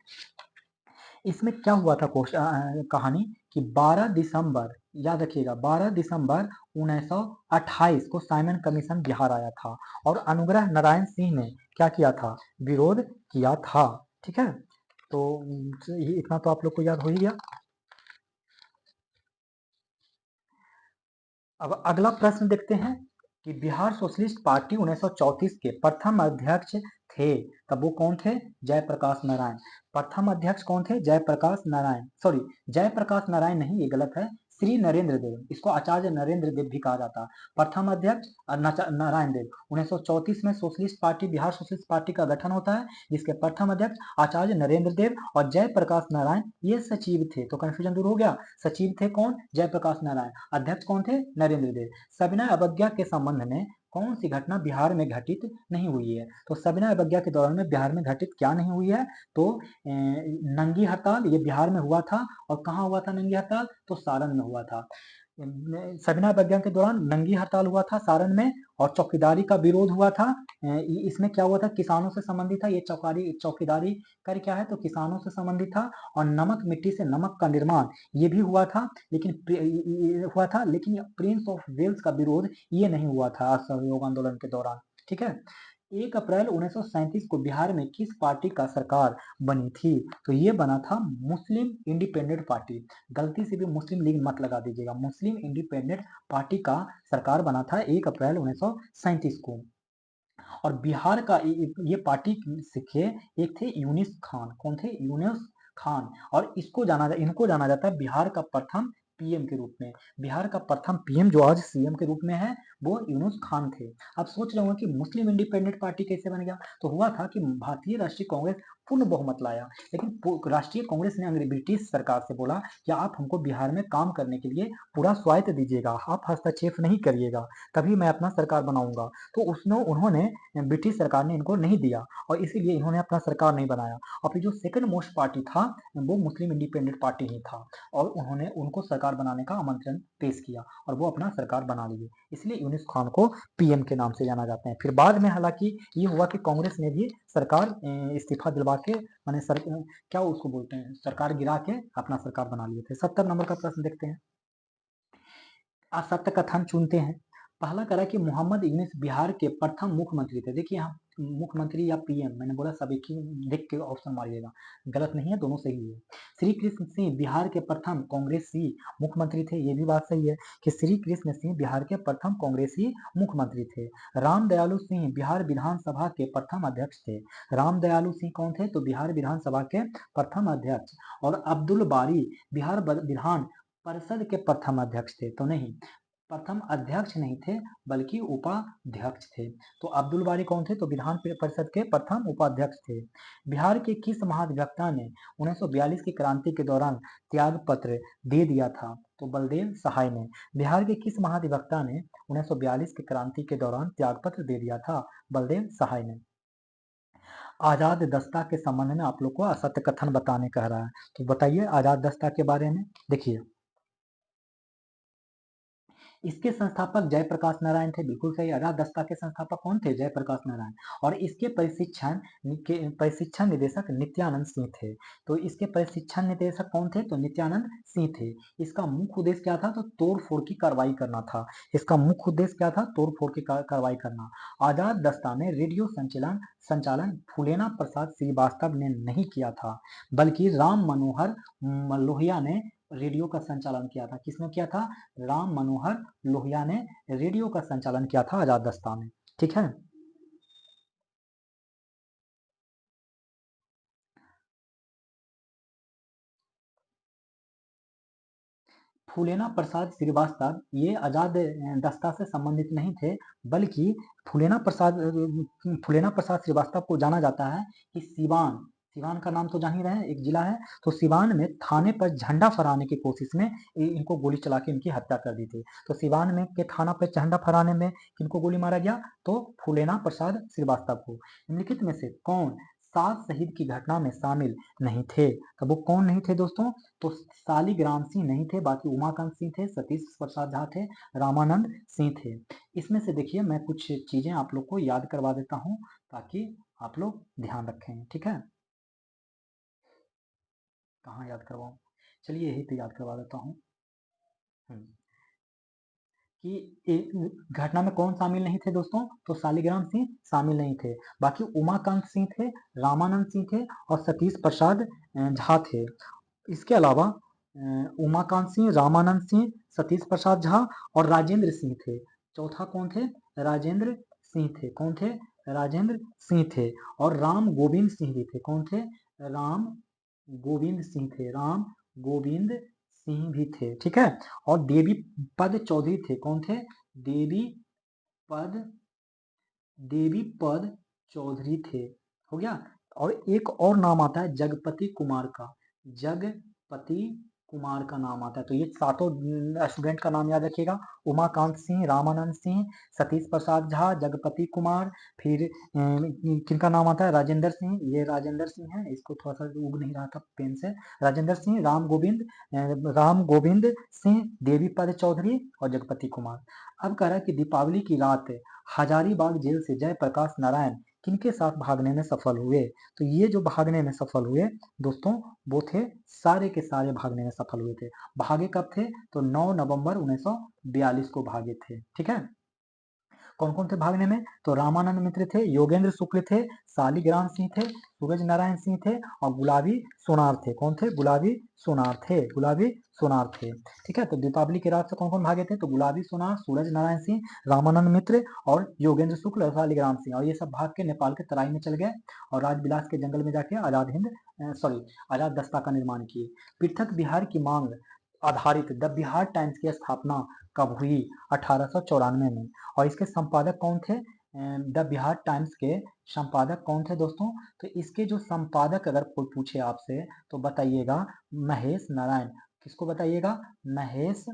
इसमें क्या हुआ था कहानी कि 12 दिसंबर, याद रखिएगा 12 दिसंबर 1928 को साइमन कमीशन बिहार आया था और अनुग्रह नारायण सिंह ने क्या किया था? विरोध किया था। ठीक है, तो इतना तो आप लोग को याद हो ही गया। अब अगला प्रश्न देखते हैं कि बिहार सोशलिस्ट पार्टी 1934 के प्रथम अध्यक्ष थे, तब वो कौन थे? जयप्रकाश नारायण। प्रथम अध्यक्ष कौन थे? जयप्रकाश नारायण, सॉरी जयप्रकाश नारायण नहीं, ये गलत है, श्री नरेंद्र देव, इसको आचार्य नरेंद्र देव भी कहा जाता है। प्रथम अध्यक्ष नारायण देव। 1934 में socialist party, Bihar socialist party का गठन होता है जिसके प्रथम अध्यक्ष आचार्य नरेंद्र देव और जयप्रकाश नारायण ये सचिव थे। तो कंफ्यूजन दूर हो गया, सचिव थे कौन? जयप्रकाश नारायण। अध्यक्ष कौन थे? नरेंद्र देव। सविनय अवज्ञा के संबंध में कौन सी घटना बिहार में घटित नहीं हुई है? तो सविनय अवज्ञा के दौरान में बिहार में घटित क्या नहीं हुई है? तो नंगी हड़ताल ये बिहार में हुआ था। और कहाँ हुआ था नंगी हड़ताल? तो सारण में हुआ था। सविनय अवज्ञा के दौरान नंगी हड़ताल हुआ था सारण में और चौकीदारी का विरोध हुआ था। इसमें क्या हुआ था? किसानों से संबंधित था। ये चौकीदारी कर क्या है? तो किसानों से संबंधित था। और नमक मिट्टी से नमक का निर्माण ये भी हुआ था, लेकिन प्रिंस ऑफ वेल्स का विरोध ये नहीं हुआ था असहयोग आंदोलन के दौरान। ठीक है, 1 अप्रैल 1937 को बिहार में किस पार्टी का सरकार बनी थी? तो ये बना था मुस्लिम इंडिपेंडेंट पार्टी। गलती से भी मुस्लिम लीग मत लगा दीजिएगा, मुस्लिम इंडिपेंडेंट पार्टी का सरकार बना था 1 अप्रैल 1937 को। और बिहार का ये पार्टी थे, एक थे यूनिस खान। कौन थे? यूनिस खान। और इनको जाना जाता है बिहार का प्रथम पीएम के रूप में। बिहार का प्रथम पीएम जो आज सीएम के रूप में है वो यूनुस खान थे। आप सोच रहे होंगे कि मुस्लिम इंडिपेंडेंट पार्टी कैसे बन गया? तो हुआ था कि भारतीय राष्ट्रीय कांग्रेस पूर्ण बहुमत लाया, लेकिन राष्ट्रीय कांग्रेस ने ब्रिटिश सरकार से बोला कि आप हमको बिहार में काम करने के लिए पूरा स्वायत्त दीजिएगा, आप हस्तक्षेप नहीं करिएगा, तभी मैं अपना सरकार बनाऊंगा। तो उन्होंने ब्रिटिश सरकार ने इनको नहीं दिया और इसीलिए इन्होंने अपना सरकार नहीं बनाया। और फिर जो सेकंड मोस्ट पार्टी था वो मुस्लिम इंडिपेंडेंट पार्टी ही था और उन्होंने उनको सरकार बनाने का आमंत्रण पेश किया और वो अपना सरकार बना लिए, इसलिए यूनिस खान को पीएम के नाम से जाना जाते हैं। फिर बाद में हालांकि ये हुआ कि कांग्रेस ने भी सरकार इस्तीफा दिलवा के मैंने क्या उसको बोलते हैं, सरकार गिरा के अपना सरकार बना लिए थे। 70 नंबर का प्रश्न देखते हैं। असत्य कथन चुनते हैं। पहला करा कि मोहम्मद यूनुस बिहार के प्रथम मुख्यमंत्री थे। देखिए यहाँ मुख्यमंत्री या पीएम, मैंने बोला सब एक ही देख के ऑप्शन मारिएगा, गलत नहीं है, दोनों सही है। श्री कृष्ण सिंह बिहार के प्रथम कांग्रेसी मुख्यमंत्री थे, ये भी बात सही है कि श्री कृष्ण सिंह बिहार के प्रथम कांग्रेसी मुख्यमंत्री थे। राम दयालु सिंह बिहार विधानसभा के प्रथम अध्यक्ष थे। राम दयालु सिंह कौन थे? तो बिहार विधानसभा के प्रथम अध्यक्ष। और अब्दुल बारी बिहार विधान परिषद के प्रथम अध्यक्ष थे। तो नहीं, प्रथम अध्यक्ष नहीं थे बल्कि उपाध्यक्ष थे। तो अब्दुल बारी कौन थे? तो विधान परिषद के प्रथम उपाध्यक्ष थे। बिहार के किस महाधिवक्ता ने 1942 की क्रांति के दौरान त्याग पत्र दे दिया था? तो बलदेव सहाय ने। बिहार के किस महाधिवक्ता ने 1942 की क्रांति के दौरान त्याग पत्र दे दिया था? बलदेव सहाय ने। आजाद दस्ता के संबंध में आप लोग को असत्य कथन बताने कह रहा है, तो बताइए आजाद दस्ता के बारे में। देखिए इसके संस्थापक जयप्रकाश नारायण थे, बिल्कुल सही। आजाद दस्ता के संस्थापक कौन थे? जयप्रकाश नारायण। और इसके प्रशिक्षण निदेशक नित्यानंद सिंह थे। तो इसके प्रशिक्षण निदेशक कौन थे? तो नित्यानंद सिंह थे। इसका मुख्य उद्देश्य क्या था? तो तोड़ फोड़ की कार्रवाई करना था। इसका मुख्य उद्देश्य क्या था? तोड़ फोड़ की कार्रवाई करना। आजाद दस्ता में रेडियो संचालन संचालन फूलेना प्रसाद श्रीवास्तव ने नहीं किया था, बल्कि राम मनोहर लोहिया ने रेडियो का संचालन किया था। किसने किया था? राम मनोहर लोहिया ने रेडियो का संचालन किया था आजाद दस्ता में। ठीक है। फूलेना प्रसाद श्रीवास्तव ये आजाद दस्ता से संबंधित नहीं थे, बल्कि फूलेना प्रसाद श्रीवास्तव को जाना जाता है कि सिवान सिवान का नाम तो जान ही रहे हैं, एक जिला है। तो सिवान में थाने पर झंडा फहराने की कोशिश में इनको गोली चला के इनकी हत्या कर दी थी। तो सिवान में के थाना पर झंडा फहराने में किनको गोली मारा गया? तो फूलेना प्रसाद श्रीवास्तव को। निम्नलिखित में से कौन 7 शहीद की घटना में शामिल नहीं थे? तो वो कौन नहीं थे दोस्तों? तो शालिग्राम सिंह नहीं थे, बाकी उमाकांत सिंह थे, सतीश प्रसाद झा थे, रामानंद सिंह थे। इसमें से देखिए मैं कुछ चीजें आप लोग को याद करवा देता हूँ ताकि आप लोग ध्यान रखें। ठीक है। कहाँ याद करवाऊं? चलिए यही पे याद करवा देता हूँ कि एक घटना में कौन शामिल नहीं थे दोस्तों? तो शालिग्राम सिंह शामिल नहीं थे, बाकी उमाकांत सिंह थे, रामानंद सिंह थे और सतीश प्रसाद झा थे। इसके अलावा उमाकांत सिंह, रामानंद सिंह, सतीश प्रसाद झा और राजेंद्र सिंह थे। चौथा कौन थे? राजेंद्र सिंह थे। कौन थे? राजेंद्र सिंह थे। और राम गोविंद सिंह भी थे। कौन थे? राम गोविंद सिंह थे। राम गोविंद सिंह भी थे। ठीक है। और देवी पद चौधरी थे। कौन थे? देवी पद देवी पद चौधरी थे। हो गया। और एक और नाम आता है जगपति कुमार का। जगपति कुमार का नाम आता है। तो ये सातों स्टूडेंट का नाम याद रखिएगा। उमाकांत सिंह, रामानंद सिंह, सतीश प्रसाद झा, जगपति कुमार, फिर किनका नाम आता है? राजेंद्र सिंह। ये राजेंद्र सिंह है, इसको थोड़ा सा उग नहीं रहा था पेन से। राजेंद्र सिंह, राम गोविंद सिंह, देवी पद चौधरी और जगपति कुमार। अब कह रहा है कि दीपावली की रात हजारीबाग जेल से जयप्रकाश नारायण किनके साथ भागने में सफल हुए? तो ये जो भागने में सफल हुए दोस्तों, वो थे सारे के सारे भागने में सफल हुए थे। भागे कब थे? तो 9 नवंबर 1942 को भागे थे। ठीक है। कौन कौन थे भागने में? तो रामानंद मित्र थे, योगेंद्र शुक्ल थे, शालिग्राम सिंह थे, सूरज नारायण सिंह थे और गुलाबी सोनार थे। कौन थे? गुलाबी सोनार थे। गुलाबी सोनार थे। ठीक है। तो दीपावली की रात से कौन कौन भागे थे? तो गुलाबी सोनार, सूरज नारायण सिंह, रामानंद मित्र और योगेंद्र शुक्ल और शालिग्राम सिंह। और ये सब भाग के नेपाल के तराई में चल गए और राजबिलास के जंगल में जाके आजाद दस्ता का निर्माण किए। पृथक बिहार की मांग आधारित द बिहार टाइम्स की स्थापना कब हुई? 1894 में। और इसके संपादक कौन थे? द बिहार टाइम्स के संपादक कौन थे दोस्तों? तो इसके जो संपादक अगर कोई पूछे आपसे तो बताइएगा महेश नारायण। किसको बताइएगा? महेश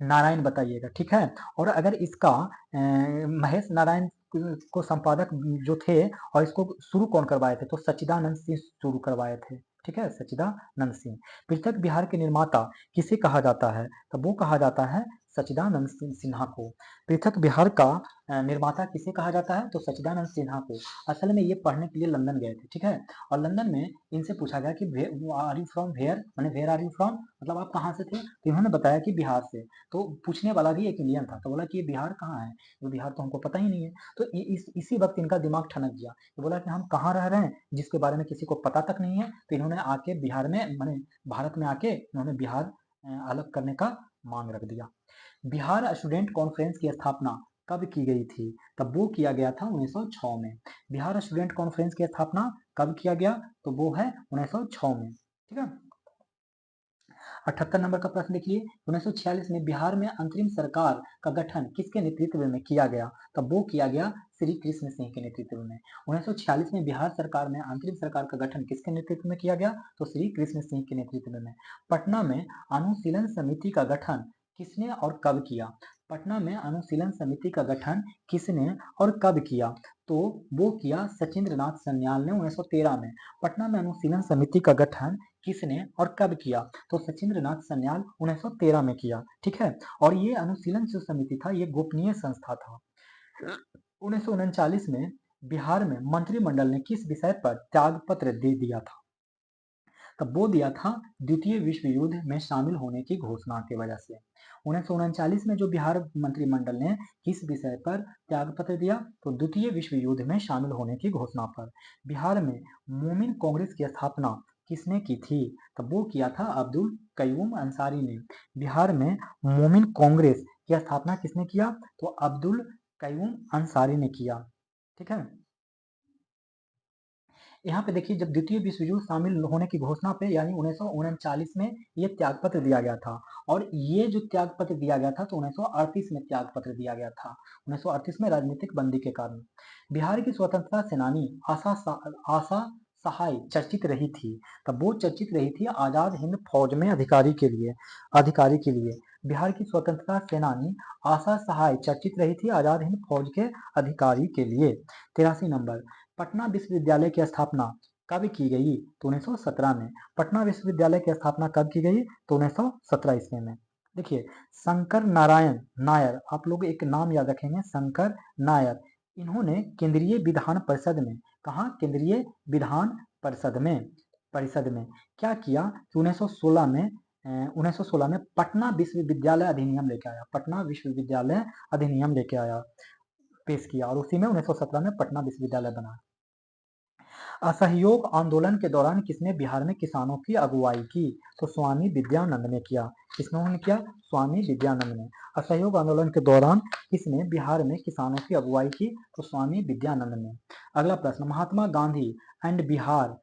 नारायण बताइएगा। ठीक है। और अगर इसका महेश नारायण को संपादक जो थे और इसको शुरू कौन करवाए थे? तो सच्चिदानंद सिंह शुरू करवाए थे। ठीक है। सच्चिदानंद सिंह। पृथक बिहार के निर्माता किसे कहा जाता है? तो वो कहा जाता है सच्चिदानंद सिन्हा को। पृथक बिहार का निर्माता किसे कहा जाता है? तो सच्चिदानंद सिन्हा को। असल में ये पढ़ने के लिए लंदन गए थे। ठीक है। और लंदन में इनसे पूछा गया कि आर यू फ्रॉम वेयर, माने वेयर आर यू फ्रॉम, मतलब आप कहाँ से थे? तो इन्होंने बताया कि बिहार से। तो पूछने वाला भी एक इंडियन था, तो बोला कि ये बिहार कहाँ है? तो बिहार तो हमको पता ही नहीं है। तो इसी वक्त इनका दिमाग ठनक गया। तो बोला कि हम कहाँ रह रहे हैं जिसके बारे में किसी को पता तक नहीं है। तो इन्होंने आके बिहार में, माने भारत में आके इन्होंने बिहार अलग करने का मांग रख दिया। बिहार स्टूडेंट कॉन्फ्रेंस की स्थापना कब की गई थी? तब वो किया गया था 1906 में। बिहार स्टूडेंट कॉन्फ्रेंस की स्थापना कब किया गया? तो वो है 1906 में। ठीक है। 78 नंबर का प्रश्न देखिए। 1946 में बिहार में अंतरिम सरकार का गठन किसके नेतृत्व में किया गया? तब वो किया गया श्री कृष्ण सिंह के नेतृत्व में। 1946 में बिहार सरकार में अंतरिम सरकार का गठन किसके नेतृत्व में किया गया? तो श्री कृष्ण सिंह के नेतृत्व में। पटना में अनुशीलन समिति का गठन किसने और कब किया? पटना में अनुशीलन समिति का गठन किसने और कब किया? तो वो किया सचिंद्र नाथ सन्याल ने 1913 में। पटना में अनुशीलन समिति का गठन किसने और कब किया? तो सचिंद्रनाथ सन्याल 1913 में किया, ठीक है। और ये अनुशीलन जो समिति था ये गोपनीय संस्था था। 1939 में बिहार में मंत्रिमंडल ने किस विषय पर त्यागपत्र दे दिया था? तब वो दिया था द्वितीय विश्व युद्ध में शामिल होने की घोषणा की वजह से। 1939 में जो बिहार मंत्रिमंडल ने किस विषय पर त्यागपत्र दिया? तो द्वितीय विश्व युद्ध में शामिल होने की घोषणा पर। बिहार में मोमिन कांग्रेस की स्थापना किसने की थी? तब वो किया था अब्दुल कयूम अंसारी ने। बिहार में मोमिन कांग्रेस की स्थापना किसने किया? तो अब्दुल कयूम अंसारी ने किया, ठीक है। यहाँ पे देखिए, जब द्वितीय विश्व युद्ध शामिल होने की घोषणा पे यानी 1939 में ये त्यागपत्र दिया गया था। और ये जो त्यागपत्र दिया गया था तो 1938 में त्यागपत्र दिया गया था, 1938 में राजनीतिक बंदी के कारण। बिहार की स्वतंत्रता सेनानी आशा सहाय चर्चित रही थी। तब वो चर्चित रही थी आजाद हिंद फौज में अधिकारी के लिए। बिहार की स्वतंत्रता सेनानी आशा सहाय चर्चित रही थी आजाद हिंद फौज के अधिकारी के लिए। 83 नंबर, पटना विश्वविद्यालय की स्थापना कब की गई? तो 1917 में। पटना विश्वविद्यालय की स्थापना कब की गई? तो 1917 ईस्वी में। देखिए, शंकर नारायण नायर, आप लोग एक नाम याद रखेंगे, शंकर नायर। इन्होंने केंद्रीय विधान परिषद में, कहा? केंद्रीय विधान परिषद में क्या किया? कि 1916 में पटना विश्वविद्यालय अधिनियम लेके आया, पटना विश्वविद्यालय अधिनियम लेके आया, पेश किया, और उसी में 1917 में पटना विश्वविद्यालय बना। असहयोग आंदोलन के दौरान किसने बिहार में किसानों की अगुवाई की? तो स्वामी विद्यानंद ने किया। किसने किया? स्वामी विद्यानंद ने। असहयोग आंदोलन के दौरान किसने बिहार में किसानों की अगुवाई की? तो स्वामी विद्यानंद ने। अगला प्रश्न, Mahatma Gandhi and Bihar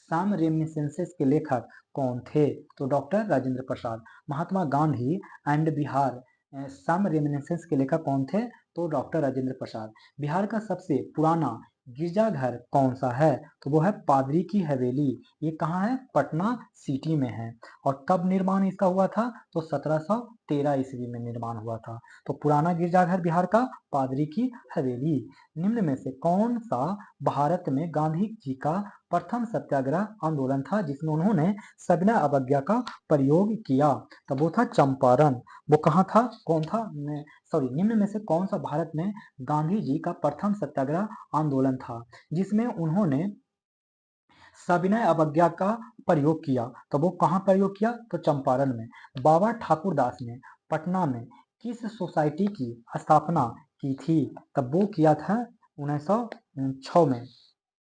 some reminiscences के लेखक कौन थे? तो doctor Rajendra Prasad. Mahatma Gandhi and Bihar some reminiscence के लेखक कौन थे? तो डॉक्टर राजेंद्र प्रसाद। बिहार का सबसे पुराना गिरजाघर कौन सा है? तो वो है पादरी की हवेली। ये कहाँ है? पटना सिटी में है। और कब निर्माण इसका हुआ था? तो 1713 ईस्वी में निर्माण हुआ था। तो पुराना गिरजाघर बिहार का पादरी की हवेली। निम्न में से कौन सा भारत में गांधी जी का प्रथम सत्याग्रह आंदोलन था जिसमें उन्होंने सविनय अवज्ञा का प्रयोग किया? तब वो था चंपारण। वो कहाँ था? कौन था? निम्न में से कौन सा भारत में गांधी जी का प्रथम सत्याग्रह आंदोलन था जिसमें उन्होंने सविनय अवज्ञा का प्रयोग किया? तो वो कहाँ प्रयोग किया? तो चंपारण में। बाबा ठाकुरदास ने पटना में किस सोसाइटी की स्थापना की थी? तब वो किया था 1906 में,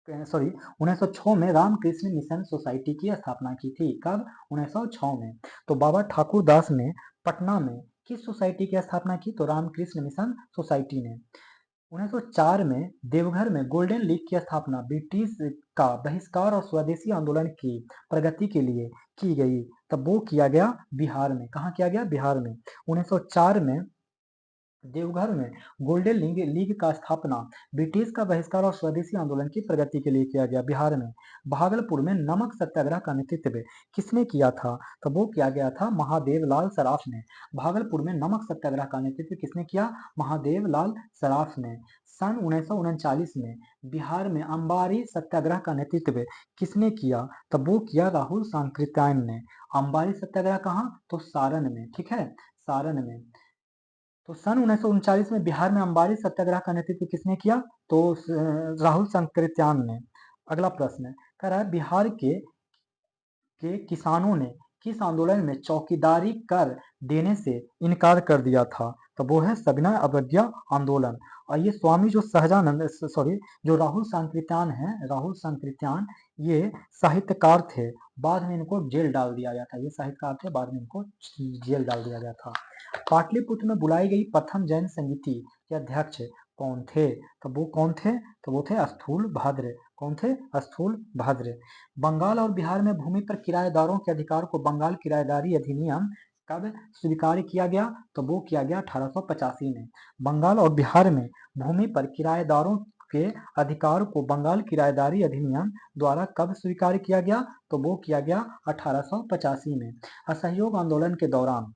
1906 में रामकृष्ण मिशन सोसाइटी की स्थापना की थी। कब? 1906 में। तो बाबा ठाकुरदास ने पटना में किस सोसाइटी की स्थापना की? तो रामकृष्ण मिशन सोसाइटी ने। 1904 में देवघर में गोल्डन लीग की स्थापना ब्रिटिश का बहिष्कार और स्वदेशी आंदोलन की प्रगति के लिए की गई। तब वो किया गया बिहार में। कहाँ किया गया? बिहार में। 1904 में देवघर में गोल्डन लीग का स्थापना ब्रिटिश का बहिष्कार और स्वदेशी आंदोलन की प्रगति के लिए किया गया बिहार में। भागलपुर में नमक सत्याग्रह का नेतृत्व किसने किया था? तो वो किया गया था महादेव लाल सराफ ने। भागलपुर में नमक सत्याग्रह का नेतृत्व किसने किया? महादेव लाल सराफ ने। सन 1939 में बिहार में अंबारी सत्याग्रह का नेतृत्व किसने किया? तब वो किया राहुल सांकृत्यायन ने। अंबारी सत्याग्रह कहाँ? तो सारण में, ठीक है, सारण में। तो सन 1939 में बिहार में अंबारी सत्याग्रह का नेतृत्व किसने किया? तो राहुल सांकृत्यायन ने। अगला प्रश्न कह रहा है बिहार के किसानों ने किस आंदोलन में चौकीदारी कर देने से इनकार कर दिया था? तो वो है सविनय अवज्ञा आंदोलन। और ये स्वामी जो सहजानंद जो राहुल सांकृत्यायन ये साहित्यकार थे। बाद में इनको जेल डाल दिया गया था। ये साहित्यकार थे, बाद में इनको जेल डाल दिया गया था। पाटलिपुत्र में बुलाई गई प्रथम जैन समिति के अध्यक्ष कौन थे? तो वो कौन थे? तो वो थे स्थूल भद्र। कौन थे? स्थूल भद्र। बंगाल और बिहार में भूमि पर किराएदारों के अधिकार को बंगाल किराएदारी अधिनियम कब स्वीकार किया गया? तो वो किया गया 1885 में। बंगाल और बिहार में भूमि पर किराएदारों के अधिकार को बंगाल किराएदारी अधिनियम द्वारा कब स्वीकार किया गया? तो वो किया गया 1885 में। असहयोग आंदोलन के दौरान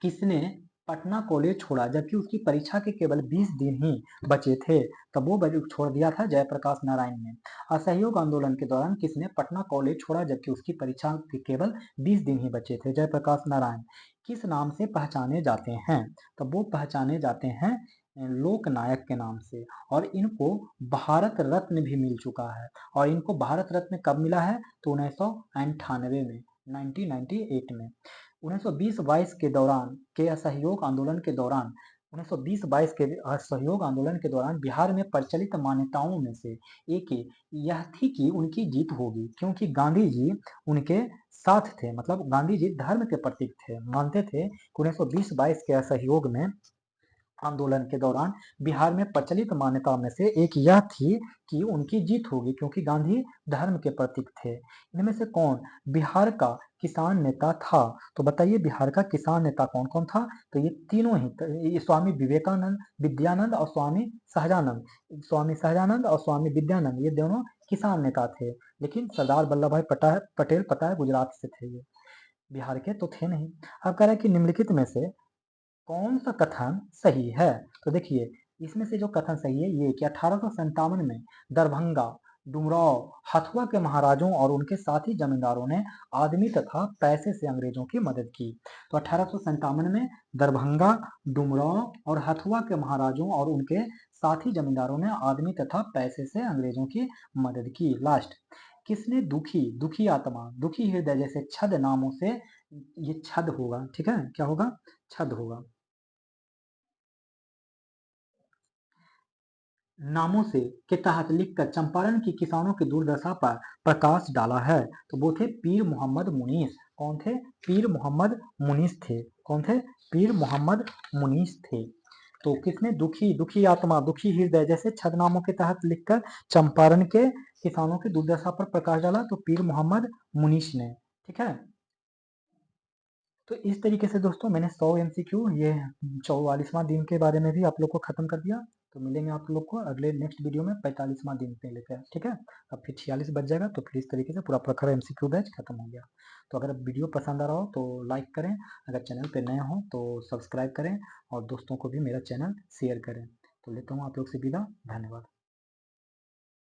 किसने पटना कॉलेज छोड़ा जबकि उसकी परीक्षा के केवल 20 दिन ही बचे थे, तब वो छोड़ दिया था जयप्रकाश नारायण ने। असहयोग आंदोलन के दौरान किसने पटना कॉलेज छोड़ा जबकि उसकी परीक्षा के केवल 20 दिन ही बचे थे? जयप्रकाश नारायण। किस नाम से पहचाने जाते हैं? तब वो पहचाने जाते हैं लोकनायक के नाम से। और इनको भारत रत्न भी मिल चुका है। और इनको भारत रत्न कब मिला है? तो 1998 में, 1998 में। 1920-22 के दौरान के असहयोग आंदोलन के दौरान 1920-22 के असहयोग आंदोलन के दौरान बिहार में प्रचलित मान्यताओं में से एक यह थी कि उनकी जीत होगी, क्योंकि गांधी जी उनके साथ थे। मतलब गांधी जी धर्म के प्रतीक थे, मानते थे कि 1920-22 के असहयोग में आंदोलन के दौरान बिहार में प्रचलित मान्यता में से एक यह थी कि उनकी जीत होगी, क्योंकि गांधी धर्म के प्रतीक थे। इनमें से कौन बिहार का किसान नेता था? तो बताइए बिहार का किसान नेता कौन कौन था? तो ये तीनों ही, ये स्वामी विवेकानंद, विद्यानंद और स्वामी सहजानंद। स्वामी सहजानंद और स्वामी विद्यानंद, ये दोनों किसान नेता थे। लेकिन सरदार वल्लभ भाई पटेल, पता है, गुजरात से थे, ये बिहार के तो थे नहीं। अब कह रहा है कि निम्नलिखित में से कौन सा कथन सही है? तो देखिए, इसमें से जो कथन सही है ये कि 1857 में दरभंगा, डुमराव, हथुआ के महाराजों और उनके साथी जमींदारों ने आदमी तथा पैसे से अंग्रेजों की मदद की। तो 1857 में दरभंगा, डुमराव और हथुआ के महाराजों और उनके साथी जमींदारों ने आदमी तथा पैसे से अंग्रेजों की मदद की। लास्ट, किसने दुखी, दुखी आत्मा, दुखी हृदय जैसे छद नामों से, ये छद होगा, ठीक है, क्या होगा? छद होगा, नामों से के तहत लिखकर चंपारण की किसानों की दुर्दशा पर प्रकाश डाला है। तो वो थे पीर मोहम्मद मुनीस। कौन थे? पीर मोहम्मद मुनीस थे। कौन थे? पीर मोहम्मद मुनीस थे। तो किसने दुखी, दुखी आत्मा, दुखी हृदय जैसे छदनामों के तहत लिखकर चंपारण के किसानों की दुर्दशा पर प्रकाश डाला? तो पीर मोहम्मद मुनीस ने। ठीक है, तो इस तरीके से दोस्तों मैंने 100 एमसीक्यू ये 44वां दिन के बारे में भी आप लोग को खत्म कर दिया। तो मिलेंगे आप लोग को अगले नेक्स्ट वीडियो में 45वां दिन पे लेकर, ठीक है। अब फिर 46 बज जाएगा, तो फिर इस तरीके से पूरा प्रखर एमसीक्यू बैच खत्म हो गया। तो अगर वीडियो पसंद आ रहा हो तो लाइक करें, अगर चैनल पे नए हो तो सब्सक्राइब करें और दोस्तों को भी मेरा चैनल शेयर करें। तो लेता हूँ आप लोग से विदा, धन्यवाद।